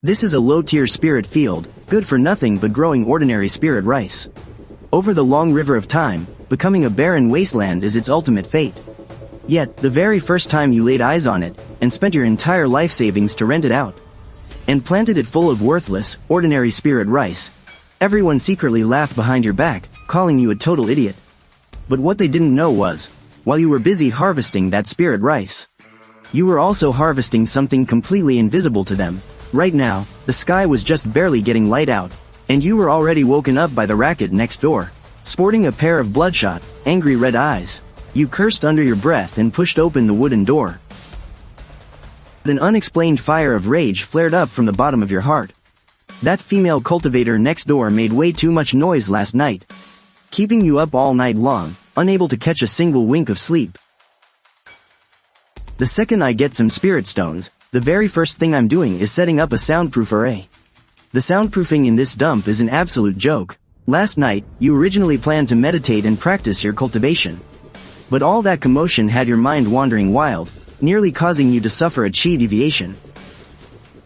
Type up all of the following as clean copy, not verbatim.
This is a low-tier spirit field, good for nothing but growing ordinary spirit rice. Over the long river of time, becoming a barren wasteland is its ultimate fate. Yet, the very first time you laid eyes on it, and spent your entire life savings to rent it out, and planted it full of worthless, ordinary spirit rice, everyone secretly laughed behind your back, calling you a total idiot. But what they didn't know was, while you were busy harvesting that spirit rice, you were also harvesting something completely invisible to them. Right now, the sky was just barely getting light out, and you were already woken up by the racket next door. Sporting a pair of bloodshot, angry red eyes, you cursed under your breath and pushed open the wooden door. An unexplained fire of rage flared up from the bottom of your heart. That female cultivator next door made way too much noise last night, keeping you up all night long, unable to catch a single wink of sleep. The second I get some spirit stones, the very first thing I'm doing is setting up a soundproof array. The soundproofing in this dump is an absolute joke. Last night, you originally planned to meditate and practice your cultivation. But all that commotion had your mind wandering wild, nearly causing you to suffer a chi deviation.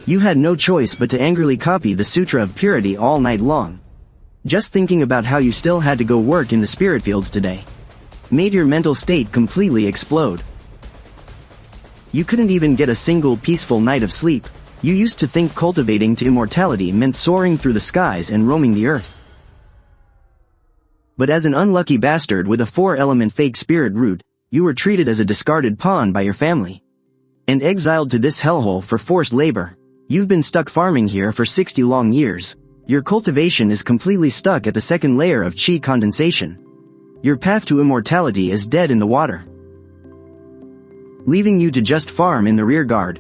You had no choice but to angrily copy the Sutra of Purity all night long. Just thinking about how you still had to go work in the spirit fields today made your mental state completely explode. You couldn't even get a single peaceful night of sleep. You used to think cultivating to immortality meant soaring through the skies and roaming the earth. But as an unlucky bastard with a 4-element fake spirit root, you were treated as a discarded pawn by your family, and exiled to this hellhole for forced labor. You've been stuck farming here for 60 long years. Your cultivation is completely stuck at the second layer of chi condensation. Your path to immortality is dead in the water, leaving you to just farm in the rear guard.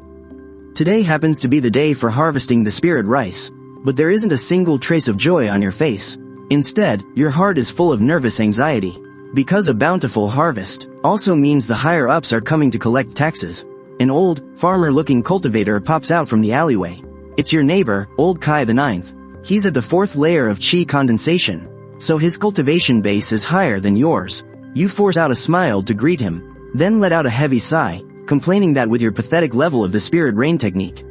Today happens to be the day for harvesting the spirit rice, but there isn't a single trace of joy on your face. Instead, your heart is full of nervous anxiety, because a bountiful harvest also means the higher-ups are coming to collect taxes. An old, farmer-looking cultivator pops out from the alleyway. It's your neighbor, Old Kai the Ninth. He's at the 4th layer of chi condensation, so his cultivation base is higher than yours. You force out a smile to greet him, then let out a heavy sigh, complaining that with your pathetic level of the spirit rain technique,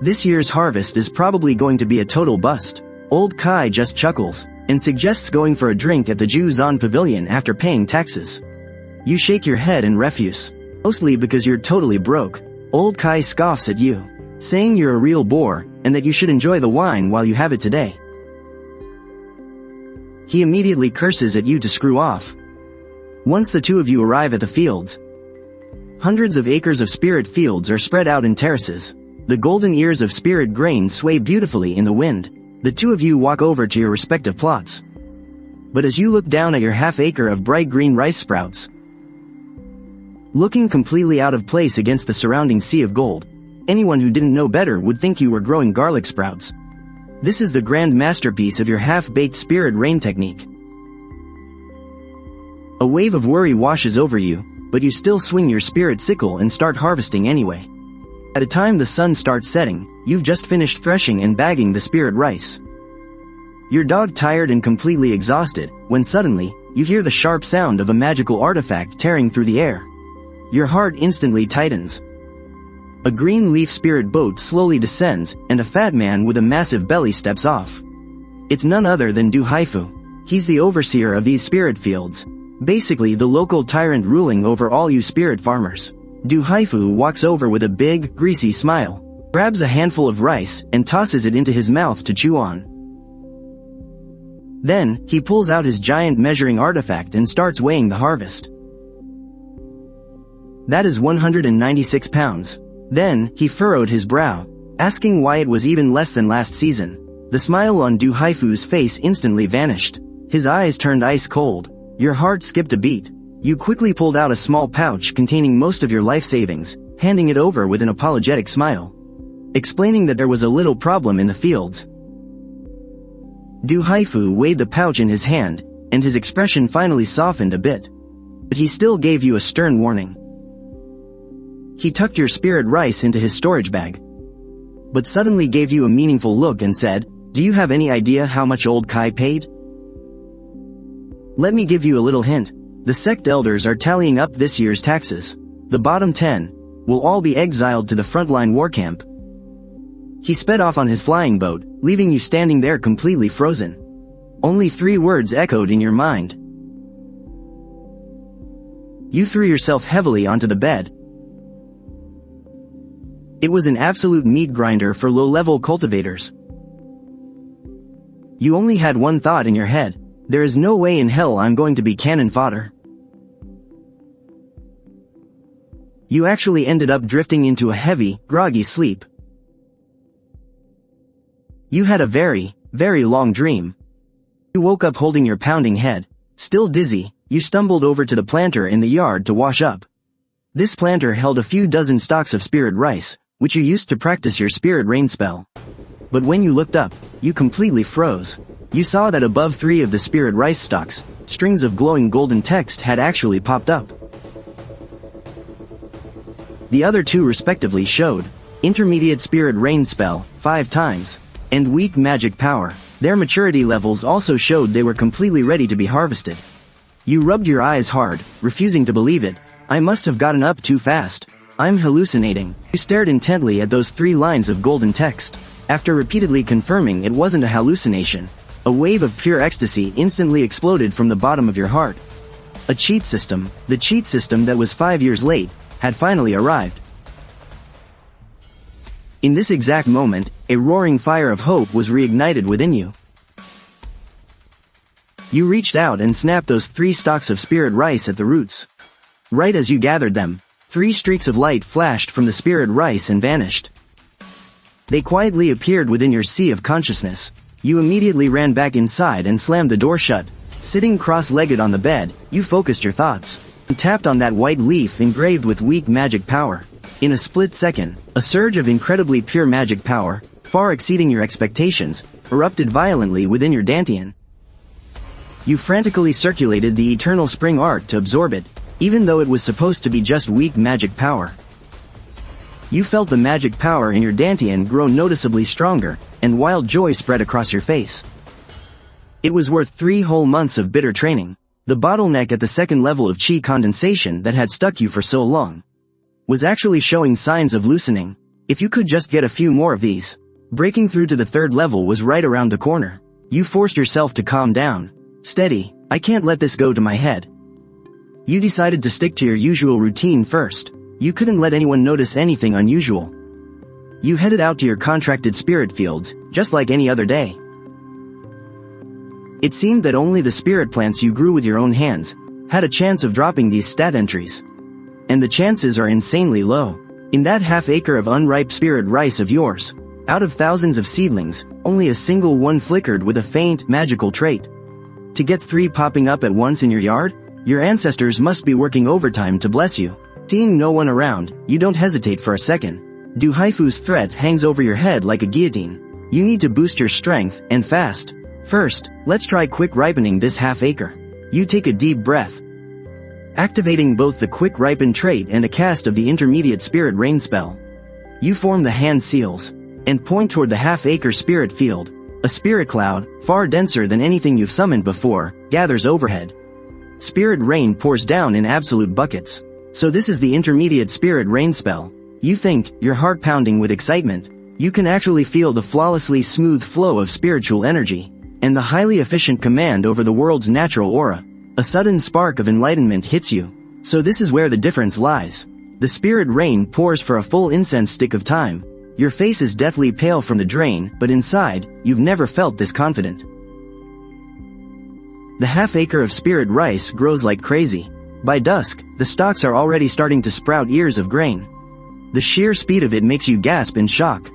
this year's harvest is probably going to be a total bust. Old Kai just chuckles, and suggests going for a drink at the Ju-Zan Pavilion after paying taxes. You shake your head in refuse, mostly because you're totally broke. Old Kai scoffs at you, saying you're a real bore, and that you should enjoy the wine while you have it today. He immediately curses at you to screw off. Once the two of you arrive at the fields, hundreds of acres of spirit fields are spread out in terraces. The golden ears of spirit grain sway beautifully in the wind. The two of you walk over to your respective plots. But as you look down at your half-acre of bright green rice sprouts, looking completely out of place against the surrounding sea of gold, anyone who didn't know better would think you were growing garlic sprouts. This is the grand masterpiece of your half-baked spirit rain technique. A wave of worry washes over you, but you still swing your spirit sickle and start harvesting anyway. By the time the sun starts setting, you've just finished threshing and bagging the spirit rice. You're dog-tired and completely exhausted, when suddenly, you hear the sharp sound of a magical artifact tearing through the air. Your heart instantly tightens. A green leaf spirit boat slowly descends, and a fat man with a massive belly steps off. It's none other than Du Haifu. He's the overseer of these spirit fields, basically the local tyrant ruling over all you spirit farmers. Du Haifu walks over with a big, greasy smile, grabs a handful of rice, and tosses it into his mouth to chew on. Then, he pulls out his giant measuring artifact and starts weighing the harvest. That is 196 pounds. Then, he furrowed his brow, asking why it was even less than last season. The smile on Du Haifu's face instantly vanished. His eyes turned ice cold. Your heart skipped a beat. You quickly pulled out a small pouch containing most of your life savings, handing it over with an apologetic smile, explaining that there was a little problem in the fields. Du Haifu weighed the pouch in his hand, and his expression finally softened a bit. But he still gave you a stern warning. He tucked your spirit rice into his storage bag, but suddenly gave you a meaningful look and said, "Do you have any idea how much Old Kai paid?" Let me give you a little hint. The sect elders are tallying up this year's taxes. The bottom 10 will all be exiled to the frontline war camp. He sped off on his flying boat, leaving you standing there completely frozen. Only 3 words echoed in your mind. You threw yourself heavily onto the bed. It was an absolute meat grinder for low-level cultivators. You only had one thought in your head: there is no way in hell I'm going to be cannon fodder. You actually ended up drifting into a heavy, groggy sleep. You had a very, very long dream. You woke up holding your pounding head. Still dizzy, you stumbled over to the planter in the yard to wash up. This planter held a few dozen stalks of spirit rice, which you used to practice your spirit rain spell. But when you looked up, you completely froze. You saw that above 3 of the spirit rice stalks, strings of glowing golden text had actually popped up. The other 2 respectively showed intermediate spirit rain spell, 5 times, and weak magic power. Their maturity levels also showed they were completely ready to be harvested. You rubbed your eyes hard, refusing to believe it. I must have gotten up too fast. I'm hallucinating. You stared intently at those 3 lines of golden text. After repeatedly confirming it wasn't a hallucination, a wave of pure ecstasy instantly exploded from the bottom of your heart. A cheat system, the cheat system that was 5 years late, had finally arrived. In this exact moment, a roaring fire of hope was reignited within you. You reached out and snapped those 3 stalks of spirit rice at the roots. Right as you gathered them, 3 streaks of light flashed from the spirit rice and vanished. They quietly appeared within your sea of consciousness. You immediately ran back inside and slammed the door shut. Sitting cross-legged on the bed, you focused your thoughts. You tapped on that white leaf engraved with weak magic power. In a split second, a surge of incredibly pure magic power, far exceeding your expectations, erupted violently within your dantian. You frantically circulated the eternal spring art to absorb it, even though it was supposed to be just weak magic power. You felt the magic power in your dantian grow noticeably stronger, and wild joy spread across your face. It was worth 3 whole months of bitter training. The bottleneck at the second level of chi condensation that had stuck you for so long was actually showing signs of loosening. If you could just get a few more of these, breaking through to the 3rd level was right around the corner. You forced yourself to calm down. Steady, I can't let this go to my head. You decided to stick to your usual routine first. You couldn't let anyone notice anything unusual. You headed out to your contracted spirit fields, just like any other day. It seemed that only the spirit plants you grew with your own hands had a chance of dropping these stat entries. And the chances are insanely low. In that half-acre of unripe spirit rice of yours, out of thousands of seedlings, only a single one flickered with a faint, magical trait. To get 3 popping up at once in your yard, your ancestors must be working overtime to bless you. Seeing no one around, you don't hesitate for a second. Du Haifu's threat hangs over your head like a guillotine. You need to boost your strength, and fast. First, let's try quick ripening this half-acre. You take a deep breath, activating both the quick ripen trait and a cast of the intermediate spirit rain spell. You form the hand seals, and point toward the half-acre spirit field. A spirit cloud, far denser than anything you've summoned before, gathers overhead. Spirit rain pours down in absolute buckets. So this is the intermediate spirit rain spell. You think, your heart pounding with excitement. You can actually feel the flawlessly smooth flow of spiritual energy, and the highly efficient command over the world's natural aura. A sudden spark of enlightenment hits you. So this is where the difference lies. The spirit rain pours for a full incense stick of time. Your face is deathly pale from the drain, but inside, you've never felt this confident. The half-acre of spirit rice grows like crazy. By dusk, the stalks are already starting to sprout ears of grain. The sheer speed of it makes you gasp in shock.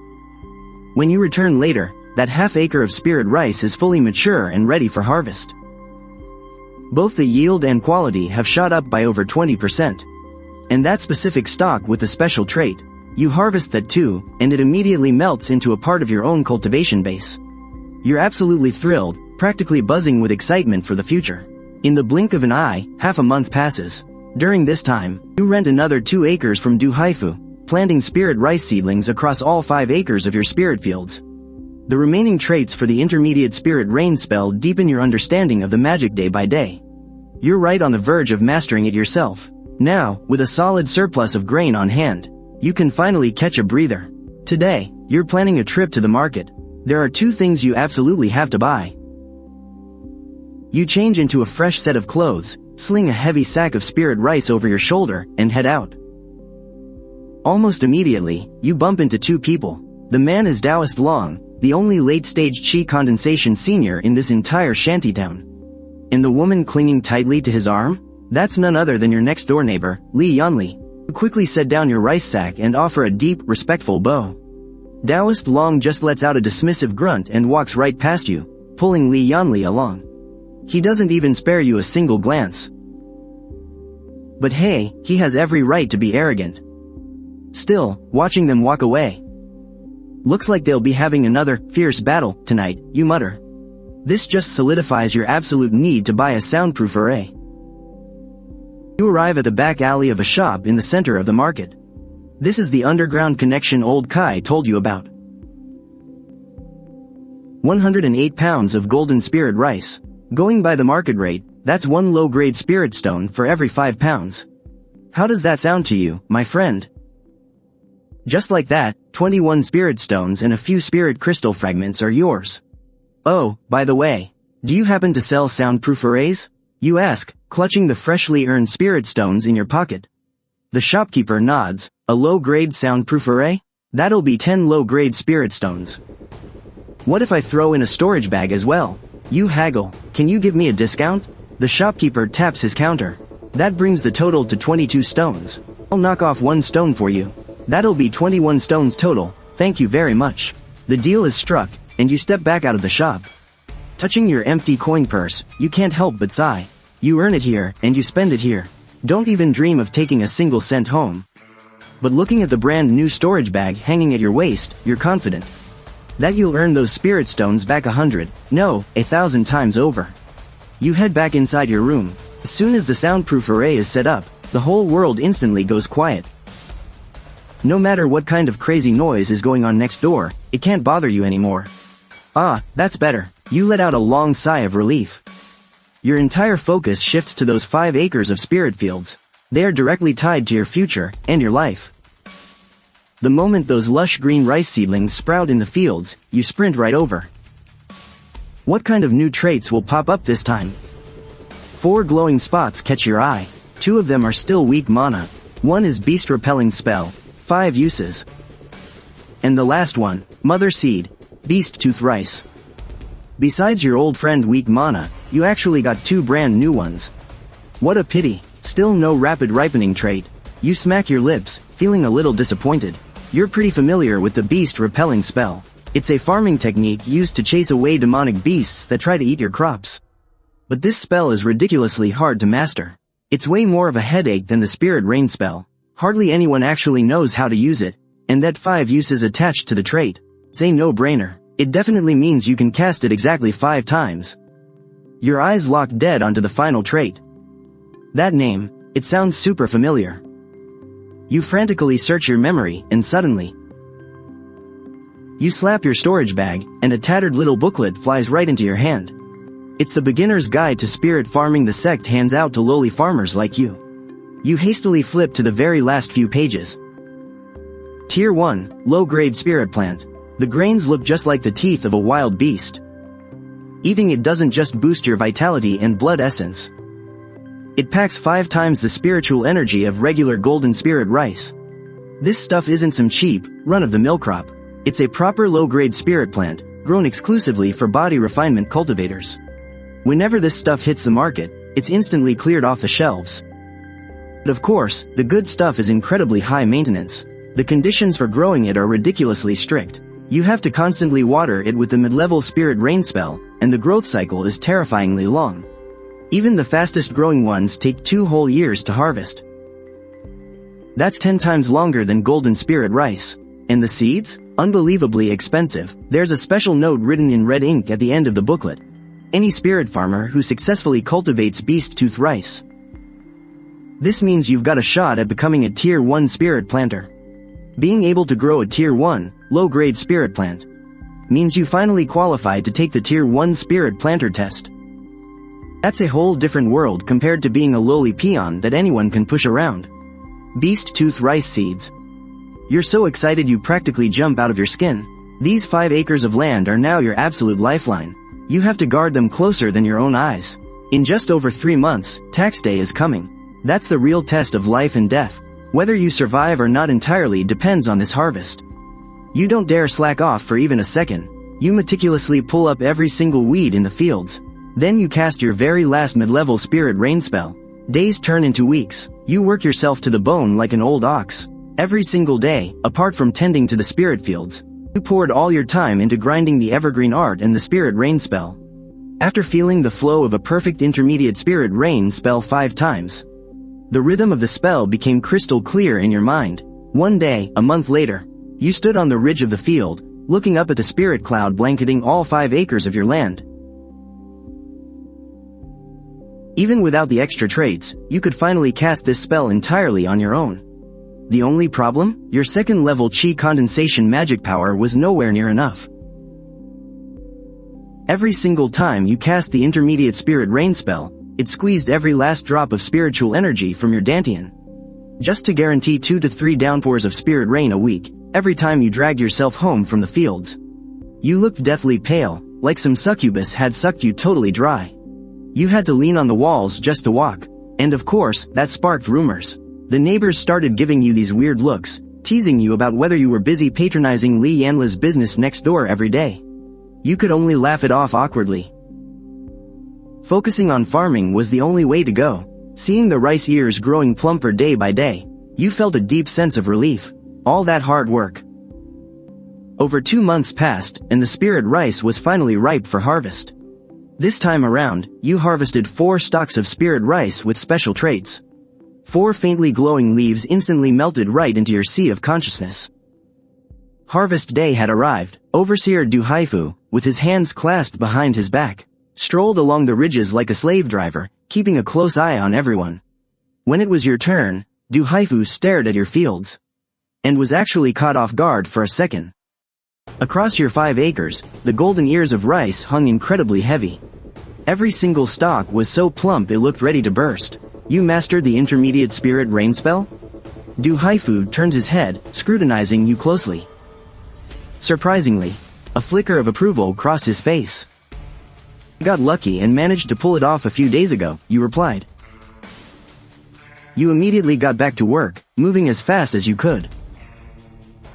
When you return later, that half-acre of spirit rice is fully mature and ready for harvest. Both the yield and quality have shot up by over 20%. And that specific stalk with the special trait, you harvest that too, and it immediately melts into a part of your own cultivation base. You're absolutely thrilled, practically buzzing with excitement for the future. In the blink of an eye, half a month passes. During this time, you rent another 2 acres from Du Haifu, planting spirit rice seedlings across all 5 acres of your spirit fields. The remaining traits for the intermediate spirit rain spell deepen your understanding of the magic day by day. You're right on the verge of mastering it yourself. Now, with a solid surplus of grain on hand, you can finally catch a breather. Today, you're planning a trip to the market. There are two things you absolutely have to buy. You change into a fresh set of clothes, sling a heavy sack of spirit rice over your shoulder, and head out. Almost immediately, you bump into two people. The man is Taoist Long, the only late-stage chi condensation senior in this entire shantytown. And the woman clinging tightly to his arm? That's none other than your next-door neighbor, Li Yanli. You quickly set down your rice sack and offer a deep, respectful bow. Taoist Long just lets out a dismissive grunt and walks right past you, pulling Li Yanli along. He doesn't even spare you a single glance. But hey, he has every right to be arrogant. Still, watching them walk away. Looks like they'll be having another fierce battle tonight, you mutter. This just solidifies your absolute need to buy a soundproof array. You arrive at the back alley of a shop in the center of the market. This is the underground connection old Kai told you about. 108 pounds of golden spirit rice. Going by the market rate, that's one low-grade spirit stone for every 5 pounds. How does that sound to you, my friend? Just like that, 21 spirit stones and a few spirit crystal fragments are yours. Oh, by the way, do you happen to sell soundproof arrays? You ask, clutching the freshly earned spirit stones in your pocket. The shopkeeper nods. A low-grade soundproof array? That'll be 10 low-grade spirit stones. What if I throw in a storage bag as well? You haggle. Can you give me a discount? The shopkeeper taps his counter. That brings the total to 22 stones. I'll knock off 1 stone for you. That'll be 21 stones total. Thank you very much. The deal is struck, and you step back out of the shop. Touching your empty coin purse, you can't help but sigh. You earn it here, and you spend it here. Don't even dream of taking a single cent home. But looking at the brand new storage bag hanging at your waist, you're confident that you'll earn those spirit stones back 100, no, 1,000 times over. You head back inside your room. As soon as the soundproof array is set up, the whole world instantly goes quiet. No matter what kind of crazy noise is going on next door, it can't bother you anymore. Ah, that's better. You let out a long sigh of relief. Your entire focus shifts to those 5 acres of spirit fields. They are directly tied to your future and your life. The moment those lush green rice seedlings sprout in the fields, you sprint right over. What kind of new traits will pop up this time? 4 glowing spots catch your eye. 2 of them are still weak mana. 1 is beast repelling spell. 5 uses. And the last one, Mother Seed, Beast Tooth Rice. Besides your old friend weak mana, you actually got 2 brand new ones. What a pity, still no rapid ripening trait. You smack your lips, feeling a little disappointed. You're pretty familiar with the beast repelling spell. It's a farming technique used to chase away demonic beasts that try to eat your crops. But this spell is ridiculously hard to master. It's way more of a headache than the spirit rain spell. Hardly anyone actually knows how to use it, and that 5 uses attached to the trait. It's a no-brainer. It definitely means you can cast it exactly 5 times. Your eyes lock dead onto the final trait. That name, it sounds super familiar. You frantically search your memory, and suddenly, you slap your storage bag, and a tattered little booklet flies right into your hand. It's the Beginner's Guide to Spirit Farming the sect hands out to lowly farmers like you. You hastily flip to the very last few pages. Tier 1, Low-Grade Spirit Plant. The grains look just like the teeth of a wild beast. Eating it doesn't just boost your vitality and blood essence. It packs 5 times the spiritual energy of regular golden spirit rice. This stuff isn't some cheap, run-of-the-mill crop. It's a proper low-grade spirit plant, grown exclusively for body refinement cultivators. Whenever this stuff hits the market, it's instantly cleared off the shelves. But of course, the good stuff is incredibly high maintenance. The conditions for growing it are ridiculously strict. You have to constantly water it with the mid-level spirit rain spell, and the growth cycle is terrifyingly long. Even the fastest growing ones take 2 whole years to harvest. That's 10 times longer than golden spirit rice. And the seeds? Unbelievably expensive. There's a special note written in red ink at the end of the booklet. Any spirit farmer who successfully cultivates beast tooth rice. This means you've got a shot at becoming a Tier 1 spirit planter. Being able to grow a Tier 1, low-grade spirit plant means you finally qualify to take the Tier 1 spirit planter test. That's a whole different world compared to being a lowly peon that anyone can push around. Beast tooth rice seeds. You're so excited you practically jump out of your skin. These 5 acres of land are now your absolute lifeline. You have to guard them closer than your own eyes. In just over 3 months, tax day is coming. That's the real test of life and death. Whether you survive or not entirely depends on this harvest. You don't dare slack off for even a second. You meticulously pull up every single weed in the fields. Then you cast your very last mid-level spirit rain spell. Days turn into weeks. You work yourself to the bone like an old ox. Every single day, apart from tending to the spirit fields, you poured all your time into grinding the evergreen art and the spirit rain spell. After feeling the flow of a perfect intermediate spirit rain spell 5 times, the rhythm of the spell became crystal clear in your mind. One day, a month later, you stood on the ridge of the field, looking up at the spirit cloud blanketing all 5 acres of your land. Even without the extra traits, you could finally cast this spell entirely on your own. The only problem? Your second level chi condensation magic power was nowhere near enough. Every single time you cast the intermediate spirit rain spell, it squeezed every last drop of spiritual energy from your dantian. Just to guarantee 2 to 3 downpours of spirit rain a week, every time you dragged yourself home from the fields. You looked deathly pale, like some succubus had sucked you totally dry. You had to lean on the walls just to walk, and of course, that sparked rumors. The neighbors started giving you these weird looks, teasing you about whether you were busy patronizing Li Yanla's business next door every day. You could only laugh it off awkwardly. Focusing on farming was the only way to go. Seeing the rice ears growing plumper day by day, you felt a deep sense of relief. All that hard work. Over 2 months passed, and the spirit rice was finally ripe for harvest. This time around, you harvested 4 stalks of spirit rice with special traits. 4 faintly glowing leaves instantly melted right into your sea of consciousness. Harvest day had arrived. Overseer Du Haifu, with his hands clasped behind his back, strolled along the ridges like a slave driver, keeping a close eye on everyone. When it was your turn, Du Haifu stared at your fields, and was actually caught off guard for a second. Across your 5 acres, the golden ears of rice hung incredibly heavy. Every single stalk was so plump it looked ready to burst. You mastered the intermediate spirit rain spell? Du Haifu turned his head, scrutinizing you closely. Surprisingly, a flicker of approval crossed his face. "Got lucky and managed to pull it off a few days ago," you replied. You immediately got back to work, moving as fast as you could.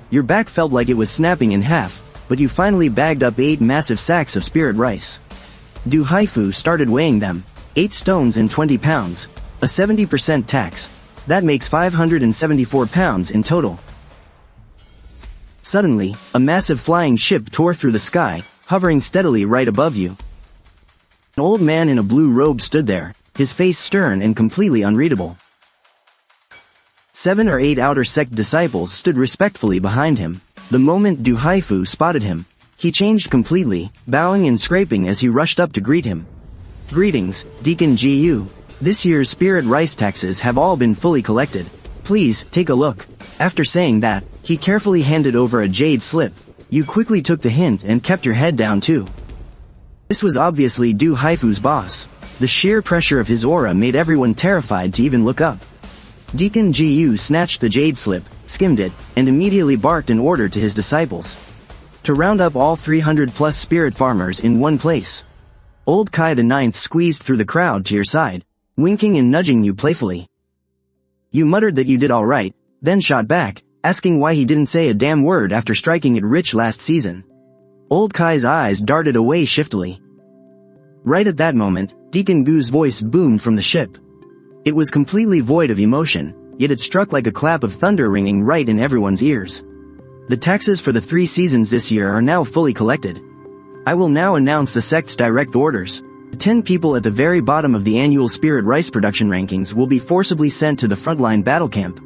Your back felt like it was snapping in half, but you finally bagged up 8 massive sacks of spirit rice. Du Haifu started weighing them. 8 stones and 20 pounds. A 70% tax. That makes 574 pounds in total. Suddenly, a massive flying ship tore through the sky, hovering steadily right above you. An old man in a blue robe stood there, his face stern and completely unreadable. 7 or 8 outer sect disciples stood respectfully behind him. The moment Du Haifu spotted him, he changed completely, bowing and scraping as he rushed up to greet him. "Greetings, Deacon Gu. This year's spirit rice taxes have all been fully collected. Please, take a look." After saying that, he carefully handed over a jade slip. You quickly took the hint and kept your head down too. This was obviously Du Haifu's boss. The sheer pressure of his aura made everyone terrified to even look up. Deacon Gu snatched the jade slip, skimmed it, and immediately barked an order to his disciples to round up all 300+ spirit farmers in one place. Old Kai the Ninth squeezed through the crowd to your side, winking and nudging you playfully. You muttered that you did all right, then shot back, asking why he didn't say a damn word after striking it rich last season. Old Kai's eyes darted away shiftily. Right at that moment, Deacon Gu's voice boomed from the ship. It was completely void of emotion, yet it struck like a clap of thunder ringing right in everyone's ears. The taxes for the 3 seasons this year are now fully collected. I will now announce the sect's direct orders. The 10 people at the very bottom of the annual spirit rice production rankings will be forcibly sent to the frontline battle camp.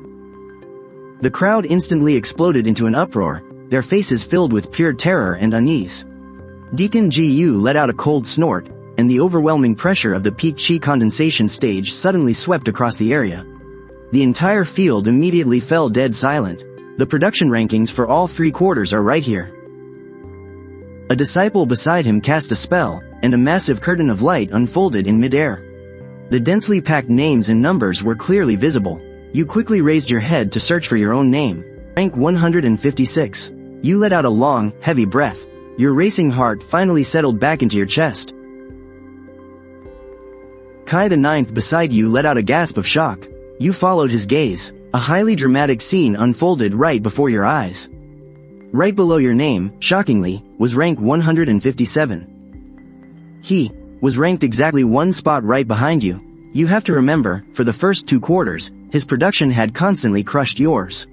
The crowd instantly exploded into an uproar, their faces filled with pure terror and unease. Deacon Gu let out a cold snort, and the overwhelming pressure of the peak chi condensation stage suddenly swept across the area. The entire field immediately fell dead silent. The production rankings for all 3 quarters are right here. A disciple beside him cast a spell, and a massive curtain of light unfolded in mid-air. The densely packed names and numbers were clearly visible. You quickly raised your head to search for your own name. Rank 156. You let out a long, heavy breath. Your racing heart finally settled back into your chest. Kai the ninth beside you let out a gasp of shock. You followed his gaze. A highly dramatic scene unfolded right before your eyes. Right below your name, shockingly, was rank 157. He was ranked exactly one spot right behind you. You have to remember, for the first 2 quarters, his production had constantly crushed yours.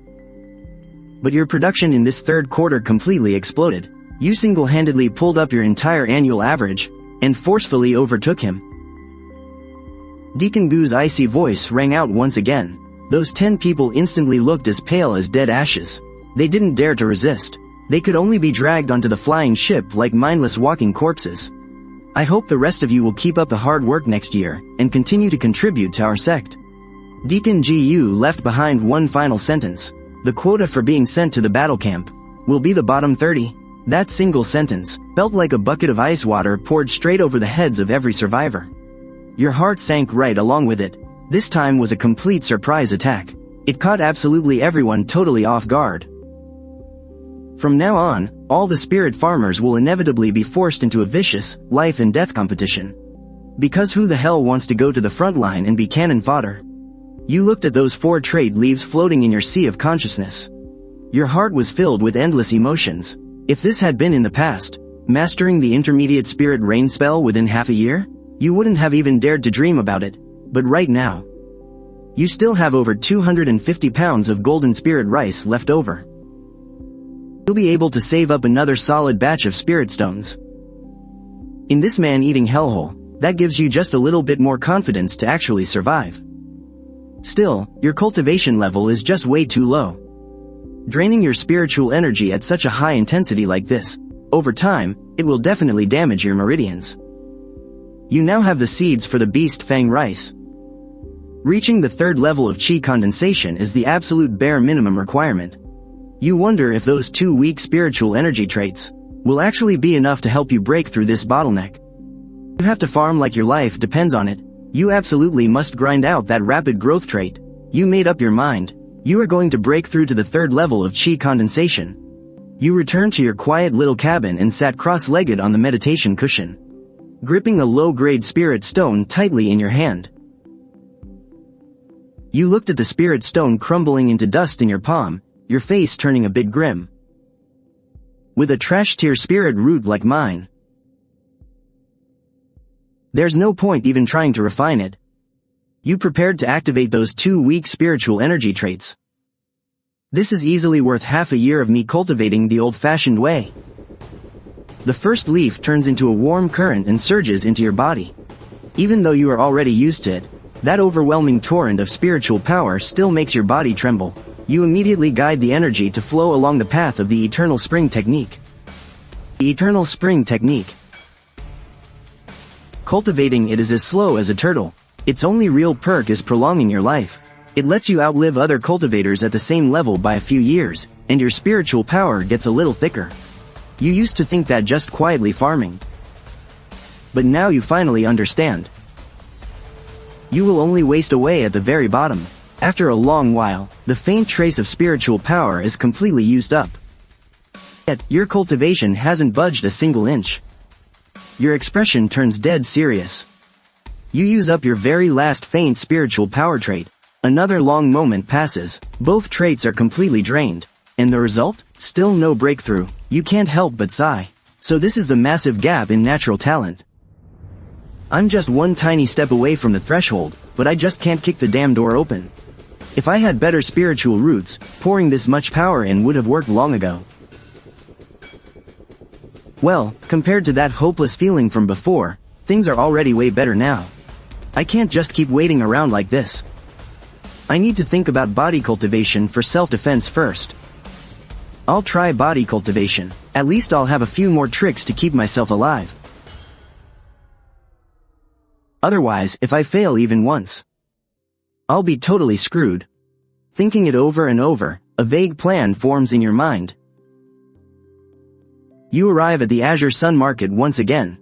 But your production in this 3rd quarter completely exploded. You single-handedly pulled up your entire annual average, and forcefully overtook him. Deacon Gu's icy voice rang out once again. Those 10 people instantly looked as pale as dead ashes. They didn't dare to resist. They could only be dragged onto the flying ship like mindless walking corpses. I hope the rest of you will keep up the hard work next year, and continue to contribute to our sect. Deacon Gu left behind one final sentence. The quota for being sent to the battle camp will be the bottom 30. That single sentence felt like a bucket of ice water poured straight over the heads of every survivor. Your heart sank right along with it. This time was a complete surprise attack. It caught absolutely everyone totally off guard. From now on, all the spirit farmers will inevitably be forced into a vicious, life and death competition. Because who the hell wants to go to the front line and be cannon fodder? You looked at those 4 trade leaves floating in your sea of consciousness. Your heart was filled with endless emotions. If this had been in the past, mastering the intermediate spirit rain spell within half a year, you wouldn't have even dared to dream about it. But right now, you still have over 250 pounds of golden spirit rice left over. You'll be able to save up another solid batch of spirit stones. In this man-eating hellhole, that gives you just a little bit more confidence to actually survive. Still, your cultivation level is just way too low. Draining your spiritual energy at such a high intensity like this, over time, it will definitely damage your meridians. You now have the seeds for the beast fang rice. Reaching the 3rd level of chi condensation is the absolute bare minimum requirement. You wonder if those 2 weak spiritual energy traits will actually be enough to help you break through this bottleneck. You have to farm like your life depends on it. You absolutely must grind out that rapid growth trait. You made up your mind. You are going to break through to the 3rd level of chi condensation. You returned to your quiet little cabin and sat cross-legged on the meditation cushion, gripping a low-grade spirit stone tightly in your hand. You looked at the spirit stone crumbling into dust in your palm, your face turning a bit grim. With a trash-tier spirit root like mine, there's no point even trying to refine it. You prepared to activate those 2 weak spiritual energy traits. This is easily worth half a year of me cultivating the old-fashioned way. The first leaf turns into a warm current and surges into your body. Even though you are already used to it, that overwhelming torrent of spiritual power still makes your body tremble. You immediately guide the energy to flow along the path of the Eternal Spring Technique. The Eternal Spring Technique. Cultivating it is as slow as a turtle. Its only real perk is prolonging your life. It lets you outlive other cultivators at the same level by a few years, and your spiritual power gets a little thicker. You used to think that just quietly farming. But now you finally understand. You will only waste away at the very bottom. After a long while, the faint trace of spiritual power is completely used up. Yet, your cultivation hasn't budged a single inch. Your expression turns dead serious. You use up your very last faint spiritual power trait. Another long moment passes. Both traits are completely drained. And the result? Still no breakthrough. You can't help but sigh. So this is the massive gap in natural talent. I'm just one tiny step away from the threshold, but I just can't kick the damn door open. If I had better spiritual roots, pouring this much power in would have worked long ago. Well, compared to that hopeless feeling from before, things are already way better now. I can't just keep waiting around like this. I need to think about body cultivation for self-defense first. I'll try body cultivation. At least I'll have a few more tricks to keep myself alive. Otherwise, if I fail even once, I'll be totally screwed. Thinking it over and over, a vague plan forms in your mind. You arrive at the Azure Sun Market once again.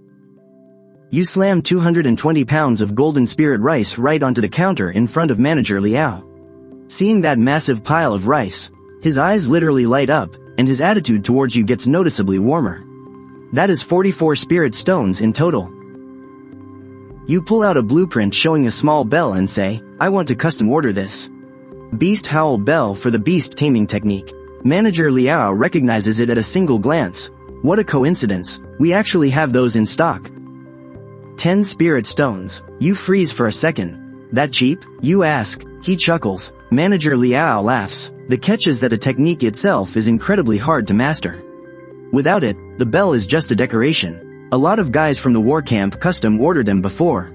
You slam 220 pounds of golden spirit rice right onto the counter in front of manager Liao. Seeing that massive pile of rice, His eyes literally light up, and his attitude towards you gets noticeably warmer. That is 44 spirit stones in total. You pull out a blueprint showing a small bell and say, I want to custom order this. Beast Howl Bell for the beast taming technique. Manager Liao recognizes it at a single glance. What a coincidence, we actually have those in stock. 10 spirit stones. You freeze for a second. That cheap? You ask. He chuckles. Manager Liao laughs. The catch is that the technique itself is incredibly hard to master. Without it, the bell is just a decoration. A lot of guys from the war camp custom ordered them before.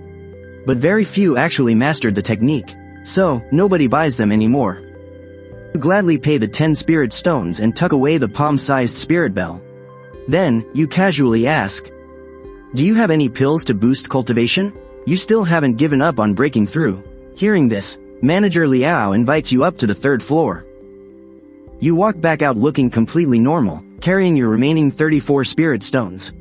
But very few actually mastered the technique. So, nobody buys them anymore. You gladly pay the 10 spirit stones and tuck away the palm-sized spirit bell. Then, you casually ask, do you have any pills to boost cultivation? You still haven't given up on breaking through. Hearing this, Manager Liao invites you up to the 3rd floor. You walk back out looking completely normal, carrying your remaining 34 spirit stones.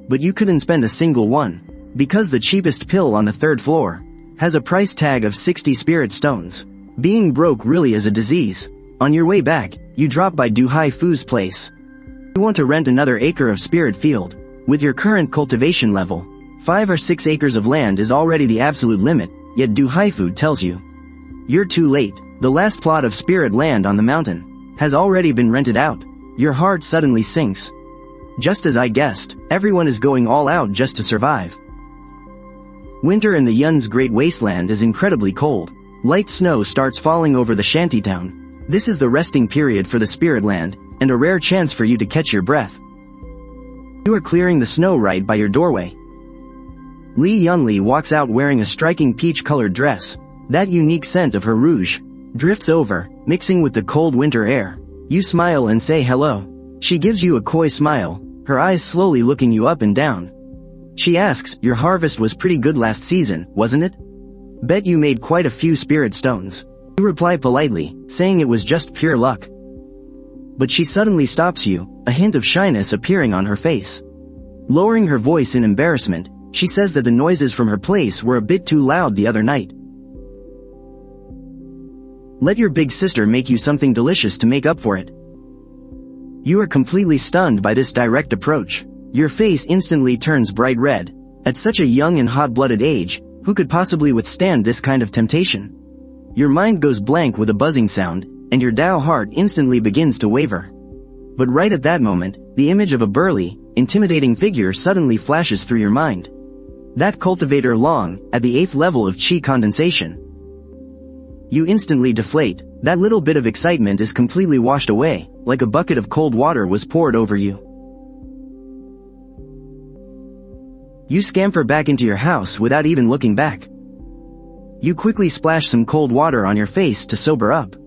But you couldn't spend a single one, because the cheapest pill on the 3rd floor has a price tag of 60 spirit stones. Being broke really is a disease. On your way back, you drop by Du Hai Fu's place. You want to rent another acre of spirit field. With your current cultivation level, 5 or 6 acres of land is already the absolute limit, yet Du Hai Fu tells you, you're too late. The last plot of spirit land on the mountain has already been rented out. Your heart suddenly sinks. Just as I guessed, everyone is going all out just to survive. Winter in the Yun's Great Wasteland is incredibly cold. Light snow starts falling over the shantytown. This is the resting period for the spirit land, and a rare chance for you to catch your breath. You are clearing the snow right by your doorway. Li Yunli walks out wearing a striking peach-colored dress. That unique scent of her rouge drifts over, mixing with the cold winter air. You smile and say hello. She gives you a coy smile, her eyes slowly looking you up and down. She asks, your harvest was pretty good last season, wasn't it? Bet you made quite a few spirit stones. You reply politely, saying it was just pure luck. But she suddenly stops you, a hint of shyness appearing on her face. Lowering her voice in embarrassment, she says that the noises from her place were a bit too loud the other night. Let your big sister make you something delicious to make up for it. You are completely stunned by this direct approach. Your face instantly turns bright red. At such a young and hot-blooded age, who could possibly withstand this kind of temptation? Your mind goes blank with a buzzing sound, and your Dao heart instantly begins to waver. But right at that moment, the image of a burly, intimidating figure suddenly flashes through your mind. That cultivator Long, at the 8th level of Qi condensation. You instantly deflate. That little bit of excitement is completely washed away, like a bucket of cold water was poured over you. You scamper back into your house without even looking back. You quickly splash some cold water on your face to sober up.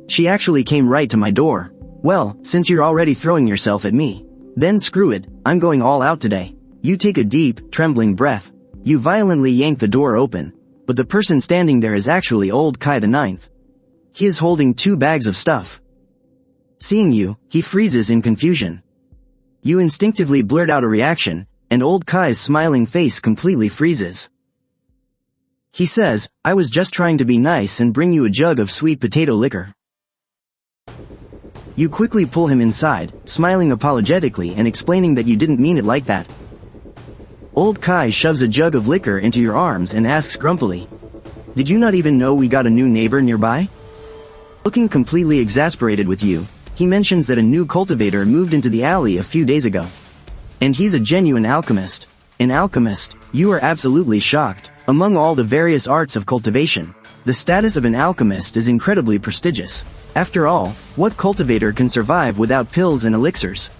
She actually came right to my door. Well, since you're already throwing yourself at me, then screw it, I'm going all out today. You take a deep, trembling breath. You violently yank the door open, but the person standing there is actually old Kai the Ninth. He is holding 2 bags of stuff. Seeing you, he freezes in confusion. You instinctively blurt out a reaction, and old Kai's smiling face completely freezes. He says, I was just trying to be nice and bring you a jug of sweet potato liquor. You quickly pull him inside, smiling apologetically and explaining that you didn't mean it like that. Old Kai shoves a jug of liquor into your arms and asks grumpily, did you not even know we got a new neighbor nearby? Looking completely exasperated with you, he mentions that a new cultivator moved into the alley a few days ago. And he's a genuine alchemist. An alchemist, you are absolutely shocked. Among all the various arts of cultivation, the status of an alchemist is incredibly prestigious. After all, what cultivator can survive without pills and elixirs?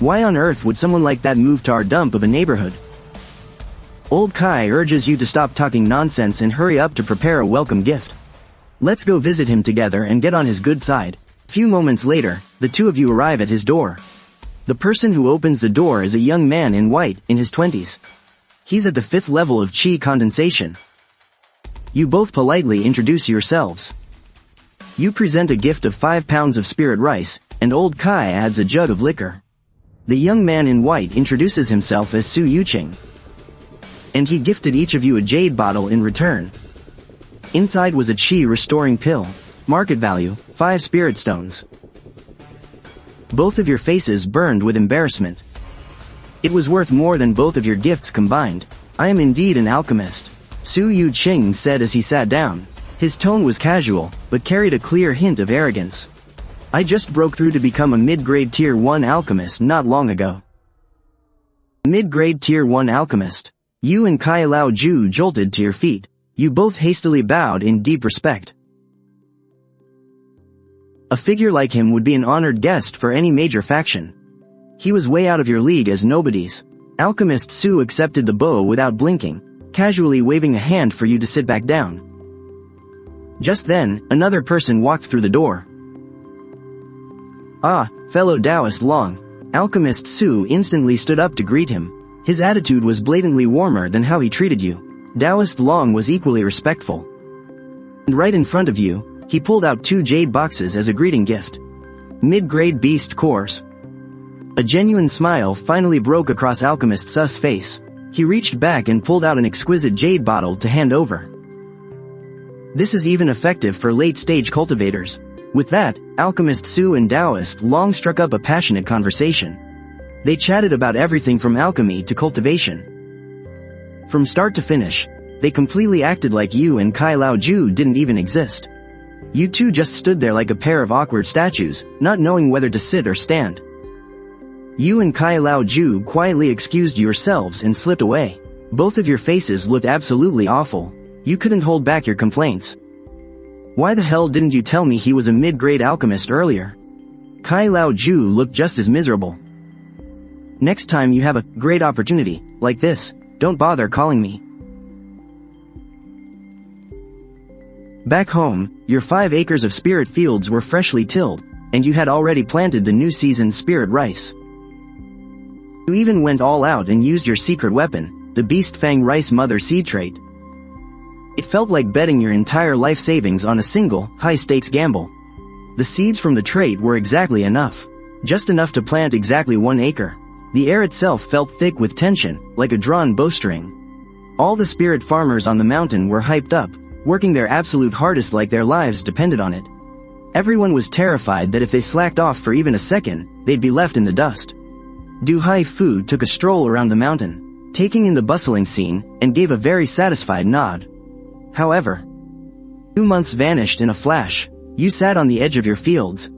Why on earth would someone like that move to our dump of a neighborhood? Old Kai urges you to stop talking nonsense and hurry up to prepare a welcome gift. Let's go visit him together and get on his good side. A few moments later, the two of you arrive at his door. The person who opens the door is a young man in white, in his 20s. He's at the 5th level of Qi condensation. You both politely introduce yourselves. You present a gift of 5 pounds of spirit rice, and old Kai adds a jug of liquor. The young man in white introduces himself as Su Yuqing. And he gifted each of you a jade bottle in return. Inside was a chi restoring pill. Market value, 5 spirit stones. Both of your faces burned with embarrassment. It was worth more than both of your gifts combined. I am indeed an alchemist, Su Yu Qing said as he sat down. His tone was casual, but carried a clear hint of arrogance. I just broke through to become a mid-grade tier 1 alchemist not long ago. Mid-grade tier 1 alchemist. You and Kai Lao Ju jolted to your feet. You both hastily bowed in deep respect. A figure like him would be an honored guest for any major faction. He was way out of your league as nobodies. Alchemist Su accepted the bow without blinking, casually waving a hand for you to sit back down. Just then, another person walked through the door. Ah, fellow Taoist Long. Alchemist Su instantly stood up to greet him. His attitude was blatantly warmer than how he treated you. Taoist Long was equally respectful. And right in front of you, he pulled out 2 jade boxes as a greeting gift. Mid-grade beast cores. A genuine smile finally broke across Alchemist Su's face. He reached back and pulled out an exquisite jade bottle to hand over. This is even effective for late-stage cultivators. With that, Alchemist Su and Taoist Long struck up a passionate conversation. They chatted about everything from alchemy to cultivation. From start to finish, they completely acted like you and Kai Lao Ju didn't even exist. You two just stood there like a pair of awkward statues, not knowing whether to sit or stand. You and Kai Lao Ju quietly excused yourselves and slipped away. Both of your faces looked absolutely awful. You couldn't hold back your complaints. Why the hell didn't you tell me he was a mid-grade alchemist earlier? Kai Lao Ju looked just as miserable. Next time you have a great opportunity, like this, don't bother calling me. Back home, your 5 acres of spirit fields were freshly tilled, and you had already planted the new season's spirit rice. You even went all out and used your secret weapon, the Beast Fang Rice Mother seed trait. It felt like betting your entire life savings on a single, high-stakes gamble. The seeds from the trait were exactly enough. Just enough to plant exactly 1 acre. The air itself felt thick with tension, like a drawn bowstring. All the spirit farmers on the mountain were hyped up, working their absolute hardest like their lives depended on it. Everyone was terrified that if they slacked off for even a second, they'd be left in the dust. Du Hai Fu took a stroll around the mountain, taking in the bustling scene, and gave a very satisfied nod. However, 2 months vanished in a flash. You sat on the edge of your fields,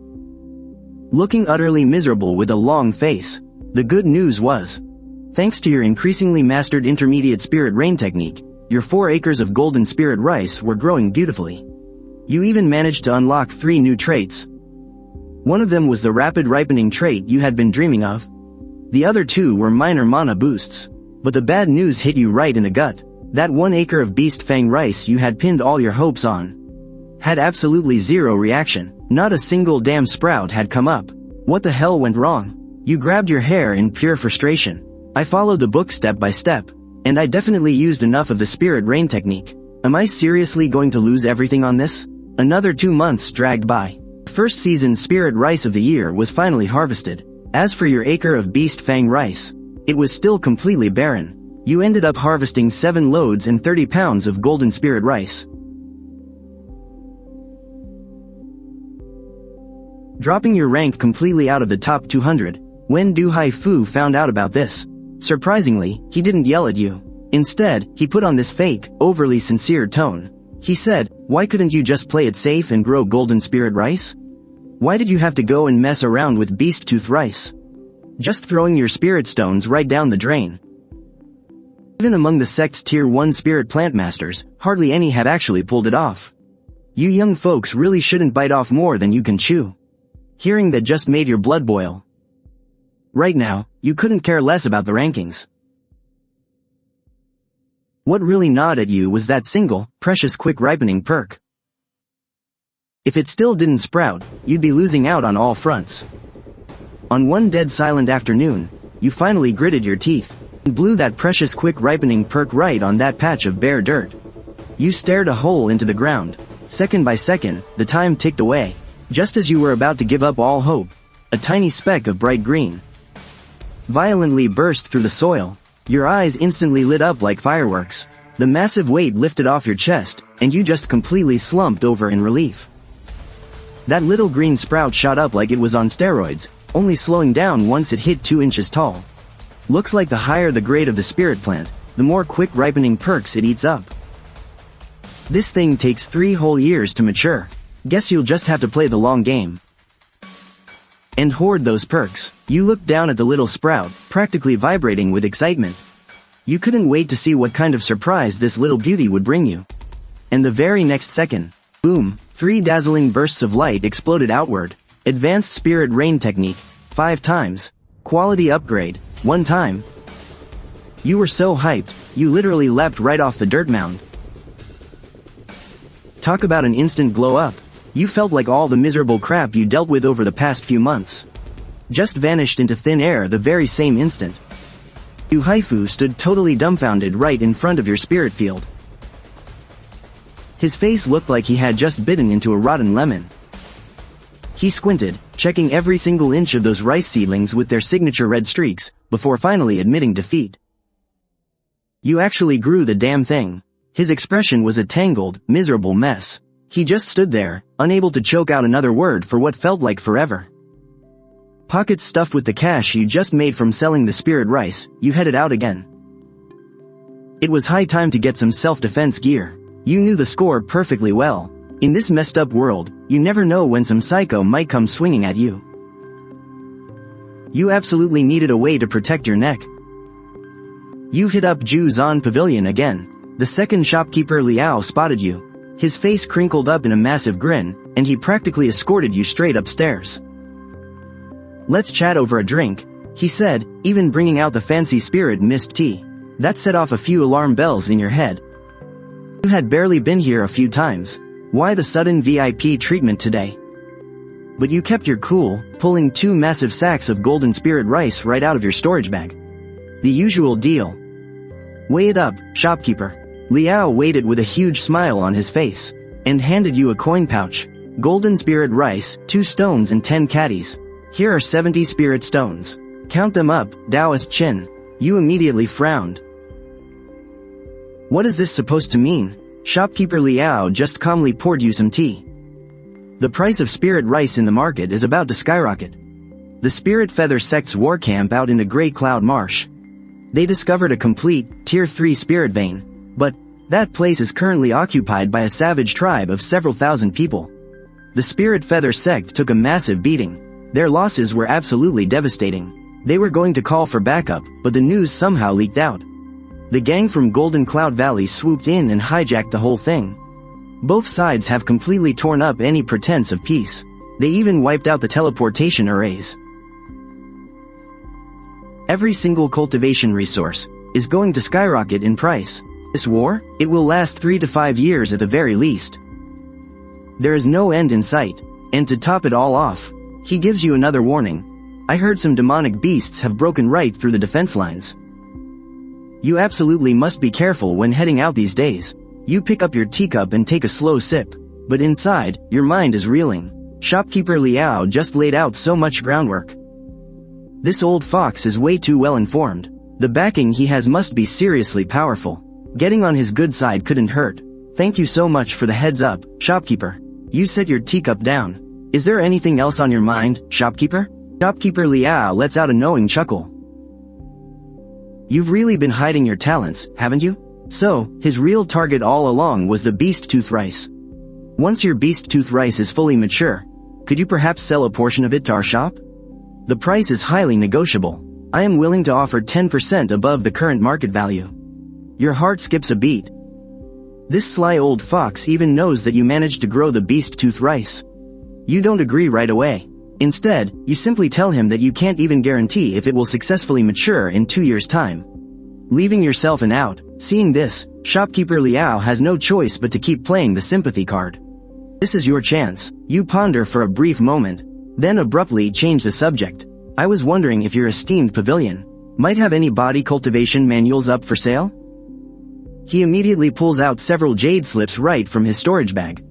looking utterly miserable with a long face. The good news was, thanks to your increasingly mastered intermediate spirit rain technique, your 4 acres of golden spirit rice were growing beautifully. You even managed to unlock 3 new traits. One of them was the rapid ripening trait you had been dreaming of. The other 2 were minor mana boosts. But the bad news hit you right in the gut. That 1 acre of Beast Fang rice you had pinned all your hopes on had absolutely zero reaction. Not a single damn sprout had come up. What the hell went wrong? You grabbed your hair in pure frustration. I followed the book step by step, and I definitely used enough of the spirit rain technique. Am I seriously going to lose everything on this? Another 2 months dragged by. First season spirit rice of the year was finally harvested. As for your acre of Beast Fang rice, it was still completely barren. You ended up harvesting 7 loads and 30 pounds of golden spirit rice. Dropping your rank completely out of the top 200, when Du Hai Fu found out about this. Surprisingly, he didn't yell at you. Instead, he put on this fake, overly sincere tone. He said, why couldn't you just play it safe and grow golden spirit rice? Why did you have to go and mess around with beast tooth rice? Just throwing your spirit stones right down the drain. Even among the sect's tier 1 spirit plant masters, hardly any had actually pulled it off. You young folks really shouldn't bite off more than you can chew. Hearing that just made your blood boil. Right now, you couldn't care less about the rankings. What really gnawed at you was that single, precious quick ripening perk. If it still didn't sprout, you'd be losing out on all fronts. On one dead silent afternoon, you finally gritted your teeth and blew that precious quick ripening perk right on that patch of bare dirt. You stared a hole into the ground. Second by second, the time ticked away. Just as you were about to give up all hope, a tiny speck of bright green violently burst through the soil. Your eyes instantly lit up like fireworks. The massive weight lifted off your chest, and you just completely slumped over in relief. That little green sprout shot up like it was on steroids, only slowing down once it hit 2 inches tall. Looks like the higher the grade of the spirit plant, the more quick ripening perks it eats up. This thing takes 3 whole years to mature. Guess you'll just have to play the long game and hoard those perks. You looked down at the little sprout, practically vibrating with excitement. You couldn't wait to see what kind of surprise this little beauty would bring you. And the very next second, boom, 3 dazzling bursts of light exploded outward. Advanced spirit rain technique, 5 times. Quality upgrade, 1 time. You were so hyped, you literally leapt right off the dirt mound. Talk about an instant glow up. You felt like all the miserable crap you dealt with over the past few months just vanished into thin air the very same instant. You Haifu stood totally dumbfounded right in front of your spirit field. His face looked like he had just bitten into a rotten lemon. He squinted, checking every single inch of those rice seedlings with their signature red streaks, before finally admitting defeat. You actually grew the damn thing. His expression was a tangled, miserable mess. He just stood there, unable to choke out another word for what felt like forever. Pockets stuffed with the cash you just made from selling the spirit rice, you headed out again. It was high time to get some self-defense gear. You knew the score perfectly well. In this messed up world, you never know when some psycho might come swinging at you. You absolutely needed a way to protect your neck. You hit up Ju Zan Pavilion again. The second shopkeeper Liao spotted you. His face crinkled up in a massive grin, and he practically escorted you straight upstairs. "Let's chat over a drink," he said, even bringing out the fancy spirit mist tea. That set off a few alarm bells in your head. You had barely been here a few times. Why the sudden VIP treatment today? But you kept your cool, pulling 2 massive sacks of golden spirit rice right out of your storage bag. The usual deal. "Weigh it up, shopkeeper." Liao waited with a huge smile on his face, and handed you a coin pouch. "Golden spirit rice, 2 stones and 10 caddies. Here are 70 spirit stones. Count them up, Taoist Chin." You immediately frowned. "What is this supposed to mean?" Shopkeeper Liao just calmly poured you some tea. "The price of spirit rice in the market is about to skyrocket. The Spirit Feather Sect's war camp out in the Great Cloud Marsh. They discovered a complete, Tier 3 spirit vein. But that place is currently occupied by a savage tribe of several thousand people. The Spirit Feather Sect took a massive beating. Their losses were absolutely devastating. They were going to call for backup, but the news somehow leaked out. The gang from Golden Cloud Valley swooped in and hijacked the whole thing. Both sides have completely torn up any pretense of peace. They even wiped out the teleportation arrays. Every single cultivation resource is going to skyrocket in price. This war, it will last 3 to 5 years at the very least. There is no end in sight, and to top it all off, he gives you another warning. I heard some demonic beasts have broken right through the defense lines. You absolutely must be careful when heading out these days. You pick up your teacup and take a slow sip, but inside, your mind is reeling. Shopkeeper Liao just laid out so much groundwork. This old fox is way too well informed. The backing he has must be seriously powerful. Getting on his good side couldn't hurt. Thank you so much for the heads up, shopkeeper. You set your teacup down. Is there anything else on your mind, shopkeeper? Shopkeeper Liao lets out a knowing chuckle. You've really been hiding your talents, haven't you? So, his real target all along was the beast tooth rice. Once your beast tooth rice is fully mature, could you perhaps sell a portion of it to our shop? The price is highly negotiable. I am willing to offer 10% above the current market value. Your heart skips a beat. This sly old fox even knows that you managed to grow the beast tooth rice. You don't agree right away. Instead, you simply tell him that you can't even guarantee if it will successfully mature in 2 years' time. Leaving yourself an out. Seeing this, shopkeeper Liao has no choice but to keep playing the sympathy card. This is your chance. You ponder for a brief moment, then abruptly change the subject. I was wondering if your esteemed pavilion might have any body cultivation manuals up for sale? He immediately pulls out several jade slips right from his storage bag.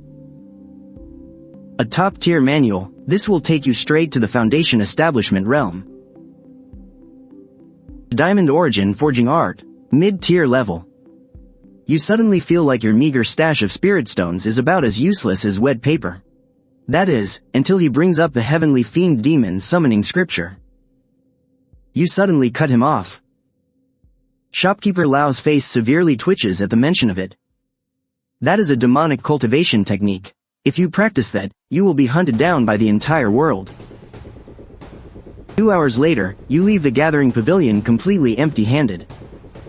A top-tier manual, this will take you straight to the foundation establishment realm. Diamond Origin Forging Art, mid-tier level. You suddenly feel like your meager stash of spirit stones is about as useless as wet paper. That is, until he brings up the heavenly fiend demon summoning scripture. You suddenly cut him off. Shopkeeper Lao's face severely twitches at the mention of it. That is a demonic cultivation technique. If you practice that, you will be hunted down by the entire world. 2 hours later, you leave the gathering pavilion completely empty-handed.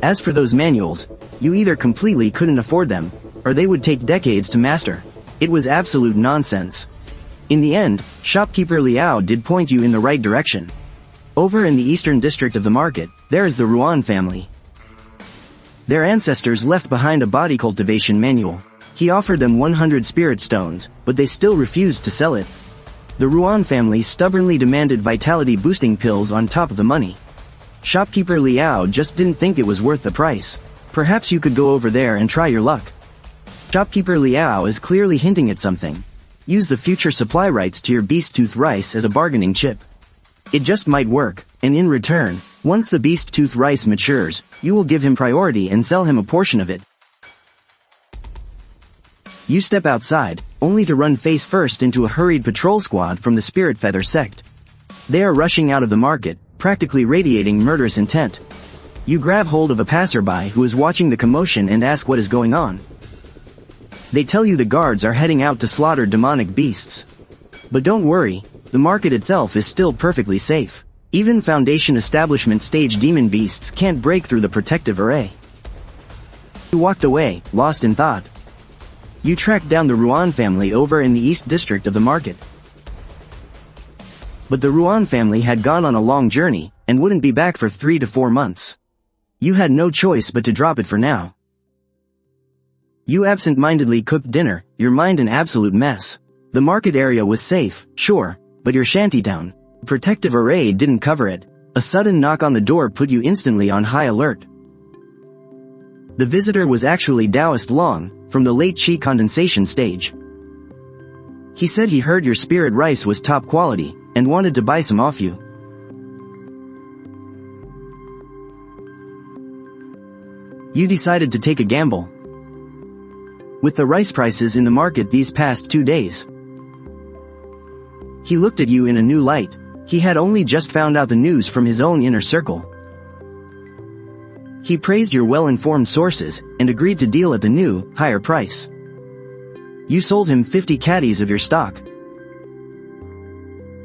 As for those manuals, you either completely couldn't afford them, or they would take decades to master. It was absolute nonsense. In the end, shopkeeper Liao did point you in the right direction. Over in the eastern district of the market, there is the Ruan family. Their ancestors left behind a body cultivation manual. He offered them 100 spirit stones, but they still refused to sell it. The Ruan family stubbornly demanded vitality-boosting pills on top of the money. Shopkeeper Liao just didn't think it was worth the price. Perhaps you could go over there and try your luck. Shopkeeper Liao is clearly hinting at something. Use the future supply rights to your beast tooth rice as a bargaining chip. It just might work, and in return, once the beast tooth rice matures, you will give him priority and sell him a portion of it. You step outside, only to run face first into a hurried patrol squad from the Spirit Feather sect. They are rushing out of the market, practically radiating murderous intent. You grab hold of a passerby who is watching the commotion and ask what is going on. They tell you the guards are heading out to slaughter demonic beasts. But don't worry, the market itself is still perfectly safe. Even Foundation Establishment stage demon beasts can't break through the protective array. You walked away, lost in thought. You tracked down the Ruan family over in the east district of the market. But the Ruan family had gone on a long journey, and wouldn't be back for 3 to 4 months. You had no choice but to drop it for now. You absent-mindedly cooked dinner, your mind an absolute mess. The market area was safe, sure, but your shantytown protective array didn't cover it. A sudden knock on the door put you instantly on high alert. The visitor was actually Taoist Long, from the late Qi condensation stage. He said he heard your spirit rice was top quality, and wanted to buy some off you. You decided to take a gamble. With the rice prices in the market these past 2 days. He looked at you in a new light. He had only just found out the news from his own inner circle. He praised your well-informed sources, and agreed to deal at the new, higher price. You sold him 50 caddies of your stock.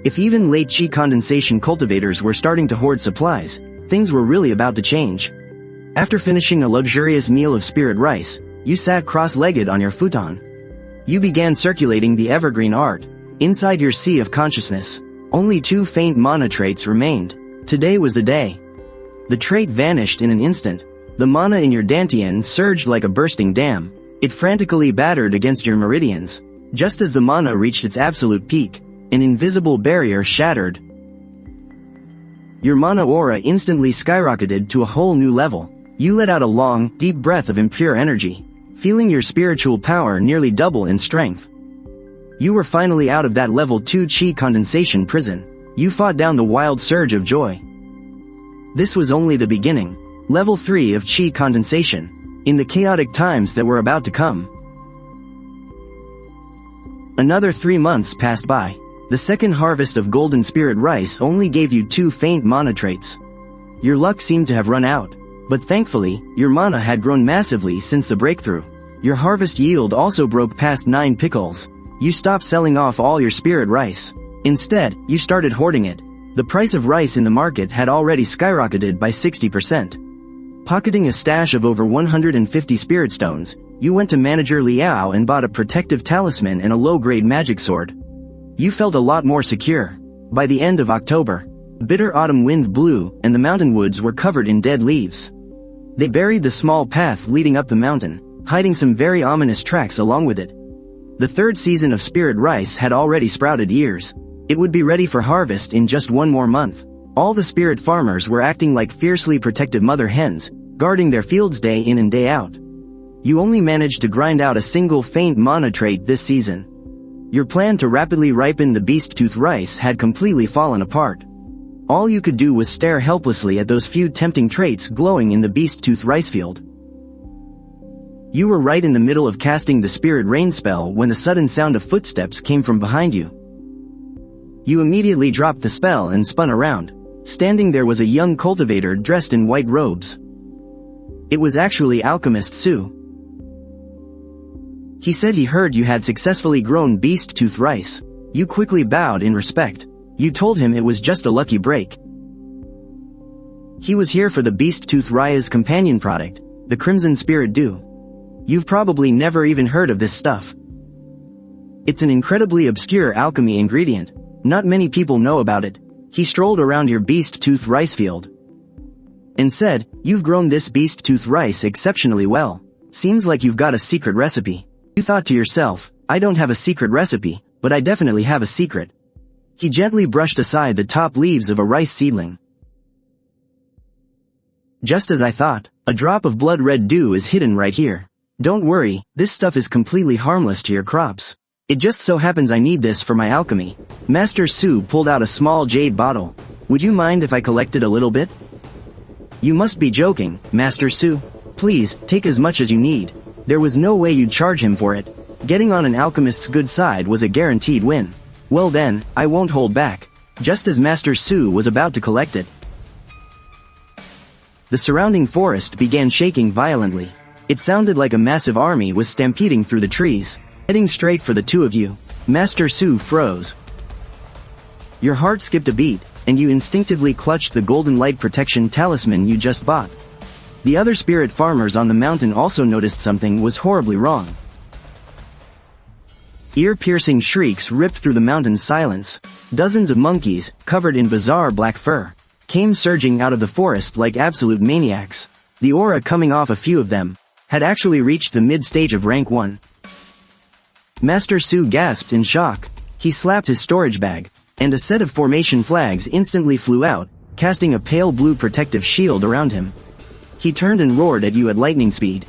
If even late Qi condensation cultivators were starting to hoard supplies, things were really about to change. After finishing a luxurious meal of spirit rice, you sat cross-legged on your futon. You began circulating the evergreen art. Inside your sea of consciousness, only 2 faint mana traits remained. Today was the day. The trait vanished in an instant. The mana in your dantian surged like a bursting dam. It frantically battered against your meridians. Just as the mana reached its absolute peak, an invisible barrier shattered. Your mana aura instantly skyrocketed to a whole new level. You let out a long, deep breath of impure energy, feeling your spiritual power nearly double in strength. You were finally out of that level 2 Qi condensation prison. You fought down the wild surge of joy. This was only the beginning. Level 3 of Qi condensation. In the chaotic times that were about to come. Another 3 months passed by. The second harvest of golden spirit rice only gave you 2 faint mana traits. Your luck seemed to have run out. But thankfully, your mana had grown massively since the breakthrough. Your harvest yield also broke past 9 pickles. You stopped selling off all your spirit rice. Instead, you started hoarding it. The price of rice in the market had already skyrocketed by 60%. Pocketing a stash of over 150 spirit stones, you went to Manager Liao and bought a protective talisman and a low-grade magic sword. You felt a lot more secure. By the end of October, bitter autumn wind blew, and the mountain woods were covered in dead leaves. They buried the small path leading up the mountain, hiding some very ominous tracks along with it. The 3rd season of spirit rice had already sprouted ears. It would be ready for harvest in just 1 more month. All the spirit farmers were acting like fiercely protective mother hens, guarding their fields day in and day out. You only managed to grind out a single faint mana trait this season. Your plan to rapidly ripen the beast tooth rice had completely fallen apart. All you could do was stare helplessly at those few tempting traits glowing in the beast tooth rice field. You were right in the middle of casting the spirit rain spell when the sudden sound of footsteps came from behind you. You immediately dropped the spell and spun around. Standing there was a young cultivator dressed in white robes. It was actually Alchemist Su. He said he heard you had successfully grown beast tooth rice. You quickly bowed in respect. You told him it was just a lucky break. He was here for the beast tooth rice's companion product, the Crimson Spirit Dew. You've probably never even heard of this stuff. It's an incredibly obscure alchemy ingredient. Not many people know about it. He strolled around your beast tooth rice field and said, "You've grown this beast tooth rice exceptionally well. Seems like you've got a secret recipe." You thought to yourself, "I don't have a secret recipe, but I definitely have a secret." He gently brushed aside the top leaves of a rice seedling. "Just as I thought, a drop of blood-red dew is hidden right here. Don't worry, this stuff is completely harmless to your crops. It just so happens I need this for my alchemy." Master Su pulled out a small jade bottle. "Would you mind if I collected a little bit?" "You must be joking, Master Su. Please, take as much as you need." There was no way you'd charge him for it. Getting on an alchemist's good side was a guaranteed win. "Well then, I won't hold back." Just as Master Su was about to collect it, the surrounding forest began shaking violently. It sounded like a massive army was stampeding through the trees, heading straight for the two of you. Master Su froze. Your heart skipped a beat, and you instinctively clutched the golden light protection talisman you just bought. The other spirit farmers on the mountain also noticed something was horribly wrong. Ear-piercing shrieks ripped through the mountain's silence. Dozens of monkeys, covered in bizarre black fur, came surging out of the forest like absolute maniacs. The aura coming off a few of them had actually reached the mid-stage of rank 1. Master Su gasped in shock. He slapped his storage bag, and a set of formation flags instantly flew out, casting a pale blue protective shield around him. He turned and roared at you at lightning speed.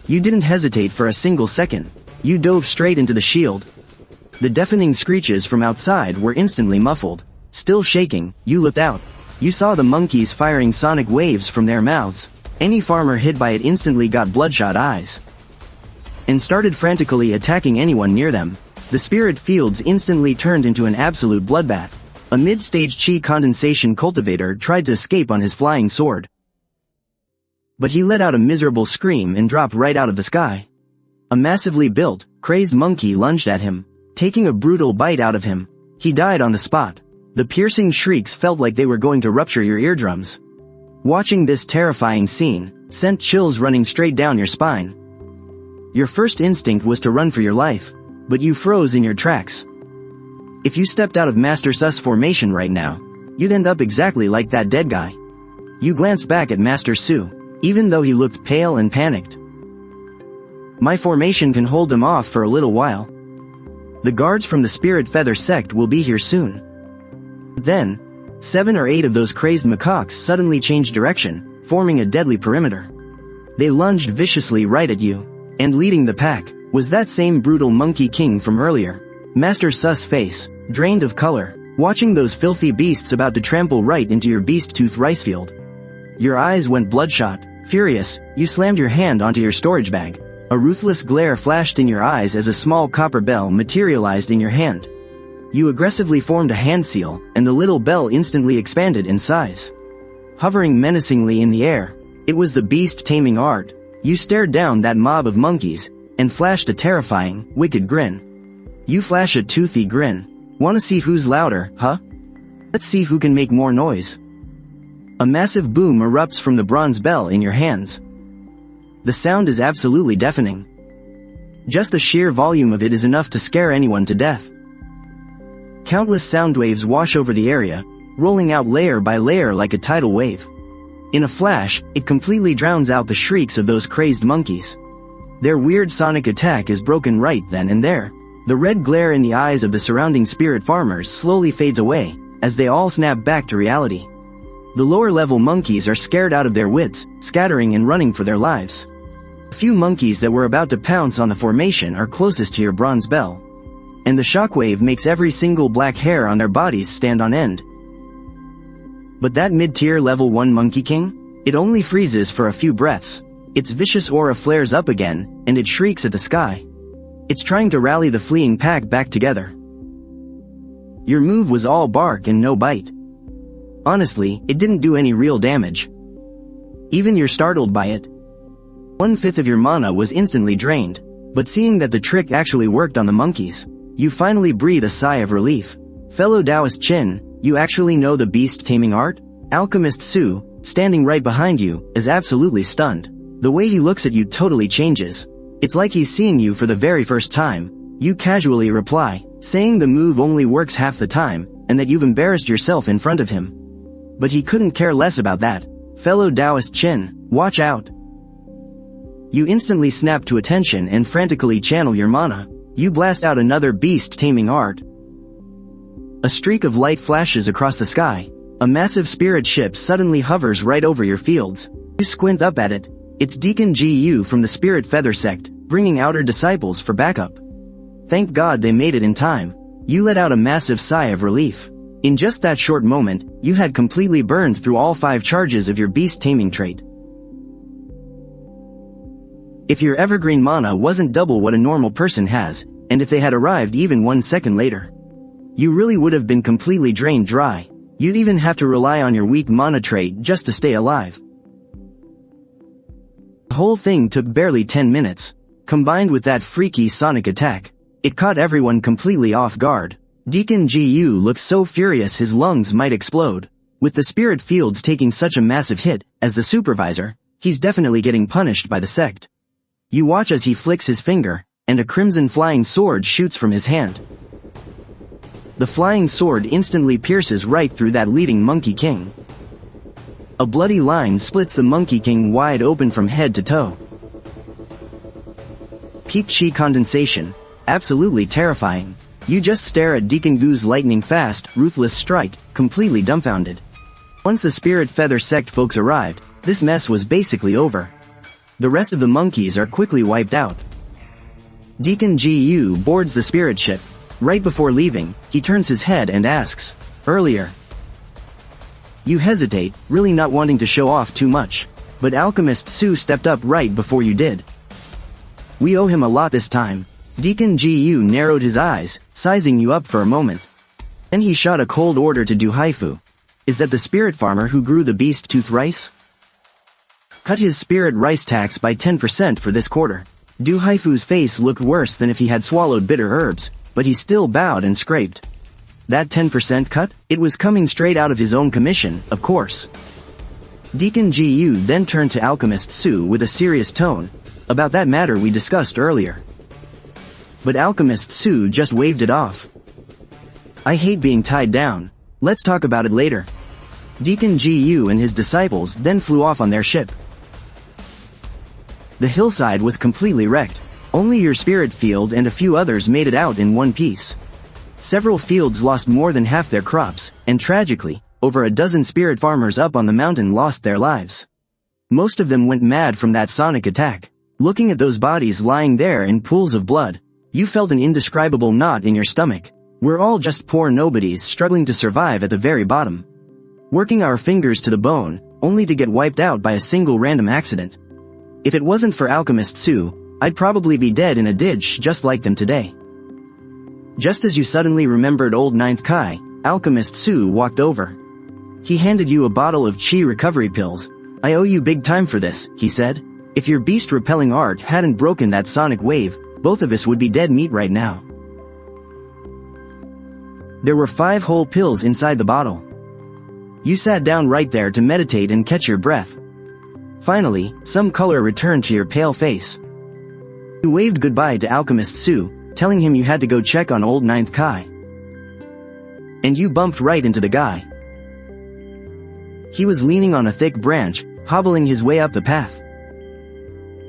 You didn't hesitate for a single second. You dove straight into the shield. The deafening screeches from outside were instantly muffled. Still shaking, you looked out. You saw the monkeys firing sonic waves from their mouths. Any farmer hit by it instantly got bloodshot eyes and started frantically attacking anyone near them. The spirit fields instantly turned into an absolute bloodbath. A mid-stage chi condensation cultivator tried to escape on his flying sword, but he let out a miserable scream and dropped right out of the sky. A massively built, crazed monkey lunged at him, taking a brutal bite out of him. He died on the spot. The piercing shrieks felt like they were going to rupture your eardrums. Watching this terrifying scene sent chills running straight down your spine. Your first instinct was to run for your life, but you froze in your tracks. If you stepped out of Master Su's formation right now, you'd end up exactly like that dead guy. You glanced back at Master Su, even though he looked pale and panicked. "My formation can hold them off for a little while. The guards from the Spirit Feather sect will be here soon." Then, 7 or 8 of those crazed macaques suddenly changed direction, forming a deadly perimeter. They lunged viciously right at you, and leading the pack was that same brutal Monkey King from earlier. Master Su's face drained of color, watching those filthy beasts about to trample right into your beast tooth rice field. Your eyes went bloodshot. Furious, you slammed your hand onto your storage bag. A ruthless glare flashed in your eyes as a small copper bell materialized in your hand. You aggressively formed a hand seal, and the little bell instantly expanded in size. Hovering menacingly in the air, it was the beast taming art. You stared down that mob of monkeys, and flashed a terrifying, wicked grin. You flash a toothy grin. "Wanna see who's louder, huh? Let's see who can make more noise." A massive boom erupts from the bronze bell in your hands. The sound is absolutely deafening. Just the sheer volume of it is enough to scare anyone to death. Countless sound waves wash over the area, rolling out layer by layer like a tidal wave. In a flash, it completely drowns out the shrieks of those crazed monkeys. Their weird sonic attack is broken right then and there. The red glare in the eyes of the surrounding spirit farmers slowly fades away, as they all snap back to reality. The lower-level monkeys are scared out of their wits, scattering and running for their lives. The few monkeys that were about to pounce on the formation are closest to your bronze bell, and the shockwave makes every single black hair on their bodies stand on end. But that mid-tier level 1 Monkey King? It only freezes for a few breaths. Its vicious aura flares up again, and it shrieks at the sky. It's trying to rally the fleeing pack back together. Your move was all bark and no bite. Honestly, it didn't do any real damage. Even you're startled by it. 1/5 of your mana was instantly drained, but seeing that the trick actually worked on the monkeys, you finally breathe a sigh of relief. Fellow Taoist Chin, you actually know the beast taming art? Alchemist Su, standing right behind you, is absolutely stunned. The way he looks at you totally changes. It's like he's seeing you for the very first time. You casually reply, saying the move only works half the time, and that you've embarrassed yourself in front of him. But he couldn't care less about that. Fellow Taoist Chin, watch out. You instantly snap to attention and frantically channel your mana. You blast out another beast taming art. A streak of light flashes across the sky. A massive spirit ship suddenly hovers right over your fields. You squint up at it. It's Deacon Gu from the Spirit Feather sect, bringing outer disciples for backup. Thank God they made it in time. You let out a massive sigh of relief. In just that short moment, you had completely burned through all 5 charges of your beast taming trait. If your evergreen mana wasn't double what a normal person has, and if they had arrived even 1 second later, you really would have been completely drained dry. You'd even have to rely on your weak mana trait just to stay alive. The whole thing took barely 10 minutes. Combined with that freaky sonic attack, it caught everyone completely off guard. Deacon Gu looks so furious his lungs might explode. With the spirit fields taking such a massive hit, as the supervisor, he's definitely getting punished by the sect. You watch as he flicks his finger, and a crimson flying sword shoots from his hand. The flying sword instantly pierces right through that leading Monkey King. A bloody line splits the Monkey King wide open from head to toe. Peak chi condensation. Absolutely terrifying. You just stare at Deacon Gu's lightning-fast, ruthless strike, completely dumbfounded. Once the Spirit Feather sect folks arrived, this mess was basically over. The rest of the monkeys are quickly wiped out. Deacon Gu boards the spirit ship. Right before leaving, he turns his head and asks, "Earlier." You hesitate, really not wanting to show off too much, but Alchemist Su stepped up right before you did. "We owe him a lot this time." Deacon Gu narrowed his eyes, sizing you up for a moment. Then he shot a cold order to Du Haifu. "Is that the spirit farmer who grew the beast tooth rice? Cut his spirit rice tax by 10% for this quarter." Du Haifu's face looked worse than if he had swallowed bitter herbs, but he still bowed and scraped. That 10% cut? It was coming straight out of his own commission, of course. Deacon Gu then turned to Alchemist Su with a serious tone, "About that matter we discussed earlier." But Alchemist Su just waved it off. "I hate being tied down. Let's talk about it later." Deacon Gu and his disciples then flew off on their ship. The hillside was completely wrecked. Only your spirit field and a few others made it out in one piece. Several fields lost more than half their crops, and tragically, over a dozen spirit farmers up on the mountain lost their lives. Most of them went mad from that sonic attack. Looking at those bodies lying there in pools of blood, you felt an indescribable knot in your stomach. We're all just poor nobodies struggling to survive at the very bottom. Working our fingers to the bone, only to get wiped out by a single random accident. If it wasn't for Alchemist Su, I'd probably be dead in a ditch just like them today. Just as you suddenly remembered old Ninth Kai, Alchemist Su walked over. He handed you a bottle of chi recovery pills. "I owe you big time for this," he said. "If your beast-repelling art hadn't broken that sonic wave, both of us would be dead meat right now." There were 5 whole pills inside the bottle. You sat down right there to meditate and catch your breath. Finally, some color returned to your pale face. You waved goodbye to Alchemist Su, telling him you had to go check on old Ninth Kai. And you bumped right into the guy. He was leaning on a thick branch, hobbling his way up the path.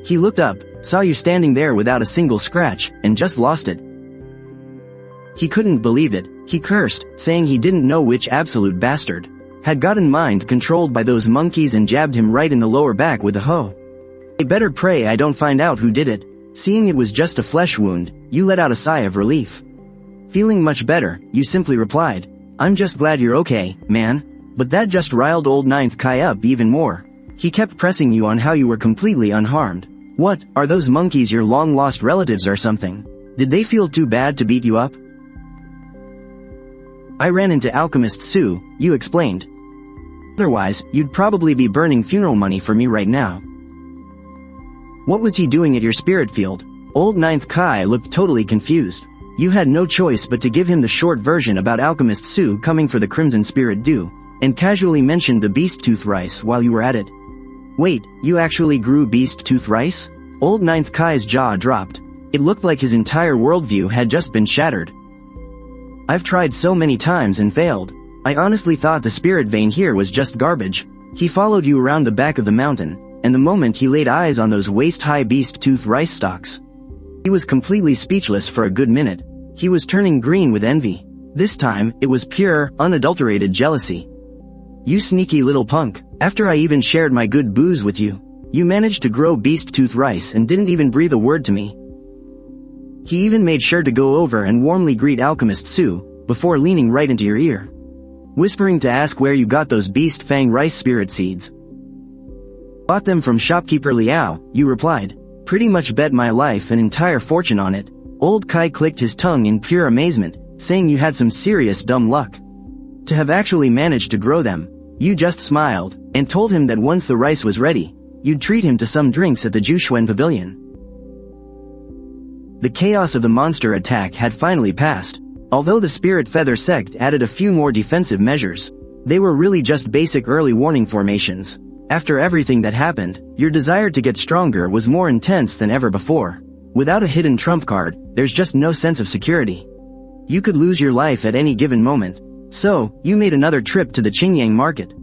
He looked up, saw you standing there without a single scratch, and just lost it. He couldn't believe it. He cursed, saying he didn't know which absolute bastard had gotten mind controlled by those monkeys and jabbed him right in the lower back with a hoe. "I better pray I don't find out who did it." Seeing it was just a flesh wound, you let out a sigh of relief. Feeling much better, you simply replied, "I'm just glad you're okay, man." But that just riled old Ninth Kai up even more. He kept pressing you on how you were completely unharmed. What, are those monkeys your long-lost relatives or something? Did they feel too bad to beat you up? I ran into Alchemist Sue, you explained. Otherwise, you'd probably be burning funeral money for me right now. What was he doing at your spirit field? Old Ninth Kai looked totally confused. You had no choice but to give him the short version about Alchemist Sue coming for the Crimson Spirit Dew, and casually mentioned the beast tooth rice while you were at it. Wait, you actually grew beast tooth rice? Old Ninth Kai's jaw dropped. It looked like his entire worldview had just been shattered. I've tried so many times and failed. I honestly thought the spirit vein here was just garbage. He followed you around the back of the mountain, and the moment he laid eyes on those waist-high beast tooth rice stalks, he was completely speechless for a good minute. He was turning green with envy. This time, it was pure, unadulterated jealousy. You sneaky little punk. After I even shared my good booze with you, you managed to grow beast tooth rice and didn't even breathe a word to me. He even made sure to go over and warmly greet Alchemist Sue, before leaning right into your ear, whispering to ask where you got those beast fang rice spirit seeds. Bought them from shopkeeper Liao, you replied. Pretty much bet my life and entire fortune on it. Old Kai clicked his tongue in pure amazement, saying you had some serious dumb luck to have actually managed to grow them. You just smiled, and told him that once the rice was ready, you'd treat him to some drinks at the Juxuan Pavilion. The chaos of the monster attack had finally passed. Although the Spirit Feather sect added a few more defensive measures, they were really just basic early warning formations. After everything that happened, your desire to get stronger was more intense than ever before. Without a hidden trump card, there's just no sense of security. You could lose your life at any given moment. So, you made another trip to the Qingyang market.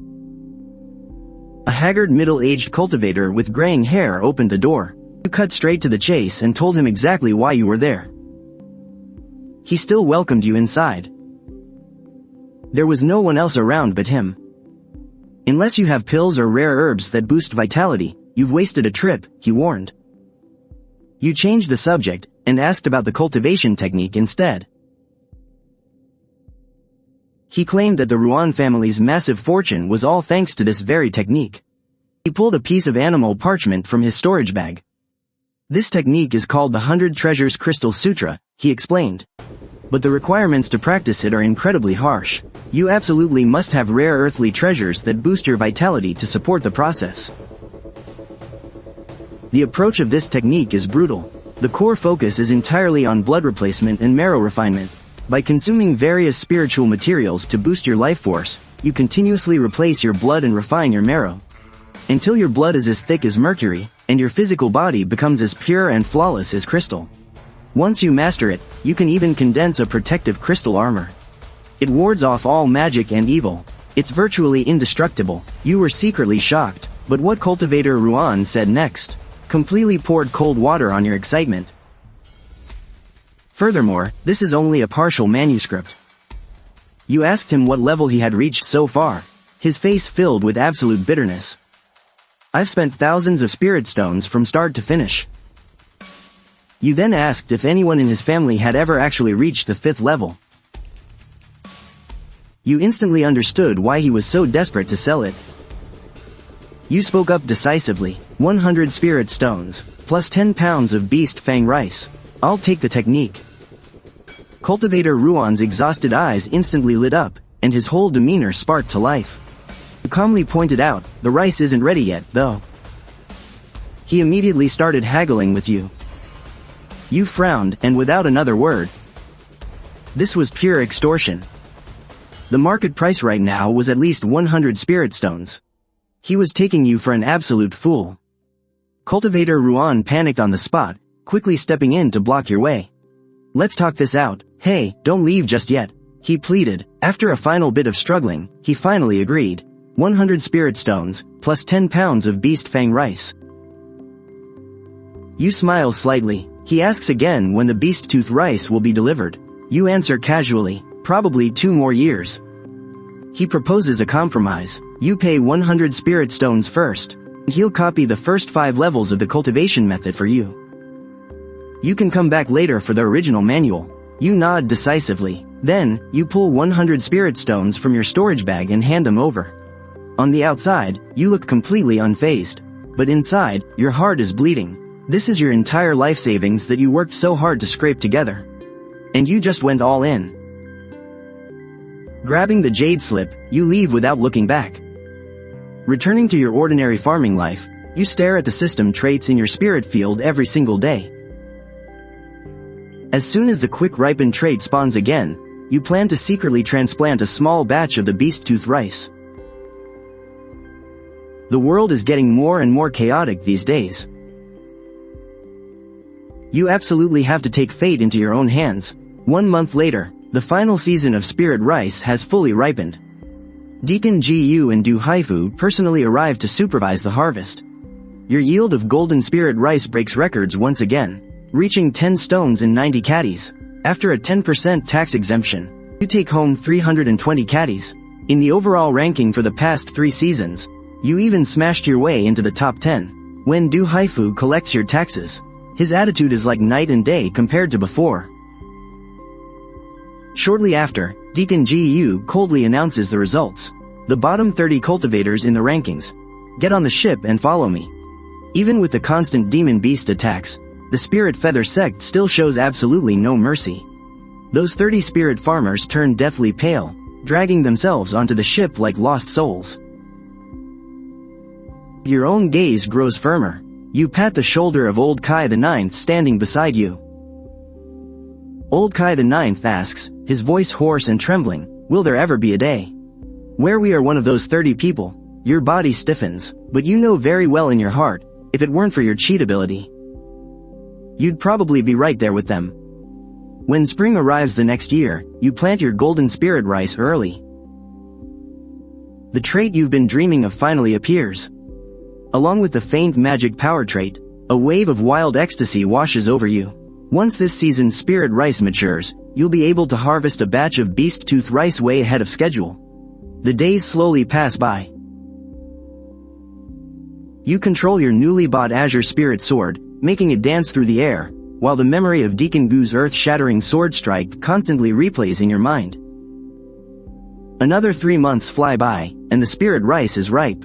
A haggard middle-aged cultivator with graying hair opened the door. You cut straight to the chase and told him exactly why you were there. He still welcomed you inside. There was no one else around but him. Unless you have pills or rare herbs that boost vitality, you've wasted a trip, he warned. You changed the subject, and asked about the cultivation technique instead. He claimed that the Ruan family's massive fortune was all thanks to this very technique. He pulled a piece of animal parchment from his storage bag. This technique is called the 100 Treasures Crystal Sutra, he explained. But the requirements to practice it are incredibly harsh. You absolutely must have rare earthly treasures that boost your vitality to support the process. The approach of this technique is brutal. The core focus is entirely on blood replacement and marrow refinement. By consuming various spiritual materials to boost your life force, you continuously replace your blood and refine your marrow, until your blood is as thick as mercury, and your physical body becomes as pure and flawless as crystal. Once you master it, you can even condense a protective crystal armor. It wards off all magic and evil. It's virtually indestructible. You were secretly shocked, but what Cultivator Ruan said next completely poured cold water on your excitement. Furthermore, this is only a partial manuscript. You asked him what level he had reached so far, his face filled with absolute bitterness. I've spent thousands of spirit stones from start to finish. You then asked if anyone in his family had ever actually reached the 5th level. You instantly understood why he was so desperate to sell it. You spoke up decisively. 100 spirit stones, plus 10 pounds of beast fang rice. I'll take the technique. Cultivator Ruan's exhausted eyes instantly lit up, and his whole demeanor sparked to life. You calmly pointed out, the rice isn't ready yet, though. He immediately started haggling with you. You frowned, and without another word. This was pure extortion. The market price right now was at least 100 spirit stones. He was taking you for an absolute fool. Cultivator Ruan panicked on the spot, quickly stepping in to block your way. Let's talk this out. Hey, don't leave just yet, he pleaded. After a final bit of struggling, he finally agreed. 100 spirit stones, plus 10 pounds of beast fang rice. You smile slightly. He asks again when the beast tooth rice will be delivered. You answer casually, probably 2 more years. He proposes a compromise. You pay 100 spirit stones first, and he'll copy the first 5 levels of the cultivation method for you. You can come back later for the original manual. You nod decisively. Then, you pull 100 spirit stones from your storage bag and hand them over. On the outside, you look completely unfazed. But inside, your heart is bleeding. This is your entire life savings that you worked so hard to scrape together. And you just went all in. Grabbing the jade slip, you leave without looking back. Returning to your ordinary farming life, you stare at the system traits in your spirit field every single day. As soon as the quick ripen trait spawns again, you plan to secretly transplant a small batch of the beast tooth rice. The world is getting more and more chaotic these days. You absolutely have to take fate into your own hands. 1 month later, the final season of spirit rice has fully ripened. Deacon Gu and Du Haifu personally arrived to supervise the harvest. Your yield of golden spirit rice breaks records once again, reaching 10 stones and 90 caddies. After a 10% tax exemption, you take home 320 caddies. In the overall ranking for the past 3 seasons, you even smashed your way into the top 10. When Du Haifu collects your taxes, his attitude is like night and day compared to before. Shortly after, Deacon Gu coldly announces the results. The bottom 30 cultivators in the rankings. Get on the ship and follow me. Even with the constant demon beast attacks, the Spirit Feather sect still shows absolutely no mercy. Those 30 spirit farmers turn deathly pale, dragging themselves onto the ship like lost souls. Your own gaze grows firmer. You pat the shoulder of Old Kai the Ninth standing beside you. Old Kai the Ninth asks, his voice hoarse and trembling, will there ever be a day where we are one of those 30 people? Your body stiffens, but you know very well in your heart, if it weren't for your cheat ability, you'd probably be right there with them. When spring arrives the next year, you plant your golden spirit rice early. The trait you've been dreaming of finally appears. Along with the faint magic power trait, a wave of wild ecstasy washes over you. Once this season's spirit rice matures, you'll be able to harvest a batch of beast tooth rice way ahead of schedule. The days slowly pass by. You control your newly bought Azure Spirit Sword, making it dance through the air, while the memory of Deacon Gu's earth-shattering sword strike constantly replays in your mind. Another 3 months fly by, and the spirit rice is ripe.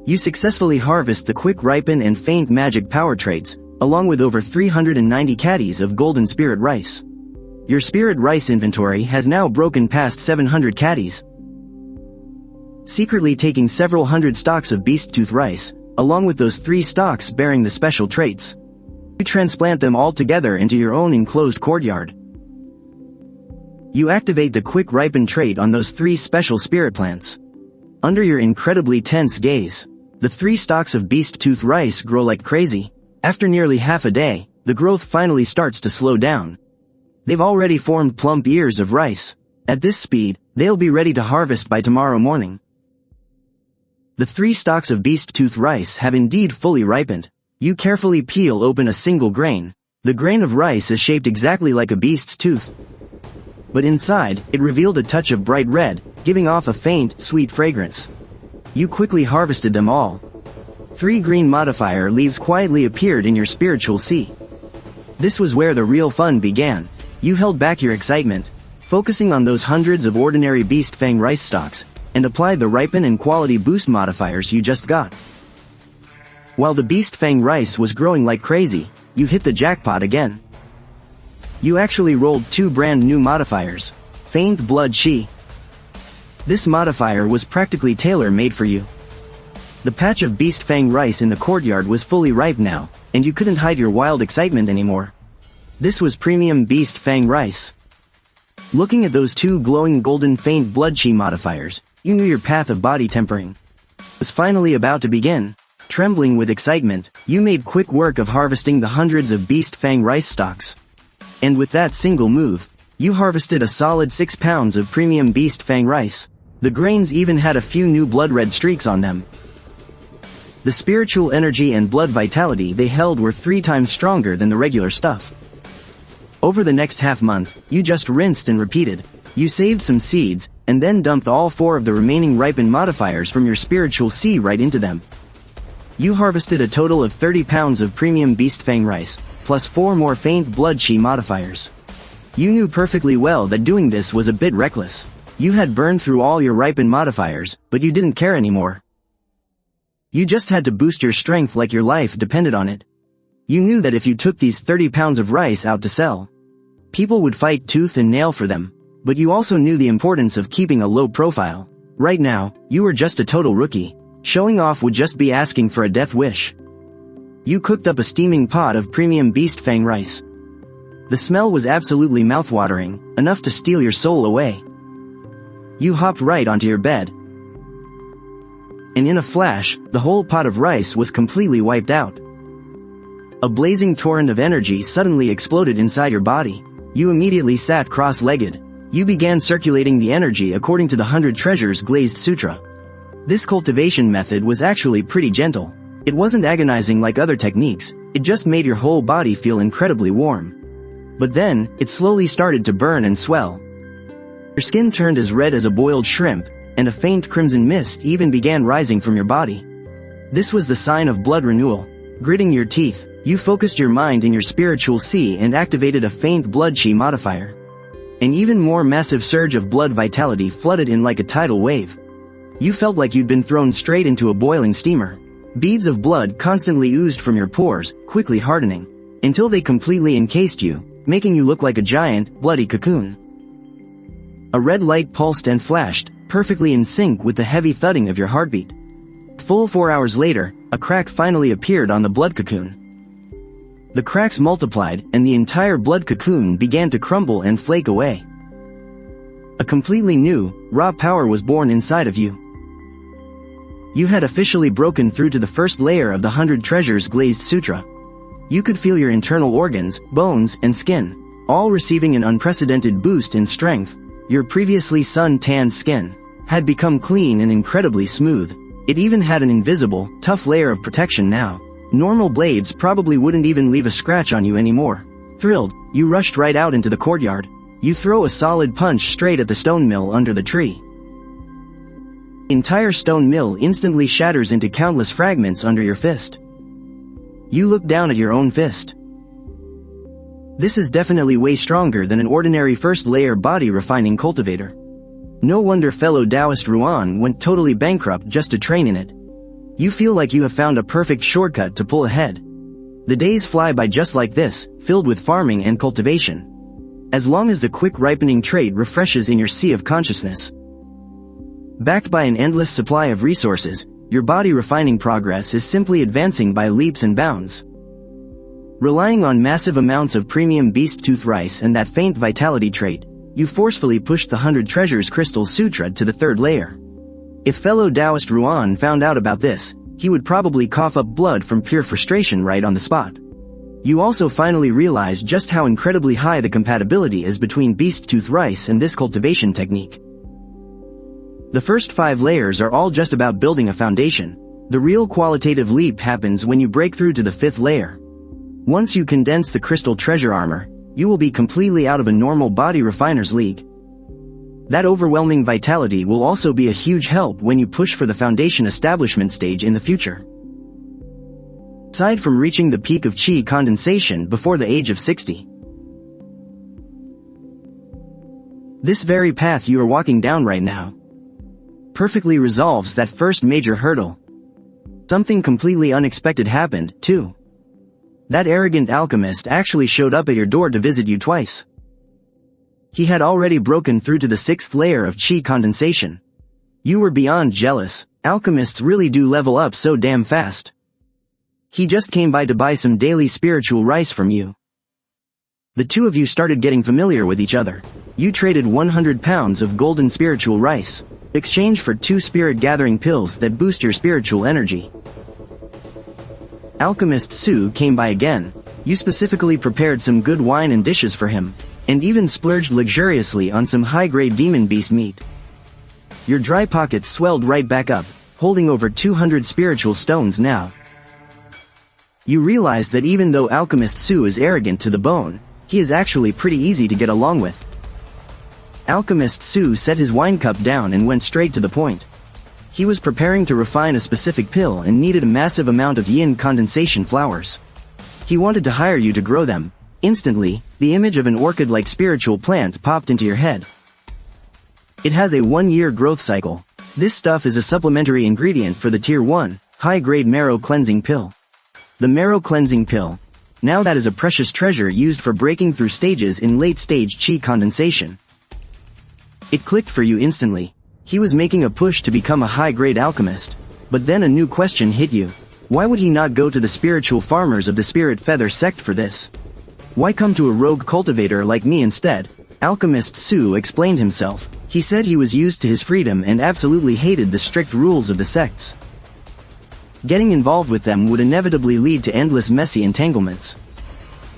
You successfully harvest the quick ripen and faint magic power traits, along with over 390 caddies of golden spirit rice. Your spirit rice inventory has now broken past 700 caddies. Secretly taking several hundred stalks of beast tooth rice, along with those 3 stalks bearing the special traits, you transplant them all together into your own enclosed courtyard. You activate the quick ripen trait on those 3 special spirit plants. Under your incredibly tense gaze, the 3 stalks of beast tooth rice grow like crazy. After nearly half a day, the growth finally starts to slow down. They've already formed plump ears of rice. At this speed, they'll be ready to harvest by tomorrow morning. The 3 stalks of beast tooth rice have indeed fully ripened. You carefully peel open a single grain. The grain of rice is shaped exactly like a beast's tooth. But inside, it revealed a touch of bright red, giving off a faint, sweet fragrance. You quickly harvested them all. 3 green modifier leaves quietly appeared in your spiritual sea. This was where the real fun began. You held back your excitement, focusing on those hundreds of ordinary beast fang rice stalks, and applied the ripen and quality boost modifiers you just got. While the beast fang rice was growing like crazy, you hit the jackpot again. You actually rolled 2 brand new modifiers. Faint Blood Chi. This modifier was practically tailor-made for you. The patch of beast fang rice in the courtyard was fully ripe now, and you couldn't hide your wild excitement anymore. This was premium beast fang rice. Looking at those 2 glowing golden faint blood chi modifiers, you knew your path of body tempering was finally about to begin. Trembling with excitement, you made quick work of harvesting the hundreds of beast fang rice stalks. And with that single move, you harvested a solid 6 pounds of premium beast fang rice. The grains even had a few new blood red streaks on them. The spiritual energy and blood vitality they held were 3 times stronger than the regular stuff. Over the next half month, you just rinsed and repeated. You saved some seeds, and then dumped all 4 of the remaining ripened modifiers from your spiritual sea right into them. You harvested a total of 30 pounds of premium beast fang rice, plus 4 more faint blood chi modifiers. You knew perfectly well that doing this was a bit reckless. You had burned through all your ripened modifiers, but you didn't care anymore. You just had to boost your strength like your life depended on it. You knew that if you took these 30 pounds of rice out to sell, people would fight tooth and nail for them, but you also knew the importance of keeping a low profile. Right now, you were just a total rookie. Showing off would just be asking for a death wish. You cooked up a steaming pot of premium beast fang rice. The smell was absolutely mouthwatering, enough to steal your soul away. You hopped right onto your bed, and in a flash, the whole pot of rice was completely wiped out. A blazing torrent of energy suddenly exploded inside your body. You immediately sat cross-legged. You began circulating the energy according to the 100 Treasures Glazed Sutra. This cultivation method was actually pretty gentle. It wasn't agonizing like other techniques, it just made your whole body feel incredibly warm. But then, it slowly started to burn and swell. Your skin turned as red as a boiled shrimp, and a faint crimson mist even began rising from your body. This was the sign of blood renewal. Gritting your teeth, you focused your mind in your spiritual sea and activated a faint blood chi modifier. An even more massive surge of blood vitality flooded in like a tidal wave. You felt like you'd been thrown straight into a boiling steamer. Beads of blood constantly oozed from your pores, quickly hardening, until they completely encased you, making you look like a giant, bloody cocoon. A red light pulsed and flashed, perfectly in sync with the heavy thudding of your heartbeat. Full 4 hours later, a crack finally appeared on the blood cocoon. The cracks multiplied, and the entire blood cocoon began to crumble and flake away. A completely new, raw power was born inside of you. You had officially broken through to the first layer of the 100 Treasures Glazed Sutra. You could feel your internal organs, bones, and skin, all receiving an unprecedented boost in strength. Your previously sun-tanned skin had become clean and incredibly smooth. It even had an invisible, tough layer of protection now. Normal blades probably wouldn't even leave a scratch on you anymore. Thrilled, you rushed right out into the courtyard. You throw a solid punch straight at the stone mill under the tree. The entire stone mill instantly shatters into countless fragments under your fist. You look down at your own fist. This is definitely way stronger than an ordinary first-layer body refining cultivator. No wonder fellow Taoist Ruan went totally bankrupt just to train in it. You feel like you have found a perfect shortcut to pull ahead. The days fly by just like this, filled with farming and cultivation. As long as the quick ripening trait refreshes in your sea of consciousness. Backed by an endless supply of resources, your body refining progress is simply advancing by leaps and bounds. Relying on massive amounts of premium beast tooth rice and that faint vitality trait, you forcefully pushed the 100 Treasures Crystal Sutra to the 3rd layer. If fellow Taoist Ruan found out about this, he would probably cough up blood from pure frustration right on the spot. You also finally realize just how incredibly high the compatibility is between beast tooth rice and this cultivation technique. The first 5 layers are all just about building a foundation. The real qualitative leap happens when you break through to the 5th layer. Once you condense the crystal treasure armor, you will be completely out of a normal body refiner's league. That overwhelming vitality will also be a huge help when you push for the foundation establishment stage in the future. Aside from reaching the peak of chi condensation before the age of 60. This very path you are walking down right now perfectly resolves that first major hurdle. Something completely unexpected happened, too. That arrogant alchemist actually showed up at your door to visit you twice. He had already broken through to the 6th layer of chi condensation. You were beyond jealous. Alchemists really do level up so damn fast. He just came by to buy some daily spiritual rice from you. The two of you started getting familiar with each other. You traded 100 pounds of golden spiritual rice, exchanged for 2 spirit gathering pills that boost your spiritual energy. Alchemist Su came by again. You specifically prepared some good wine and dishes for him, and even splurged luxuriously on some high-grade demon beast meat. Your dry pockets swelled right back up, holding over 200 spiritual stones now. You realize that even though Alchemist Su is arrogant to the bone, he is actually pretty easy to get along with. Alchemist Su set his wine cup down and went straight to the point. He was preparing to refine a specific pill and needed a massive amount of yin condensation flowers. He wanted to hire you to grow them. Instantly, the image of an orchid-like spiritual plant popped into your head. It has a 1-year growth cycle. This stuff is a supplementary ingredient for the Tier 1, high-grade marrow cleansing pill. The marrow cleansing pill. Now that is a precious treasure used for breaking through stages in late-stage chi condensation. It clicked for you instantly. He was making a push to become a high-grade alchemist. But then a new question hit you. Why would he not go to the spiritual farmers of the Spirit Feather sect for this? Why come to a rogue cultivator like me instead? Alchemist Su explained himself. He said he was used to his freedom and absolutely hated the strict rules of the sects. Getting involved with them would inevitably lead to endless messy entanglements.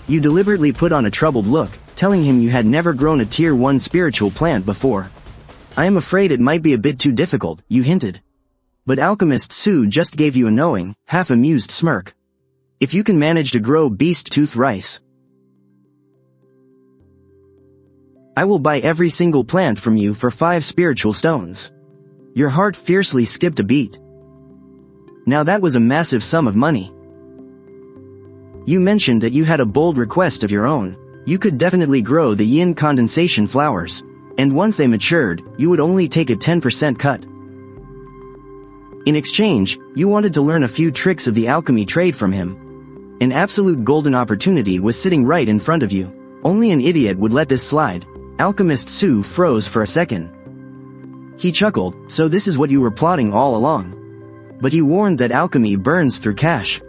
You deliberately put on a troubled look, telling him you had never grown a Tier 1 spiritual plant before. I am afraid it might be a bit too difficult, you hinted. But Alchemist Su just gave you a knowing, half-amused smirk. If you can manage to grow beast tooth rice, I will buy every single plant from you for 5 spiritual stones. Your heart fiercely skipped a beat. Now that was a massive sum of money. You mentioned that you had a bold request of your own. You could definitely grow the yin condensation flowers, and once they matured, you would only take a 10% cut. In exchange, you wanted to learn a few tricks of the alchemy trade from him. An absolute golden opportunity was sitting right in front of you. Only an idiot would let this slide. Alchemist Su froze for a second. He chuckled, so this is what you were plotting all along. But he warned that alchemy burns through cash.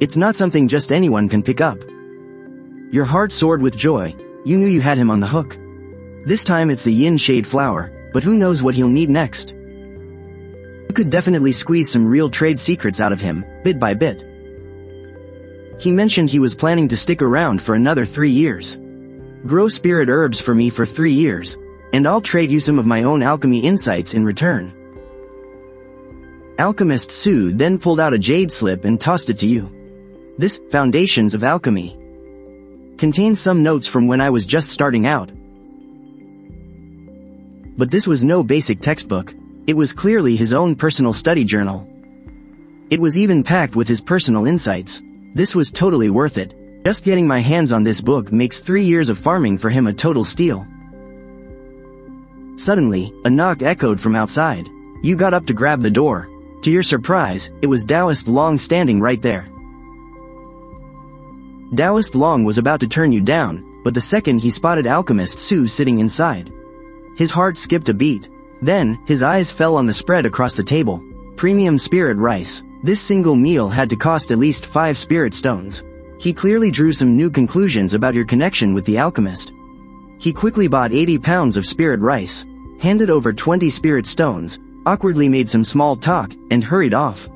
It's not something just anyone can pick up. Your heart soared with joy. You knew you had him on the hook. This time it's the yin shade flower, but who knows what he'll need next. You could definitely squeeze some real trade secrets out of him, bit by bit. He mentioned he was planning to stick around for another 3 years. Grow spirit herbs for me for 3 years, and I'll trade you some of my own alchemy insights in return. Alchemist Su then pulled out a jade slip and tossed it to you. This, Foundations of Alchemy, contains some notes from when I was just starting out. But this was no basic textbook. It was clearly his own personal study journal. It was even packed with his personal insights. This was totally worth it. Just getting my hands on this book makes 3 years of farming for him a total steal. Suddenly, a knock echoed from outside. You got up to grab the door. To your surprise, it was Taoist Long standing right there. Taoist Long was about to turn you down, but the second he spotted Alchemist Su sitting inside, his heart skipped a beat. Then, his eyes fell on the spread across the table. Premium spirit rice. This single meal had to cost at least 5 spirit stones. He clearly drew some new conclusions about your connection with the alchemist. He quickly bought 80 pounds of spirit rice, handed over 20 spirit stones, awkwardly made some small talk, and hurried off.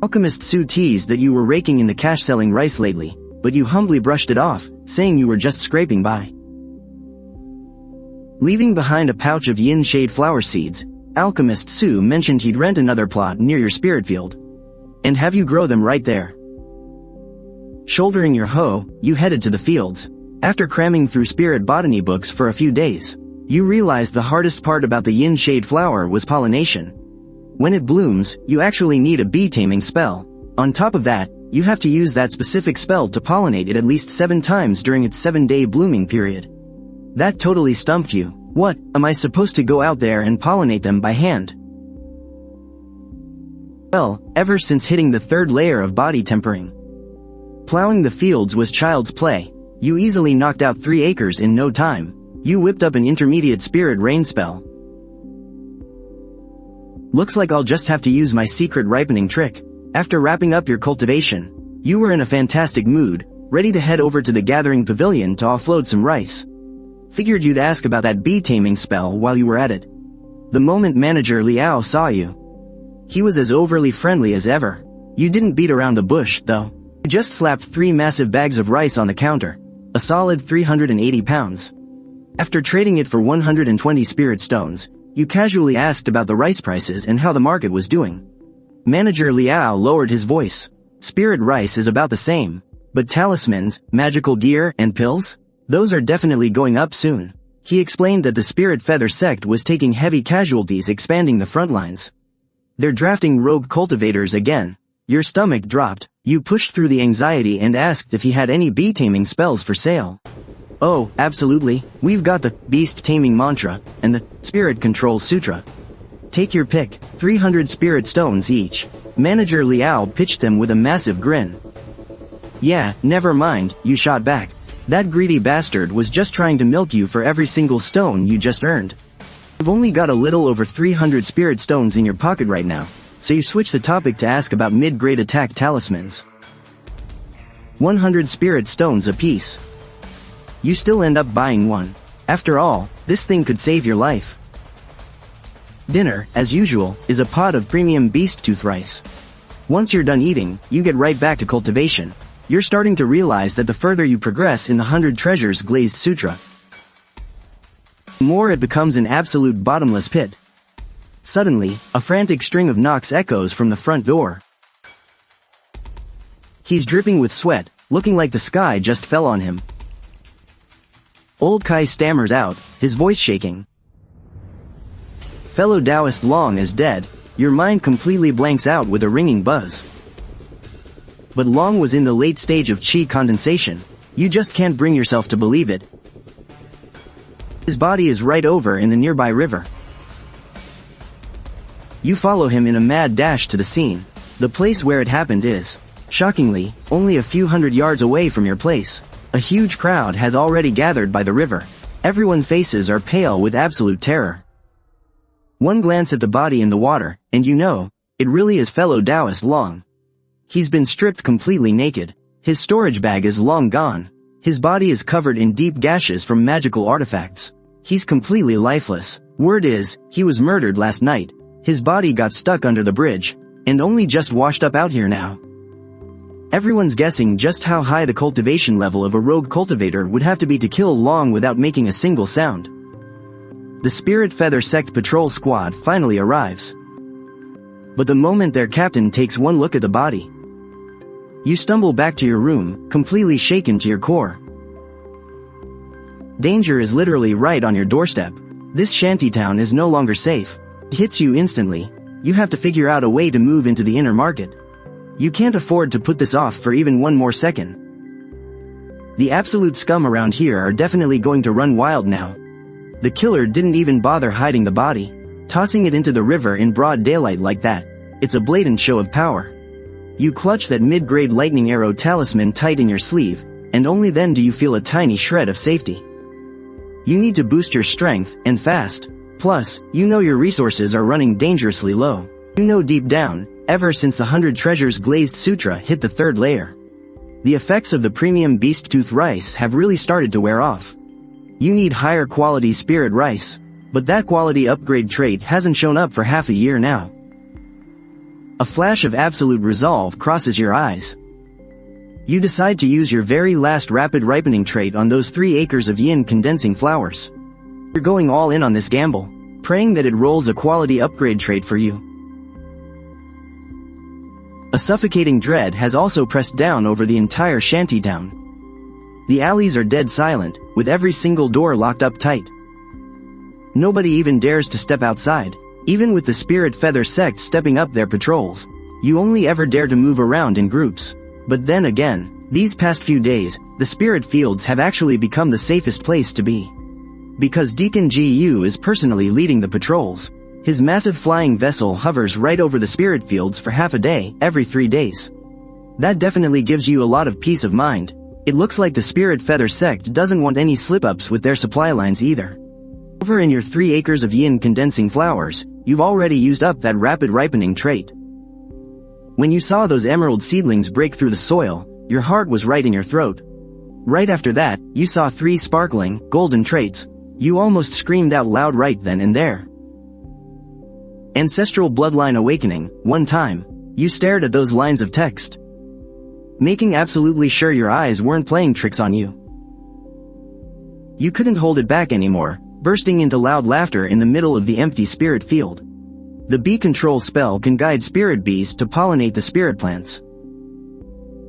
Alchemist Su teased that you were raking in the cash-selling rice lately, but you humbly brushed it off, saying you were just scraping by. Leaving behind a pouch of yin shade flower seeds, Alchemist Su mentioned he'd rent another plot near your spirit field, and have you grow them right there. Shouldering your hoe, you headed to the fields. After cramming through spirit botany books for a few days, you realized the hardest part about the yin shade flower was pollination. When it blooms, you actually need a bee taming spell. On top of that, you have to use that specific spell to pollinate it at least 7 times during its 7-day blooming period. That totally stumped you. What, am I supposed to go out there and pollinate them by hand? Well, ever since hitting the 3rd layer of body tempering, plowing the fields was child's play. You easily knocked out 3 acres in no time. You whipped up an intermediate spirit rain spell. Looks like I'll just have to use my secret ripening trick. After wrapping up your cultivation, you were in a fantastic mood, ready to head over to the gathering pavilion to offload some rice. Figured you'd ask about that bee taming spell while you were at it. The moment manager Liao saw you, he was as overly friendly as ever. You didn't beat around the bush, though. You just slapped 3 massive bags of rice on the counter. A solid 380 pounds. After trading it for 120 spirit stones, you casually asked about the rice prices and how the market was doing. Manager Liao lowered his voice. Spirit rice is about the same. But talismans, magical gear, and pills? Those are definitely going up soon. He explained that the Spirit Feather sect was taking heavy casualties expanding the front lines. They're drafting rogue cultivators again. Your stomach dropped. You pushed through the anxiety and asked if he had any bee taming spells for sale. Oh, absolutely. We've got the Beast Taming Mantra and the Spirit Control Sutra. Take your pick, 300 spirit stones each. Manager Liao pitched them with a massive grin. Yeah, never mind, you shot back. That greedy bastard was just trying to milk you for every single stone you just earned. You've only got a little over 300 spirit stones in your pocket right now, so you switch the topic to ask about mid-grade attack talismans. 100 spirit stones apiece. You still end up buying one. After all, this thing could save your life. Dinner, as usual, is a pot of premium beast tooth rice. Once you're done eating, you get right back to cultivation. You're starting to realize that the further you progress in the 100 Treasures Glazed Sutra, the more it becomes an absolute bottomless pit. Suddenly, a frantic string of knocks echoes from the front door. He's dripping with sweat, looking like the sky just fell on him. Old Kai stammers out, his voice shaking. Fellow Taoist Long is dead. Your mind completely blanks out with a ringing buzz. But Long was in the late stage of chi condensation. You just can't bring yourself to believe it. His body is right over in the nearby river. You follow him in a mad dash to the scene. The place where it happened is, shockingly, only a few hundred yards away from your place. A huge crowd has already gathered by the river. Everyone's faces are pale with absolute terror. One glance at the body in the water, and you know, it really is fellow Taoist Long. He's been stripped completely naked. His storage bag is long gone. His body is covered in deep gashes from magical artifacts. He's completely lifeless. Word is, he was murdered last night. His body got stuck under the bridge, and only just washed up out here now. Everyone's guessing just how high the cultivation level of a rogue cultivator would have to be to kill Long without making a single sound. The Spirit Feather Sect patrol squad finally arrives. But the moment their captain takes one look at the body, you stumble back to your room, completely shaken to your core. Danger is literally right on your doorstep. This shantytown is no longer safe. It hits you instantly. You have to figure out a way to move into the inner market. You can't afford to put this off for even one more second. The absolute scum around here are definitely going to run wild now. The killer didn't even bother hiding the body, tossing it into the river in broad daylight like that. It's a blatant show of power. You clutch that mid-grade lightning arrow talisman tight in your sleeve, and only then do you feel a tiny shred of safety. You need to boost your strength, and fast. Plus, you know your resources are running dangerously low. You know deep down, ever since the 100 Treasures Glazed Sutra hit the 3rd layer, the effects of the premium beast tooth rice have really started to wear off. You need higher quality spirit rice, but that quality upgrade trait hasn't shown up for half a year now. A flash of absolute resolve crosses your eyes. You decide to use your very last rapid ripening trait on those 3 acres of yin condensing flowers. You're going all in on this gamble, praying that it rolls a quality upgrade trait for you. A suffocating dread has also pressed down over the entire shantytown. The alleys are dead silent, with every single door locked up tight. Nobody even dares to step outside. Even with the Spirit Feather Sect stepping up their patrols, you only ever dare to move around in groups. But then again, these past few days, the spirit fields have actually become the safest place to be. Because Deacon GU is personally leading the patrols. His massive flying vessel hovers right over the spirit fields for half a day, every 3 days. That definitely gives you a lot of peace of mind. It looks like the Spirit Feather Sect doesn't want any slip-ups with their supply lines either. Over in your 3 acres of yin condensing flowers, you've already used up that rapid ripening trait. When you saw those emerald seedlings break through the soil, your heart was right in your throat. Right after that, you saw 3 sparkling, golden traits. You almost screamed out loud right then and there. Ancestral Bloodline Awakening. One time, you stared at those lines of text, making absolutely sure your eyes weren't playing tricks on you. You couldn't hold it back anymore, bursting into loud laughter in the middle of the empty spirit field. The bee control spell can guide spirit bees to pollinate the spirit plants.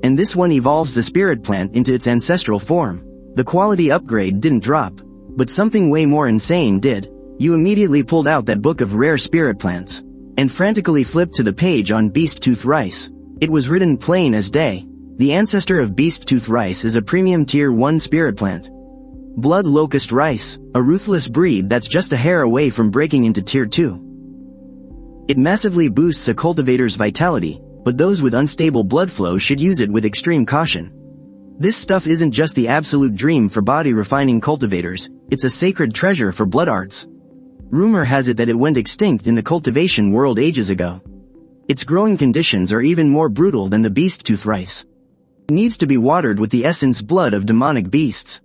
And this one evolves the spirit plant into its ancestral form. The quality upgrade didn't drop, but something way more insane did. You immediately pulled out that book of rare spirit plants, and frantically flipped to the page on Beast Tooth Rice. It was written plain as day. The ancestor of Beast Tooth Rice is a premium tier 1 spirit plant. Blood locust rice, a ruthless breed that's just a hair away from breaking into Tier 2. It massively boosts a cultivator's vitality, but those with unstable blood flow should use it with extreme caution. This stuff isn't just the absolute dream for body-refining cultivators, it's a sacred treasure for blood arts. Rumor has it that it went extinct in the cultivation world ages ago. Its growing conditions are even more brutal than the beast-tooth rice. It needs to be watered with the essence blood of demonic beasts.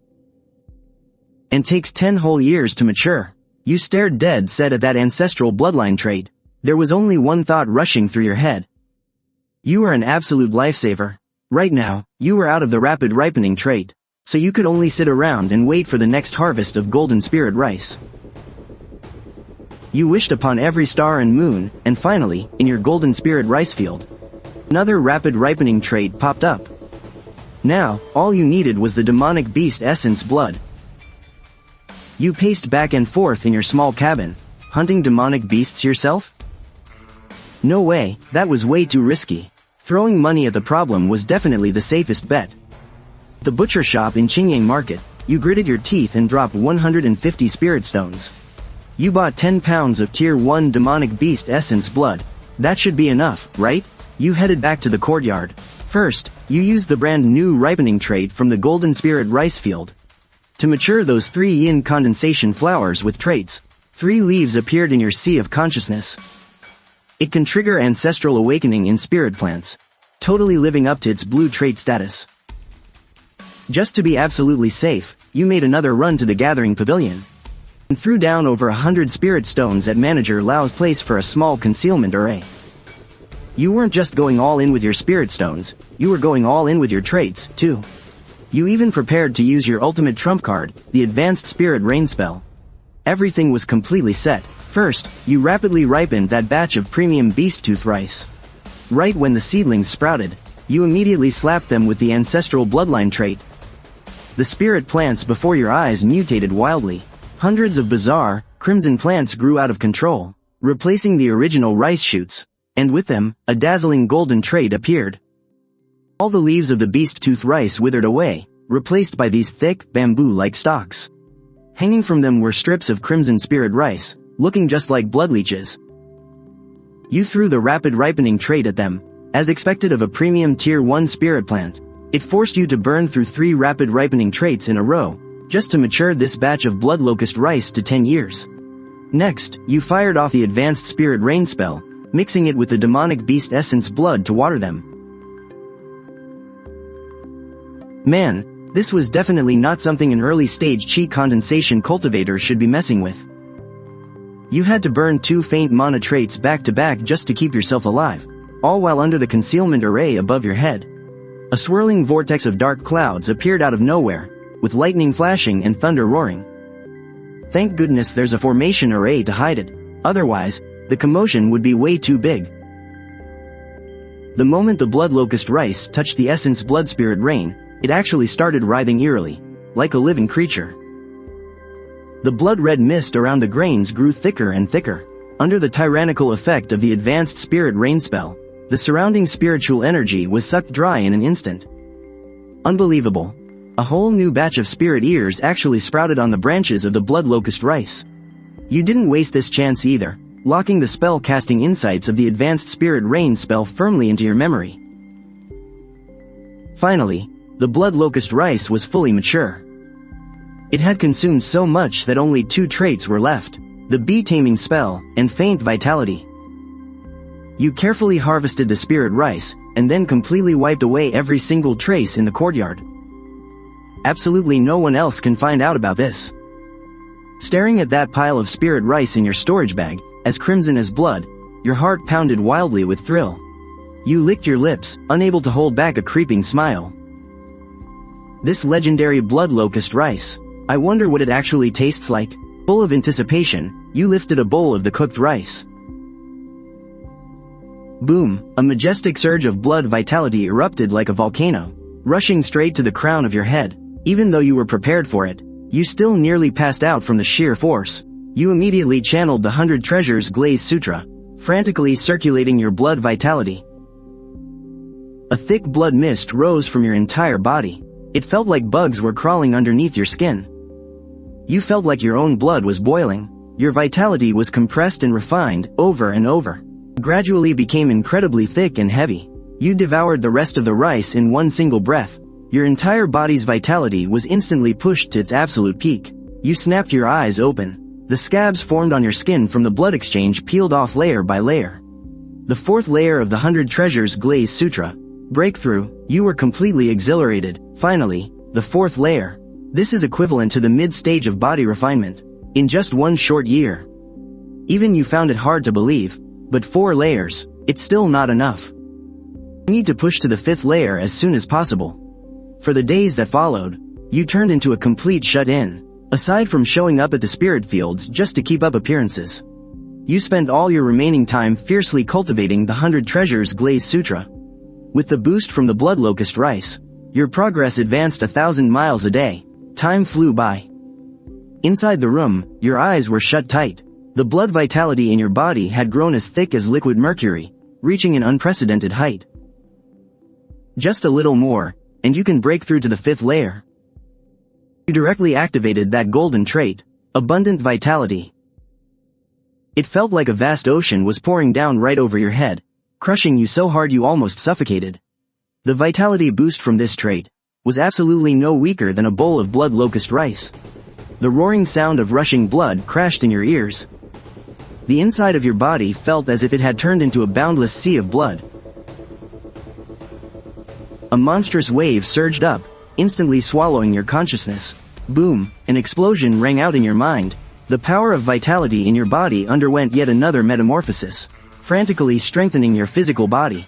And takes 10 whole years to mature. You stared dead set at that ancestral bloodline trait. There was only one thought rushing through your head. You are an absolute lifesaver. Right now, you were out of the rapid ripening trait, so you could only sit around and wait for the next harvest of golden spirit rice. You wished upon every star and moon, and finally, in your golden spirit rice field, another rapid ripening trait popped up. Now, all you needed was the demonic beast essence blood. You paced back and forth in your small cabin, hunting demonic beasts yourself? No way, that was way too risky. Throwing money at the problem was definitely the safest bet. The butcher shop in Qingyang Market, you gritted your teeth and dropped 150 spirit stones. You bought 10 pounds of Tier 1 demonic beast essence blood. That should be enough, right? You headed back to the courtyard. First, you used the brand new ripening trait from the golden spirit rice field. To mature those 3 yin condensation flowers with traits, 3 leaves appeared in your sea of consciousness. It can trigger ancestral awakening in spirit plants, totally living up to its blue trait status. Just to be absolutely safe, you made another run to the gathering pavilion and threw down over 100 spirit stones at Manager Lau's place for a small concealment array. You weren't just going all in with your spirit stones, you were going all in with your traits, too. You even prepared to use your ultimate trump card, the advanced spirit rain spell. Everything was completely set. First, you rapidly ripened that batch of premium beast-tooth rice. Right when the seedlings sprouted, you immediately slapped them with the ancestral bloodline trait. The spirit plants before your eyes mutated wildly. Hundreds of bizarre, crimson plants grew out of control, replacing the original rice shoots, and with them, a dazzling golden trait appeared. All the leaves of the beast-tooth rice withered away, replaced by these thick, bamboo-like stalks. Hanging from them were strips of crimson spirit rice, looking just like blood leeches. You threw the rapid ripening trait at them. As expected of a premium Tier 1 spirit plant, it forced you to burn through 3 rapid ripening traits in a row, just to mature this batch of blood locust rice to 10 years. Next, you fired off the advanced spirit rain spell, mixing it with the demonic beast essence blood to water them. Man, this was definitely not something an early-stage chi condensation cultivator should be messing with. You had to burn 2 faint mana traits back-to-back just to keep yourself alive, all while under the concealment array above your head. A swirling vortex of dark clouds appeared out of nowhere, with lightning flashing and thunder roaring. Thank goodness there's a formation array to hide it, otherwise, the commotion would be way too big. The moment the blood locust rice touched the essence blood spirit rain, it actually started writhing eerily, like a living creature. The blood-red mist around the grains grew thicker and thicker. Under the tyrannical effect of the advanced spirit rain spell, the surrounding spiritual energy was sucked dry in an instant. Unbelievable. A whole new batch of spirit ears actually sprouted on the branches of the blood locust rice. You didn't waste this chance either, locking the spell-casting insights of the advanced spirit rain spell firmly into your memory. Finally, the blood locust rice was fully mature. It had consumed so much that only 2 traits were left, the bee-taming spell and faint vitality. You carefully harvested the spirit rice, and then completely wiped away every single trace in the courtyard. Absolutely no one else can find out about this. Staring at that pile of spirit rice in your storage bag, as crimson as blood, your heart pounded wildly with thrill. You licked your lips, unable to hold back a creeping smile. This legendary blood locust rice. I wonder what it actually tastes like. Full of anticipation, you lifted a bowl of the cooked rice. Boom, a majestic surge of blood vitality erupted like a volcano, rushing straight to the crown of your head. Even though you were prepared for it, you still nearly passed out from the sheer force. You immediately channeled the 100 Treasures Glaze Sutra, frantically circulating your blood vitality. A thick blood mist rose from your entire body. It felt like bugs were crawling underneath your skin. You felt like your own blood was boiling. Your vitality was compressed and refined, over and over. Gradually became incredibly thick and heavy. You devoured the rest of the rice in one single breath. Your entire body's vitality was instantly pushed to its absolute peak. You snapped your eyes open. The scabs formed on your skin from the blood exchange peeled off layer by layer. The fourth layer of the 100 Treasures Glaze Sutra. Breakthrough. You were completely exhilarated. Finally, the fourth layer. This is equivalent to the mid-stage of body refinement. In just one short year. Even you found it hard to believe. But 4 layers, it's still not enough. You need to push to the 5th layer as soon as possible. For the days that followed, you turned into a complete shut-in. Aside from showing up at the spirit fields just to keep up appearances. You spent all your remaining time fiercely cultivating the 100 Treasures Glaze Sutra. With the boost from the Blood Locust Rice, your progress advanced 1,000 miles a day. Time flew by. Inside the room, your eyes were shut tight. The blood vitality in your body had grown as thick as liquid mercury, reaching an unprecedented height. Just a little more, and you can break through to the 5th layer. You directly activated that golden trait, abundant vitality. It felt like a vast ocean was pouring down right over your head, crushing you so hard you almost suffocated. The vitality boost from this trait was absolutely no weaker than a bowl of blood locust rice. The roaring sound of rushing blood crashed in your ears. The inside of your body felt as if it had turned into a boundless sea of blood. A monstrous wave surged up, instantly swallowing your consciousness. Boom, an explosion rang out in your mind. The power of vitality in your body underwent yet another metamorphosis, frantically strengthening your physical body.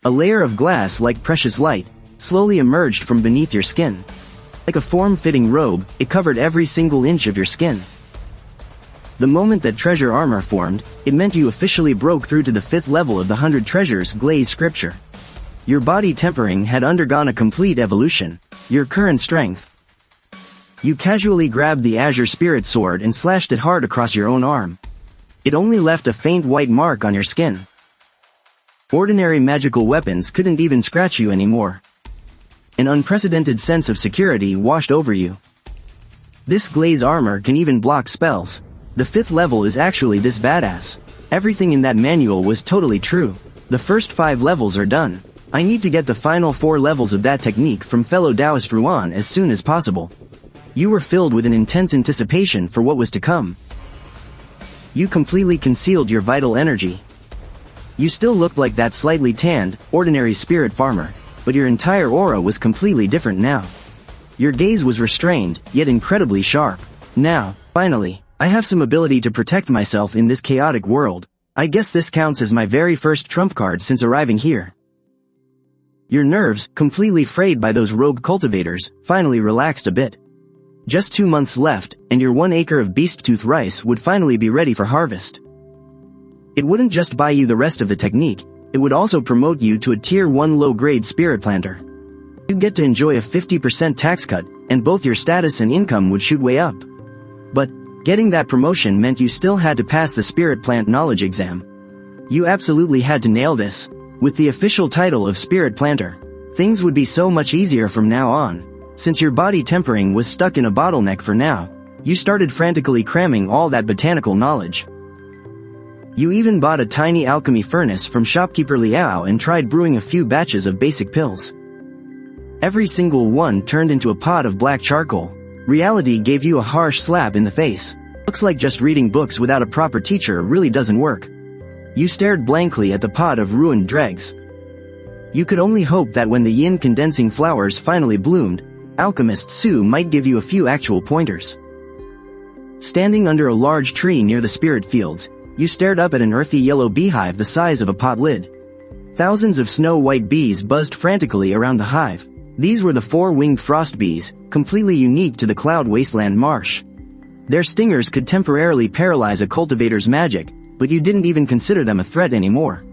A layer of glass like precious light slowly emerged from beneath your skin. Like a form-fitting robe, it covered every single inch of your skin. The moment that treasure armor formed, it meant you officially broke through to the 5th level of the 100 Treasures Glaze Scripture. Your body tempering had undergone a complete evolution. Your current strength. You casually grabbed the Azure Spirit Sword and slashed it hard across your own arm. It only left a faint white mark on your skin. Ordinary magical weapons couldn't even scratch you anymore. An unprecedented sense of security washed over you. This glaze armor can even block spells. The 5th level is actually this badass. Everything in that manual was totally true. The first 5 levels are done. I need to get the final 4 levels of that technique from fellow Taoist Ruan as soon as possible. You were filled with an intense anticipation for what was to come. You completely concealed your vital energy. You still looked like that slightly tanned, ordinary spirit farmer, but your entire aura was completely different now. Your gaze was restrained, yet incredibly sharp. Now, finally, I have some ability to protect myself in this chaotic world. I guess this counts as my very first trump card since arriving here. Your nerves, completely frayed by those rogue cultivators, finally relaxed a bit. Just 2 months left, and your 1 acre of beast-tooth rice would finally be ready for harvest. It wouldn't just buy you the rest of the technique, it would also promote you to a Tier 1 low-grade spirit planter. You'd get to enjoy a 50% tax cut, and both your status and income would shoot way up. But, getting that promotion meant you still had to pass the spirit plant knowledge exam. You absolutely had to nail this. With the official title of spirit planter, things would be so much easier from now on. Since your body tempering was stuck in a bottleneck for now, you started frantically cramming all that botanical knowledge. You even bought a tiny alchemy furnace from shopkeeper Liao and tried brewing a few batches of basic pills. Every single one turned into a pot of black charcoal. Reality gave you a harsh slap in the face. Looks like just reading books without a proper teacher really doesn't work. You stared blankly at the pot of ruined dregs. You could only hope that when the yin condensing flowers finally bloomed, Alchemist Sue might give you a few actual pointers. Standing under a large tree near the spirit fields, you stared up at an earthy yellow beehive the size of a pot lid. Thousands of snow-white bees buzzed frantically around the hive. These were the 4-winged frost bees, completely unique to the Cloud Wasteland Marsh. Their stingers could temporarily paralyze a cultivator's magic, but you didn't even consider them a threat anymore.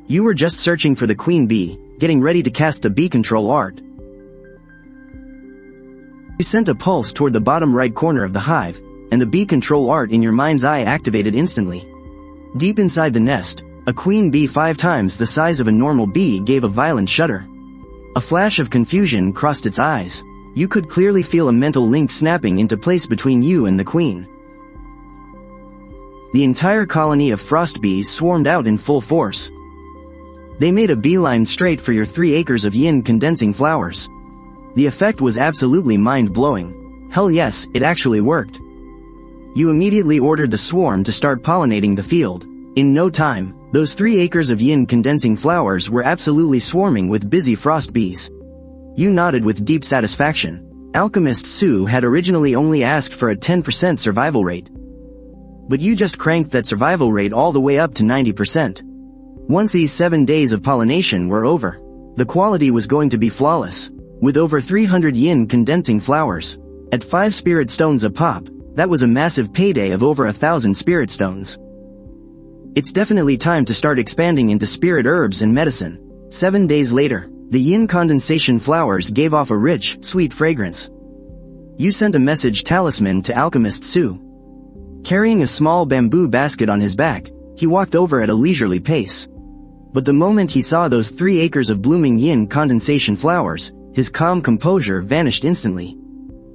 You were just searching for the queen bee, getting ready to cast the bee control art. You sent a pulse toward the bottom right corner of the hive, and the bee control art in your mind's eye activated instantly. Deep inside the nest, a queen bee 5 times the size of a normal bee gave a violent shudder. A flash of confusion crossed its eyes. You could clearly feel a mental link snapping into place between you and the queen. The entire colony of frost bees swarmed out in full force. They made a beeline straight for your 3 acres of yin condensing flowers. The effect was absolutely mind-blowing. Hell yes, it actually worked. You immediately ordered the swarm to start pollinating the field. In no time, those 3 acres of yin condensing flowers were absolutely swarming with busy frost bees. You nodded with deep satisfaction. Alchemist Sue had originally only asked for a 10% survival rate. But you just cranked that survival rate all the way up to 90%. Once these 7 days of pollination were over, the quality was going to be flawless. With over 300 yin condensing flowers, at 5 spirit stones a pop, that was a massive payday of over 1,000 spirit stones. It's definitely time to start expanding into spirit herbs and medicine. 7 days later, the yin condensation flowers gave off a rich, sweet fragrance. You sent a message talisman to Alchemist Sue. Carrying a small bamboo basket on his back, he walked over at a leisurely pace. But the moment he saw those 3 acres of blooming yin condensation flowers, his calm composure vanished instantly.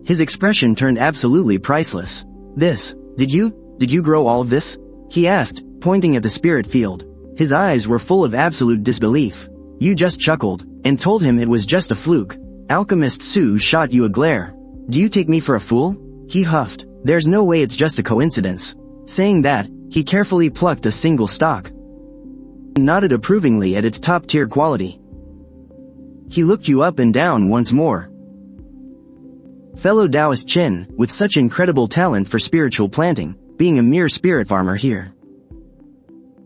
His expression turned absolutely priceless. Did you grow all of this? He asked, pointing at the spirit field. His eyes were full of absolute disbelief. You just chuckled, and told him it was just a fluke. Alchemist Sue shot you a glare. Do you take me for a fool? He huffed. There's no way it's just a coincidence. Saying that, he carefully plucked a single stalk. Nodded approvingly at its top-tier quality. He looked you up and down once more. Fellow Taoist Chin, with such incredible talent for spiritual planting, being a mere spirit farmer here.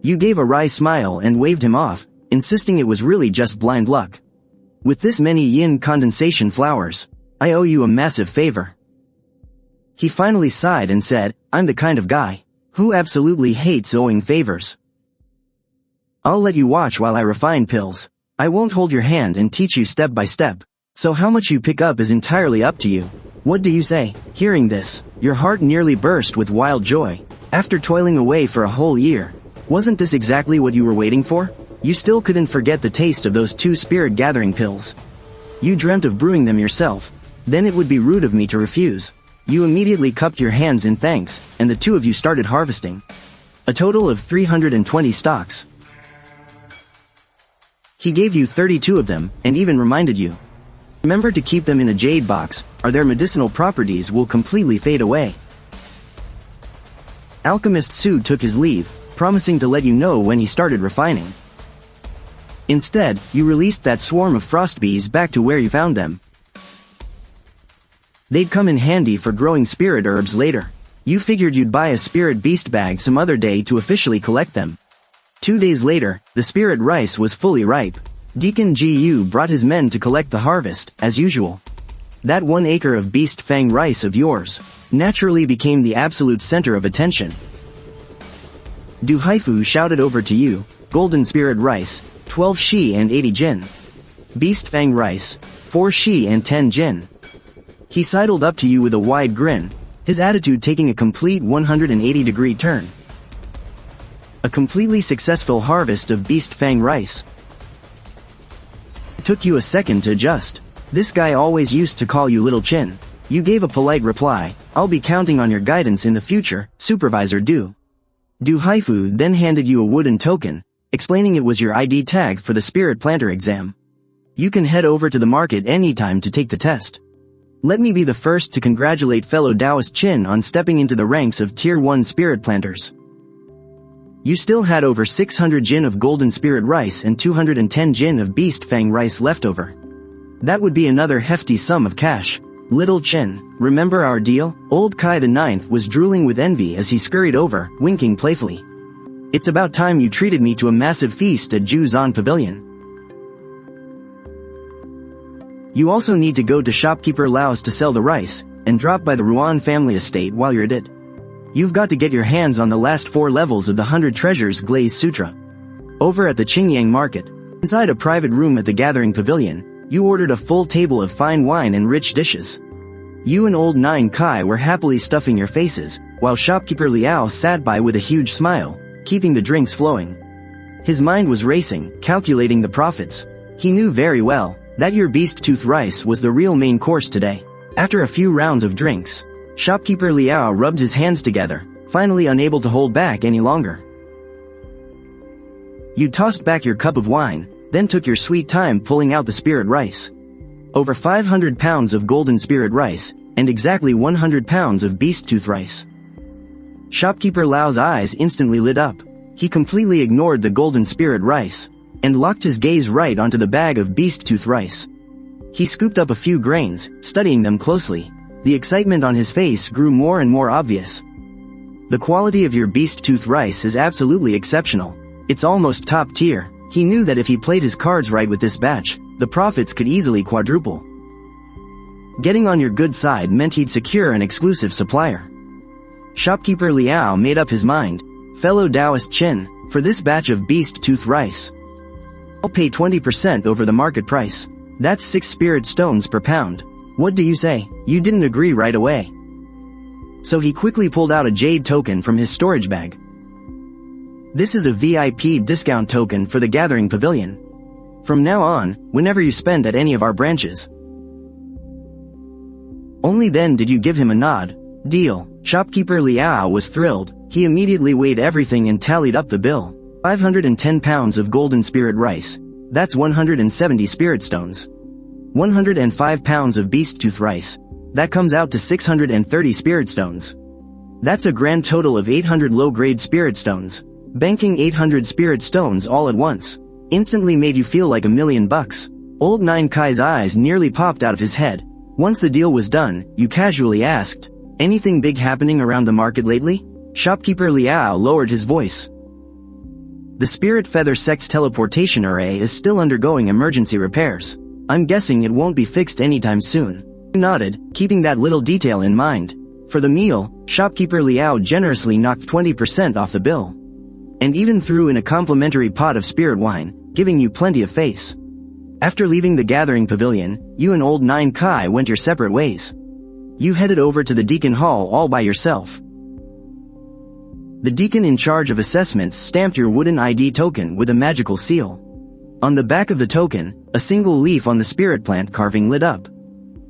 You gave a wry smile and waved him off, insisting it was really just blind luck. With this many yin condensation flowers, I owe you a massive favor. He finally sighed and said, I'm the kind of guy who absolutely hates owing favors. I'll let you watch while I refine pills. I won't hold your hand and teach you step by step. So how much you pick up is entirely up to you. What do you say? Hearing this, your heart nearly burst with wild joy. After toiling away for a whole year, wasn't this exactly what you were waiting for? You still couldn't forget the taste of those 2 spirit gathering pills. You dreamt of brewing them yourself. Then it would be rude of me to refuse. You immediately cupped your hands in thanks, and the 2 of you started harvesting. A total of 320 stalks. He gave you 32 of them, and even reminded you. Remember to keep them in a jade box, or their medicinal properties will completely fade away. Alchemist Sue took his leave, promising to let you know when he started refining. Instead, you released that swarm of frost bees back to where you found them. They'd come in handy for growing spirit herbs later. You figured you'd buy a spirit beast bag some other day to officially collect them. 2 days later, the spirit rice was fully ripe. Deacon Gu brought his men to collect the harvest, as usual. That 1 acre of beast fang rice of yours naturally became the absolute center of attention. Du Haifu shouted over to you, golden spirit rice, 12 shi and 80 jin. Beast fang rice, 4 shi and 10 jin. He sidled up to you with a wide grin, his attitude taking a complete 180-degree turn. A completely successful harvest of beast fang rice. It took you a second to adjust. This guy always used to call you Little Chin. You gave a polite reply, I'll be counting on your guidance in the future, Supervisor Du. Du Haifu then handed you a wooden token, explaining it was your ID tag for the spirit planter exam. You can head over to the market anytime to take the test. Let me be the first to congratulate fellow Taoist Chin on stepping into the ranks of Tier 1 spirit planters. You still had over 600 jin of golden spirit rice and 210 jin of beast fang rice left over. That would be another hefty sum of cash. Little Chin, remember our deal? Old Kai the Ninth was drooling with envy as he scurried over, winking playfully. It's about time you treated me to a massive feast at Juzan Pavilion. You also need to go to shopkeeper Laos to sell the rice, and drop by the Ruan family estate while you're at it. You've got to get your hands on the last 4 levels of the 100 Treasures Glaze Sutra. Over at the Qingyang Market, inside a private room at the Gathering Pavilion, you ordered a full table of fine wine and rich dishes. You and old Nine Kai were happily stuffing your faces, while shopkeeper Liao sat by with a huge smile, keeping the drinks flowing. His mind was racing, calculating the profits. He knew very well That your beast tooth rice was the real main course today. After a few rounds of drinks, shopkeeper Liao rubbed his hands together, finally unable to hold back any longer. You tossed back your cup of wine, then took your sweet time pulling out the spirit rice. Over 500 pounds of golden spirit rice, and exactly 100 pounds of beast tooth rice. Shopkeeper Liao's eyes instantly lit up. He completely ignored the golden spirit rice, and locked his gaze right onto the bag of beast tooth rice. He scooped up a few grains, studying them closely. The excitement on his face grew more and more obvious. The quality of your beast tooth rice is absolutely exceptional. It's almost top tier. He knew that if he played his cards right with this batch, the profits could easily quadruple. Getting on your good side meant he'd secure an exclusive supplier. Shopkeeper Liao made up his mind. Fellow Taoist Chin, for this batch of beast tooth rice, I'll pay 20% over the market price. That's 6 spirit stones per pound. What do you say? You didn't agree right away. So he quickly pulled out a jade token from his storage bag. This is a VIP discount token for the Gathering Pavilion. From now on, whenever you spend at any of our branches. Only then did you give him a nod. Deal. Shopkeeper Liao was thrilled. He immediately weighed everything and tallied up the bill. 510 pounds of golden spirit rice. That's 170 spirit stones. 105 pounds of beast tooth rice. That comes out to 630 spirit stones. That's a grand total of 800 low-grade spirit stones. Banking 800 spirit stones all at once instantly made you feel like $1 million. Old Nine Kai's eyes nearly popped out of his head. Once the deal was done, you casually asked, "Anything big happening around the market lately?" Shopkeeper Liao lowered his voice. The Spirit Feather Sex teleportation array is still undergoing emergency repairs. I'm guessing it won't be fixed anytime soon. You nodded, keeping that little detail in mind. For the meal, Shopkeeper Liao generously knocked 20% off the bill. And even threw in a complimentary pot of spirit wine, giving you plenty of face. After leaving the Gathering Pavilion, you and Old Nine Kai went your separate ways. You headed over to the Deacon Hall all by yourself. The deacon in charge of assessments stamped your wooden ID token with a magical seal. On the back of the token, a single leaf on the spirit plant carving lit up.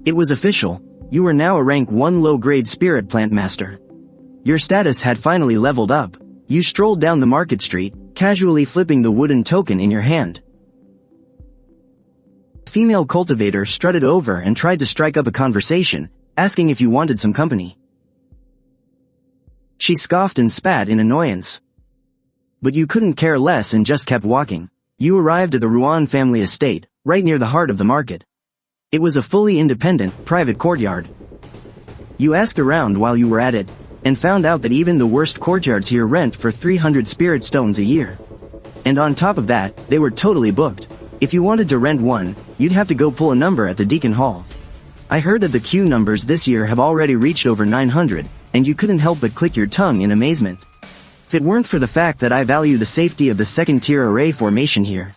It was official. You were now a rank 1 low-grade spirit plant master. Your status had finally leveled up. You strolled down the market street, casually flipping the wooden token in your hand. A female cultivator strutted over and tried to strike up a conversation, asking if you wanted some company. She scoffed and spat in annoyance. But you couldn't care less and just kept walking. You arrived at the Ruan family estate, right near the heart of the market. It was a fully independent, private courtyard. You asked around while you were at it, and found out that even the worst courtyards here rent for 300 spirit stones a year. And on top of that, they were totally booked. If you wanted to rent one, you'd have to go pull a number at the Deacon Hall. I heard that the queue numbers this year have already reached over 900, and you couldn't help but click your tongue in amazement. If it weren't for the fact that I value the safety of the second-tier array formation here.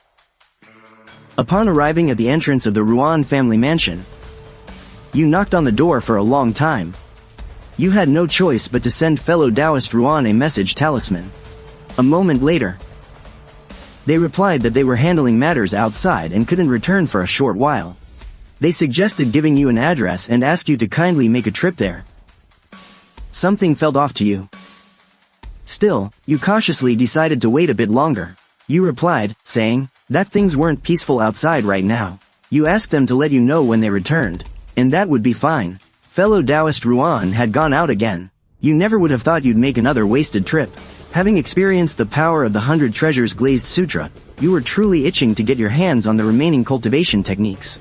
Upon arriving at the entrance of the Ruan family mansion, you knocked on the door for a long time. You had no choice but to send fellow Taoist Ruan a message talisman. A moment later, they replied that they were handling matters outside and couldn't return for a short while. They suggested giving you an address and asked you to kindly make a trip there. Something felt off to you. Still, you cautiously decided to wait a bit longer. You replied, saying that things weren't peaceful outside right now. You asked them to let you know when they returned, and that would be fine. Fellow Taoist Ruan had gone out again. You never would have thought you'd make another wasted trip. Having experienced the power of the 100 Treasures Glazed Sutra, you were truly itching to get your hands on the remaining cultivation techniques.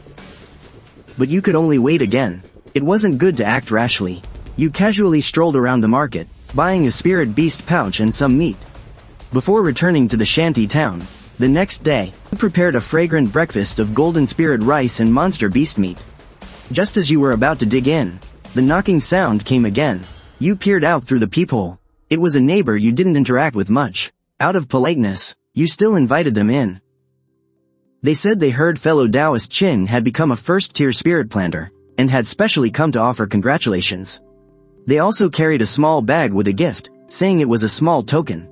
But you could only wait again. It wasn't good to act rashly. You casually strolled around the market, buying a spirit beast pouch and some meat. Before returning to the shanty town, the next day, you prepared a fragrant breakfast of golden spirit rice and monster beast meat. Just as you were about to dig in, the knocking sound came again. You peered out through the peephole. It was a neighbor you didn't interact with much. Out of politeness, you still invited them in. They said they heard fellow Taoist Chin had become a first-tier spirit planter, and had specially come to offer congratulations. They also carried a small bag with a gift, saying it was a small token.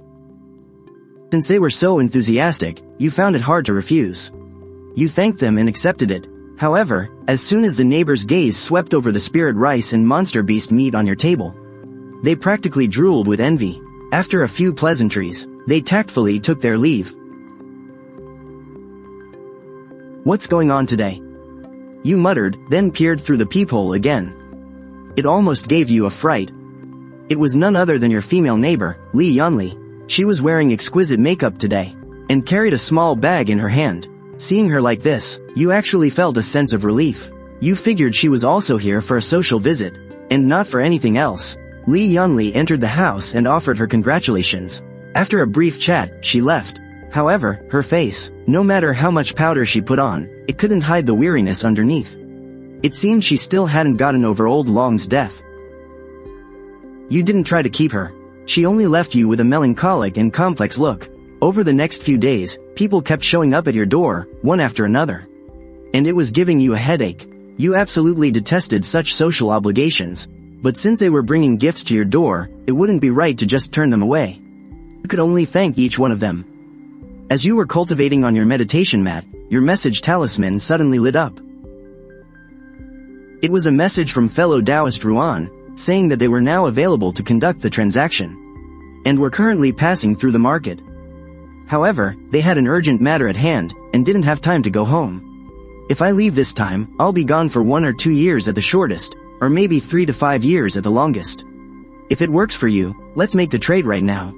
Since they were so enthusiastic, you found it hard to refuse. You thanked them and accepted it. However, as soon as the neighbor's gaze swept over the spirit rice and monster beast meat on your table, they practically drooled with envy. After a few pleasantries, they tactfully took their leave. "What's going on today?" you muttered, then peered through the peephole again. It almost gave you a fright. It was none other than your female neighbor, Lee Yunli. She was wearing exquisite makeup today, and carried a small bag in her hand. Seeing her like this, you actually felt a sense of relief. You figured she was also here for a social visit, and not for anything else. Lee Yunli entered the house and offered her congratulations. After a brief chat, she left. However, her face, no matter how much powder she put on, it couldn't hide the weariness underneath. It seemed she still hadn't gotten over old Long's death. You didn't try to keep her. She only left you with a melancholic and complex look. Over the next few days, people kept showing up at your door, one after another. And it was giving you a headache. You absolutely detested such social obligations. But since they were bringing gifts to your door, it wouldn't be right to just turn them away. You could only thank each one of them. As you were cultivating on your meditation mat, your message talisman suddenly lit up. It was a message from fellow Taoist Ruan, saying that they were now available to conduct the transaction, and were currently passing through the market. However, they had an urgent matter at hand, and didn't have time to go home. "If I leave this time, I'll be gone for 1 or 2 years at the shortest, or maybe 3 to 5 years at the longest. If it works for you, let's make the trade right now."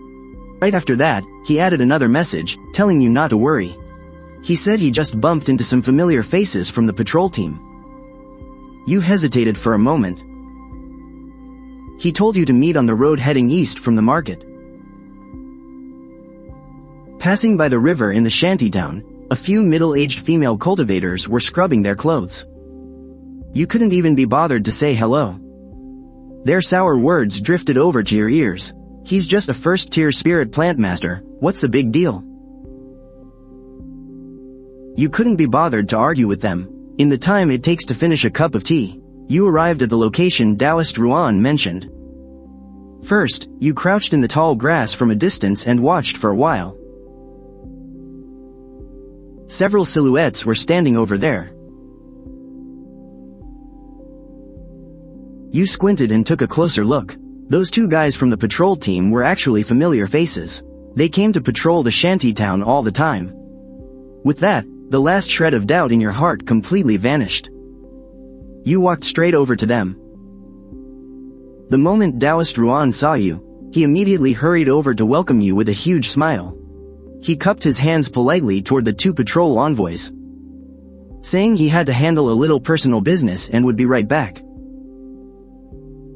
Right after that, he added another message, telling you not to worry. He said he just bumped into some familiar faces from the patrol team. You hesitated for a moment. He told you to meet on the road heading east from the market. Passing by the river in the shantytown, a few middle-aged female cultivators were scrubbing their clothes. You couldn't even be bothered to say hello. Their sour words drifted over to your ears. "He's just a first-tier spirit plant master, what's the big deal?" You couldn't be bothered to argue with them. In the time it takes to finish a cup of tea, you arrived at the location Taoist Ruan mentioned. First, you crouched in the tall grass from a distance and watched for a while. Several silhouettes were standing over there. You squinted and took a closer look. Those 2 guys from the patrol team were actually familiar faces. They came to patrol the shantytown all the time. With that, the last shred of doubt in your heart completely vanished. You walked straight over to them. The moment Taoist Ruan saw you, he immediately hurried over to welcome you with a huge smile. He cupped his hands politely toward the 2 patrol envoys, saying he had to handle a little personal business and would be right back.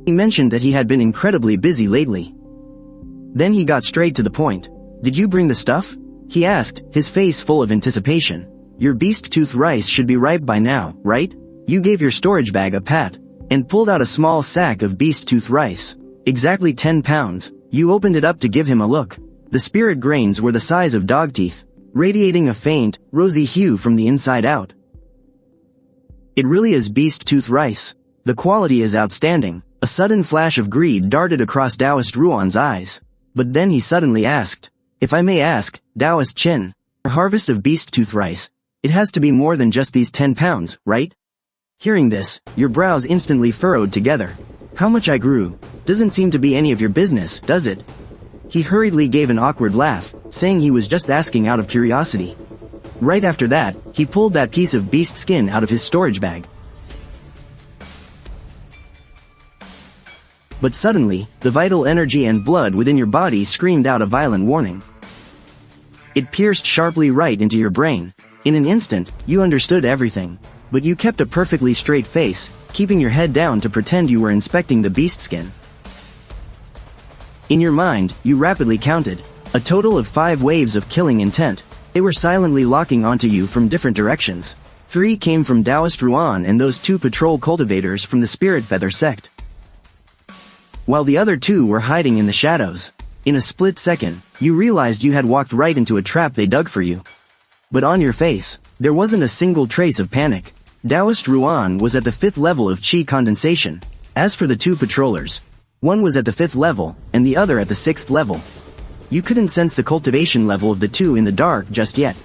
He mentioned that he had been incredibly busy lately. Then he got straight to the point. "Did you bring the stuff?" he asked, his face full of anticipation. "Your beast tooth rice should be ripe by now, right?" You gave your storage bag a pat, and pulled out a small sack of beast tooth rice. Exactly 10 pounds. You opened it up to give him a look. The spirit grains were the size of dog teeth, radiating a faint, rosy hue from the inside out. "It really is beast tooth rice. The quality is outstanding." A sudden flash of greed darted across Taoist Ruan's eyes. But then he suddenly asked, "If I may ask, Taoist Chin, for harvest of beast tooth rice, it has to be more than just these 10 pounds, right?" Hearing this, your brows instantly furrowed together. "How much I grew doesn't seem to be any of your business, does it?" He hurriedly gave an awkward laugh, saying he was just asking out of curiosity. Right after that, he pulled that piece of beast skin out of his storage bag. But suddenly, the vital energy and blood within your body screamed out a violent warning. It pierced sharply right into your brain. In an instant, you understood everything. But you kept a perfectly straight face, keeping your head down to pretend you were inspecting the beast skin. In your mind, you rapidly counted a total of 5 waves of killing intent. They were silently locking onto you from different directions. 3 came from Taoist Ruan and those 2 patrol cultivators from the Spirit Feather sect, while the other 2 were hiding in the shadows. In a split second, you realized you had walked right into a trap they dug for you. But on your face, there wasn't a single trace of panic. Taoist Ruan was at the 5th level of chi condensation. As for the 2 patrollers, one was at the 5th level, and the other at the 6th level. You couldn't sense the cultivation level of the 2 in the dark just yet.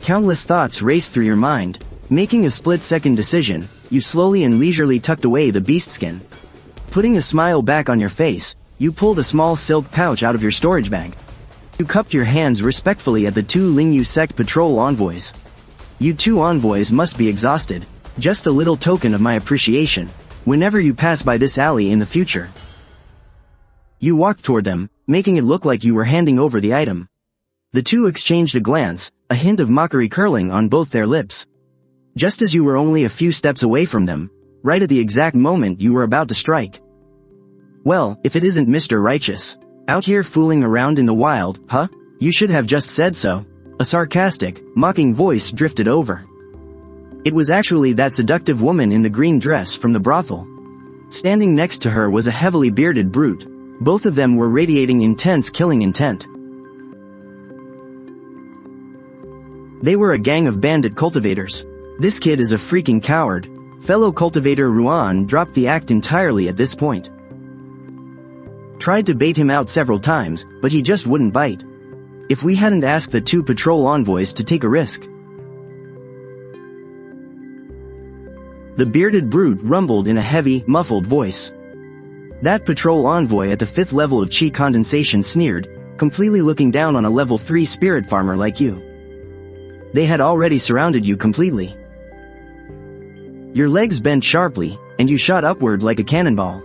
Countless thoughts raced through your mind. Making a split-second decision, you slowly and leisurely tucked away the beast skin. Putting a smile back on your face, you pulled a small silk pouch out of your storage bag. You cupped your hands respectfully at the two Lingyu sect patrol envoys. You two envoys must be exhausted. Just a little token of my appreciation. Whenever you pass by this alley in the future. You walked toward them, making it look like you were handing over the item. The two exchanged a glance, a hint of mockery curling on both their lips. Just as you were only a few steps away from them, right at the exact moment you were about to strike. Well, if it isn't Mr. Righteous. Out here fooling around in the wild, huh? You should have just said so. A sarcastic, mocking voice drifted over. It was actually that seductive woman in the green dress from the brothel. Standing next to her was a heavily bearded brute. Both of them were radiating intense killing intent. They were a gang of bandit cultivators. This kid is a freaking coward. Fellow cultivator Ruan dropped the act entirely at this point. Tried to bait him out several times, but he just wouldn't bite. If we hadn't asked the two patrol envoys to take a risk. The bearded brute rumbled in a heavy, muffled voice. That patrol envoy at the 5th level of chi condensation sneered, completely looking down on a level 3 spirit farmer like you. They had already surrounded you completely. Your legs bent sharply, and you shot upward like a cannonball.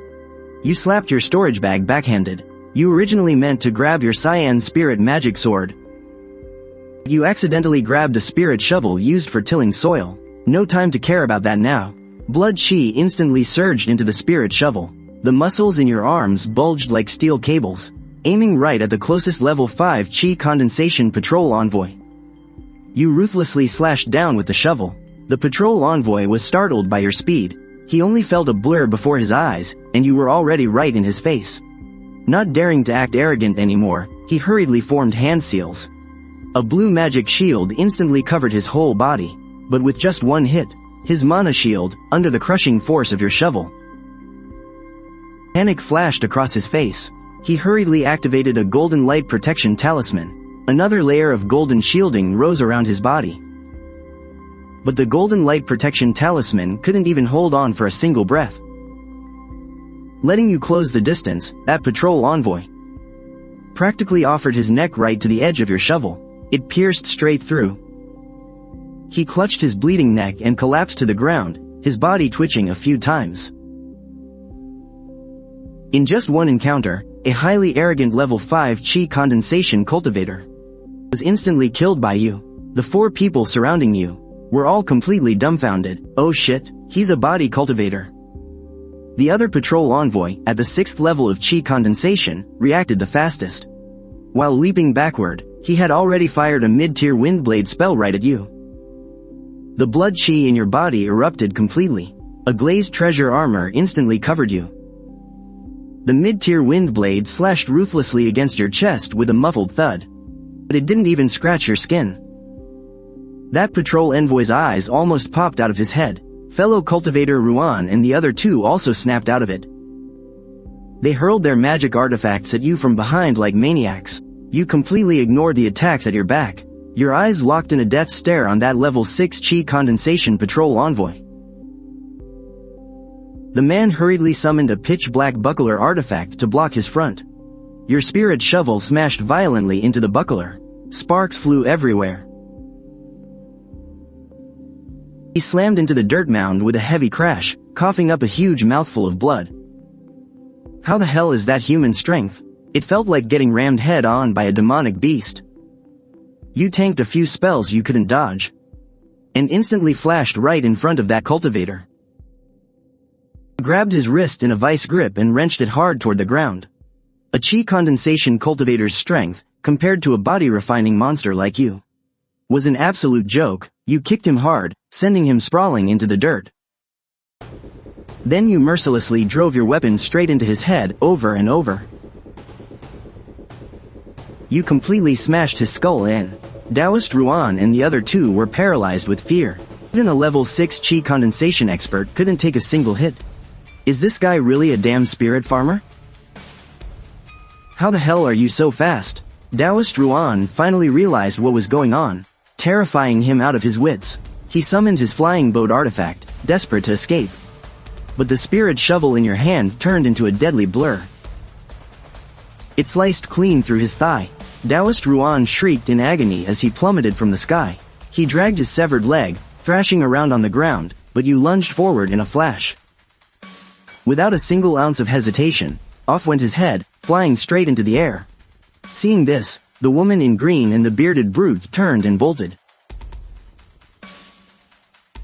You slapped your storage bag backhanded. You originally meant to grab your cyan spirit magic sword. You accidentally grabbed a spirit shovel used for tilling soil. No time to care about that now. Blood chi instantly surged into the spirit shovel. The muscles in your arms bulged like steel cables, aiming right at the closest level 5 chi condensation patrol envoy. You ruthlessly slashed down with the shovel. The patrol envoy was startled by your speed. He only felt a blur before his eyes, and you were already right in his face. Not daring to act arrogant anymore, he hurriedly formed hand seals. A blue magic shield instantly covered his whole body, but with just one hit, his mana shield, under the crushing force of your shovel. Panic flashed across his face. He hurriedly activated a golden light protection talisman. Another layer of golden shielding rose around his body. But the golden light protection talisman couldn't even hold on for a single breath. Letting you close the distance, that patrol envoy practically offered his neck right to the edge of your shovel. It pierced straight through. He clutched his bleeding neck and collapsed to the ground, his body twitching a few times. In just one encounter, a highly arrogant level 5 chi condensation cultivator was instantly killed by you. The 4 people surrounding you were all completely dumbfounded. Oh shit, he's a body cultivator. The other patrol envoy, at the 6th level of chi condensation, reacted the fastest. While leaping backward, he had already fired a mid-tier windblade spell right at you. The blood chi in your body erupted completely. A glazed treasure armor instantly covered you. The mid-tier windblade slashed ruthlessly against your chest with a muffled thud. But it didn't even scratch your skin. That patrol envoy's eyes almost popped out of his head. Fellow cultivator Ruan and the other 2 also snapped out of it. They hurled their magic artifacts at you from behind like maniacs. You completely ignored the attacks at your back. Your eyes locked in a death stare on that level 6 chi condensation patrol envoy. The man hurriedly summoned a pitch-black buckler artifact to block his front. Your spirit shovel smashed violently into the buckler. Sparks flew everywhere. He slammed into the dirt mound with a heavy crash, coughing up a huge mouthful of blood. How the hell is that human strength? It felt like getting rammed head-on by a demonic beast. You tanked a few spells you couldn't dodge, and instantly flashed right in front of that cultivator. You grabbed his wrist in a vice grip and wrenched it hard toward the ground. A chi condensation cultivator's strength, compared to a body-refining monster like you, was an absolute joke. You kicked him hard, sending him sprawling into the dirt. Then you mercilessly drove your weapon straight into his head over and over. You completely smashed his skull in. Taoist Ruan and the other 2 were paralyzed with fear. Even a level 6 chi condensation expert couldn't take a single hit. Is this guy really a damn spirit farmer? How the hell are you so fast? Taoist Ruan finally realized what was going on, terrifying him out of his wits. He summoned his flying boat artifact, desperate to escape. But the spirit shovel in your hand turned into a deadly blur. It sliced clean through his thigh. Taoist Ruan shrieked in agony as he plummeted from the sky. He dragged his severed leg, thrashing around on the ground, but you lunged forward in a flash. Without a single ounce of hesitation, off went his head, flying straight into the air. Seeing this, the woman in green and the bearded brute turned and bolted.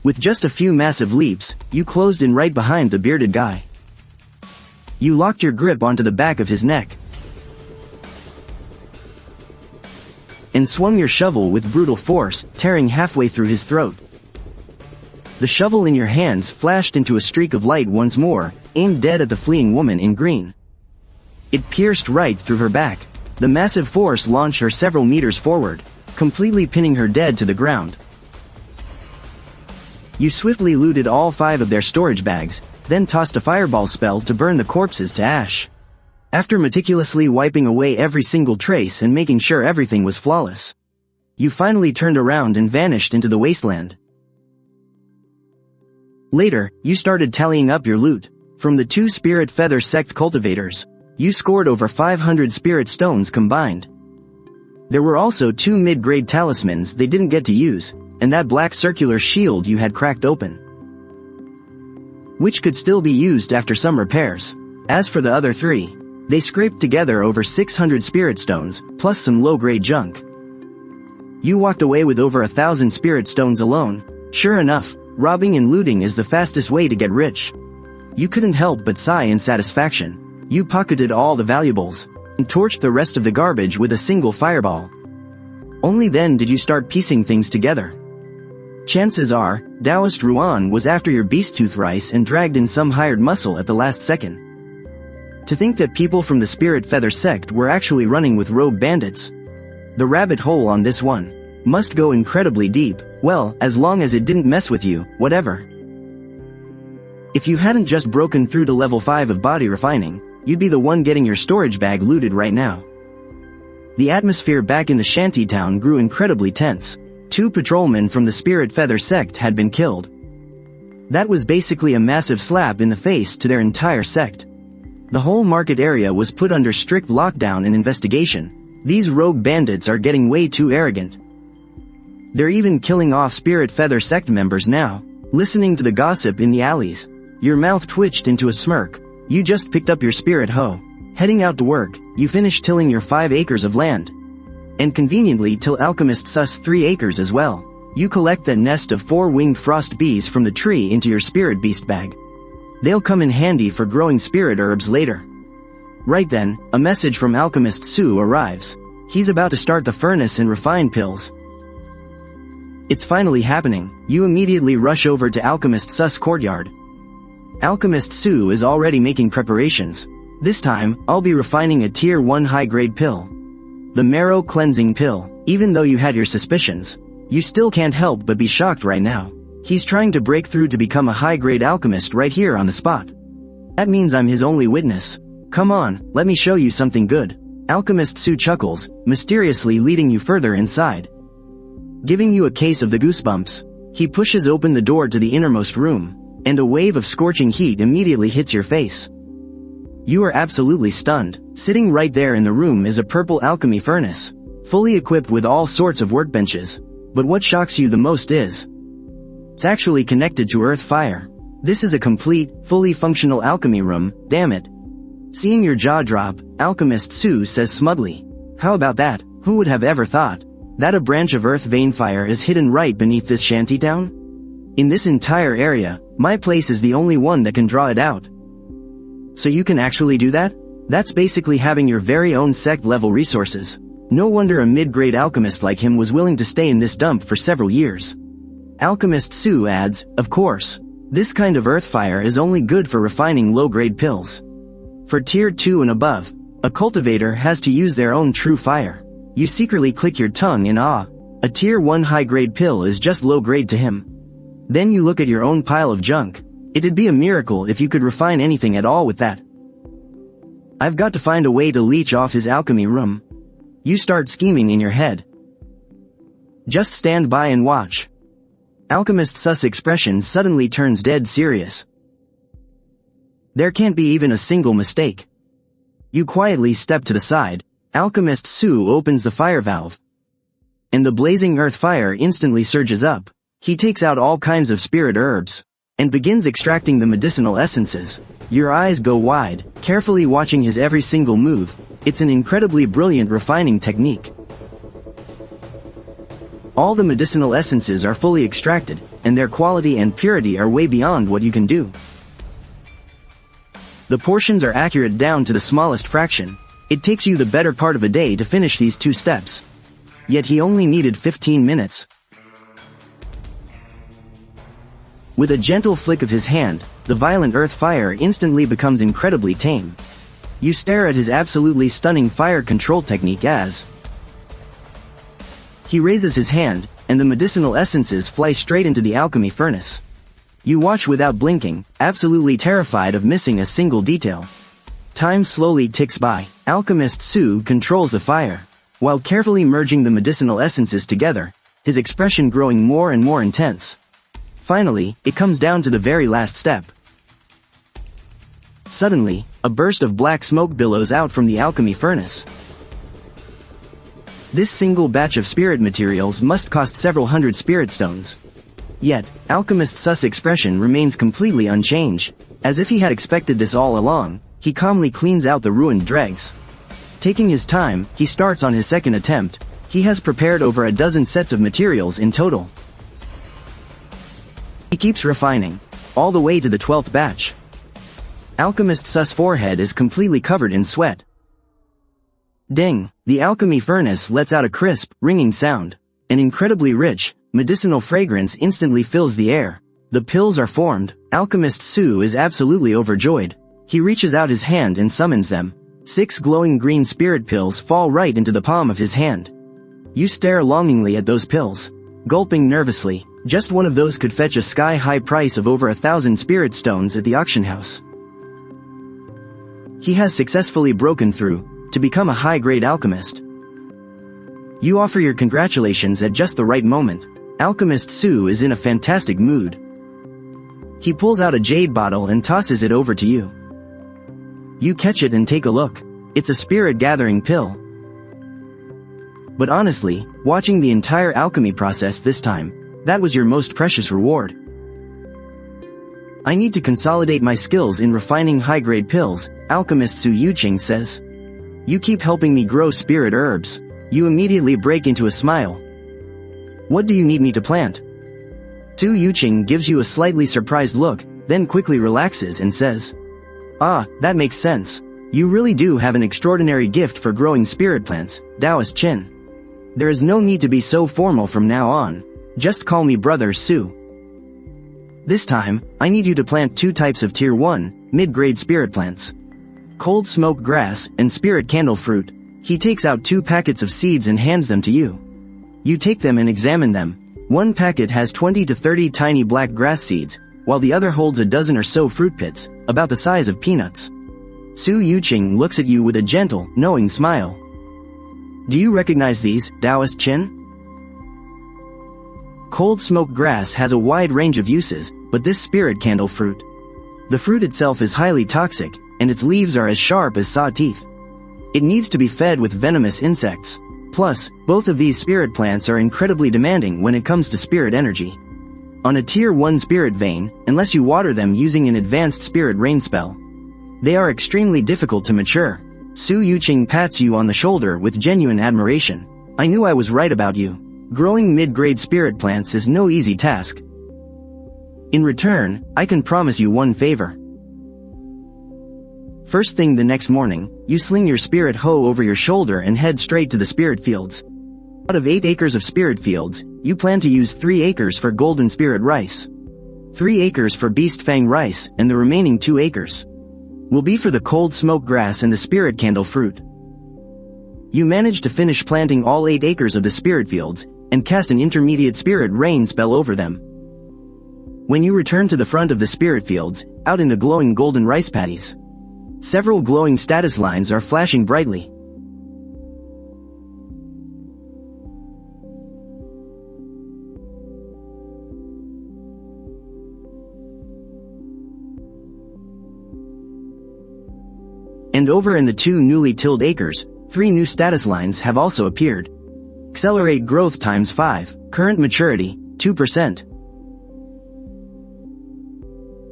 With just a few massive leaps, you closed in right behind the bearded guy. You locked your grip onto the back of his neck and swung your shovel with brutal force, tearing halfway through his throat. The shovel in your hands flashed into a streak of light once more, aimed dead at the fleeing woman in green. It pierced right through her back. The massive force launched her several meters forward, completely pinning her dead to the ground. You swiftly looted all 5 of their storage bags, then tossed a fireball spell to burn the corpses to ash. After meticulously wiping away every single trace and making sure everything was flawless, you finally turned around and vanished into the wasteland. Later, you started tallying up your loot. From the 2 Spirit Feather Sect cultivators, you scored over 500 spirit stones combined. There were also 2 mid-grade talismans they didn't get to use, and that black circular shield you had cracked open, which could still be used after some repairs. As for the other 3, they scraped together over 600 spirit stones, plus some low-grade junk. You walked away with over 1,000 spirit stones alone. Sure enough, robbing and looting is the fastest way to get rich. You couldn't help but sigh in satisfaction. You pocketed all the valuables and torched the rest of the garbage with a single fireball. Only then did you start piecing things together. Chances are, Taoist Ruan was after your beast tooth rice and dragged in some hired muscle at the last second. To think that people from the Spirit Feather sect were actually running with rogue bandits. The rabbit hole on this one must go incredibly deep. Well, as long as it didn't mess with you, whatever. If you hadn't just broken through to level 5 of body refining, you'd be the one getting your storage bag looted right now. The atmosphere back in the shanty town grew incredibly tense. 2 patrolmen from the Spirit Feather sect had been killed. That was basically a massive slap in the face to their entire sect. The whole market area was put under strict lockdown and investigation. These rogue bandits are getting way too arrogant. They're even killing off Spirit Feather sect members now. Listening to the gossip in the alleys, your mouth twitched into a smirk. You just picked up your spirit hoe. Heading out to work, you finished tilling your 5 acres of land. And conveniently till Alchemist Sus 3 acres as well. You collect that nest of 4-winged frost bees from the tree into your spirit beast bag. They'll come in handy for growing spirit herbs later. Right then, a message from Alchemist Su arrives. He's about to start the furnace and refine pills. It's finally happening. You immediately rush over to Alchemist Sus courtyard. Alchemist Su is already making preparations. This time, I'll be refining a tier 1 high-grade pill. The marrow cleansing pill. Even though you had your suspicions, you still can't help but be shocked right now. He's trying to break through to become a high-grade alchemist right here on the spot. That means I'm his only witness. Come on, let me show you something good. Alchemist Su chuckles, mysteriously leading you further inside. Giving you a case of the goosebumps, he pushes open the door to the innermost room, and a wave of scorching heat immediately hits your face. You are absolutely stunned. Sitting right there in the room is a purple alchemy furnace, fully equipped with all sorts of workbenches. But what shocks you the most is, it's actually connected to earth fire. This is a complete, fully functional alchemy room, damn it. Seeing your jaw drop, Alchemist Su says smugly, how about that? Who would have ever thought that a branch of earth vein fire is hidden right beneath this shantytown? In this entire area, my place is the only one that can draw it out. So you can actually do that? That's basically having your very own sect-level resources. No wonder a mid-grade alchemist like him was willing to stay in this dump for several years. Alchemist Su adds, of course, this kind of earth fire is only good for refining low-grade pills. For tier 2 and above, a cultivator has to use their own true fire. You secretly click your tongue in awe. A tier 1 high-grade pill is just low-grade to him. Then you look at your own pile of junk. It'd be a miracle if you could refine anything at all with that. I've got to find a way to leech off his alchemy room. You start scheming in your head. Just stand by and watch. Alchemist Sus' expression suddenly turns dead serious. There can't be even a single mistake. You quietly step to the side. Alchemist Su opens the fire valve. And the blazing earth fire instantly surges up. He takes out all kinds of spirit herbs and begins extracting the medicinal essences. Your eyes go wide, carefully watching his every single move. It's an incredibly brilliant refining technique. All the medicinal essences are fully extracted, and their quality and purity are way beyond what you can do. The portions are accurate down to the smallest fraction. It takes you the better part of a day to finish these 2 steps. Yet he only needed 15 minutes. With a gentle flick of his hand, the violent earth fire instantly becomes incredibly tame. You stare at his absolutely stunning fire control technique as he raises his hand, and the medicinal essences fly straight into the alchemy furnace. You watch without blinking, absolutely terrified of missing a single detail. Time slowly ticks by. Alchemist Su controls the fire, while carefully merging the medicinal essences together, his expression growing more and more intense. Finally, it comes down to the very last step. Suddenly, a burst of black smoke billows out from the alchemy furnace. This single batch of spirit materials must cost several hundred spirit stones. Yet, Alchemist Sus' expression remains completely unchanged. As if he had expected this all along, he calmly cleans out the ruined dregs. Taking his time, he starts on his second attempt. He has prepared over a dozen sets of materials in total. He keeps refining, all the way to the 12th batch. Alchemist Sus' forehead is completely covered in sweat. Ding! The alchemy furnace lets out a crisp, ringing sound. An incredibly rich, medicinal fragrance instantly fills the air. The pills are formed. Alchemist Su is absolutely overjoyed. He reaches out his hand and summons them. 6 glowing green spirit pills fall right into the palm of his hand. You stare longingly at those pills, gulping nervously. Just one of those could fetch a sky-high price of over 1,000 spirit stones at the auction house. He has successfully broken through to become a high-grade alchemist. You offer your congratulations at just the right moment. Alchemist Su is in a fantastic mood. He pulls out a jade bottle and tosses it over to you. You catch it and take a look. It's a spirit-gathering pill. But honestly, watching the entire alchemy process this time, that was your most precious reward. I need to consolidate my skills in refining high-grade pills, Alchemist Su Yuqing says. You keep helping me grow spirit herbs. You immediately break into a smile. What do you need me to plant? Su Yuqing gives you a slightly surprised look, then quickly relaxes and says, Ah, that makes sense. You really do have an extraordinary gift for growing spirit plants, Taoist Qin. There is no need to be so formal from now on. Just call me Brother Su. This time, I need you to plant 2 types of Tier 1, mid-grade spirit plants. Cold smoke grass and spirit candle fruit. He takes out 2 packets of seeds and hands them to you. You take them and examine them. One packet has 20 to 30 tiny black grass seeds, while the other holds a dozen or so fruit pits, about the size of peanuts. Su Yuqing looks at you with a gentle, knowing smile. Do you recognize these, Taoist Qin? Cold smoke grass has a wide range of uses, but this spirit candle fruit. The fruit itself is highly toxic, and its leaves are as sharp as saw teeth. It needs to be fed with venomous insects. Plus, both of these spirit plants are incredibly demanding when it comes to spirit energy. On a Tier 1 spirit vein, unless you water them using an advanced spirit rain spell, they are extremely difficult to mature. Su Yuqing pats you on the shoulder with genuine admiration. I knew I was right about you. Growing mid-grade spirit plants is no easy task. In return, I can promise you one favor. First thing the next morning, you sling your spirit hoe over your shoulder and head straight to the spirit fields. Out of 8 acres of spirit fields, you plan to use 3 acres for golden spirit rice, 3 acres for beast fang rice, and the remaining 2 acres will be for the cold smoke grass and the spirit candle fruit. You manage to finish planting all 8 acres of the spirit fields, and cast an intermediate spirit rain spell over them. When you return to the front of the spirit fields, out in the glowing golden rice paddies, several glowing status lines are flashing brightly. And over in the 2 newly tilled acres, 3 new status lines have also appeared. Accelerate growth times 5, current maturity, 2%.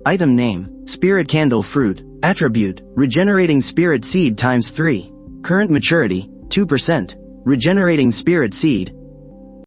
Item name, Spirit Candle Fruit, attribute, regenerating spirit seed times 3, current maturity, 2%, regenerating spirit seed,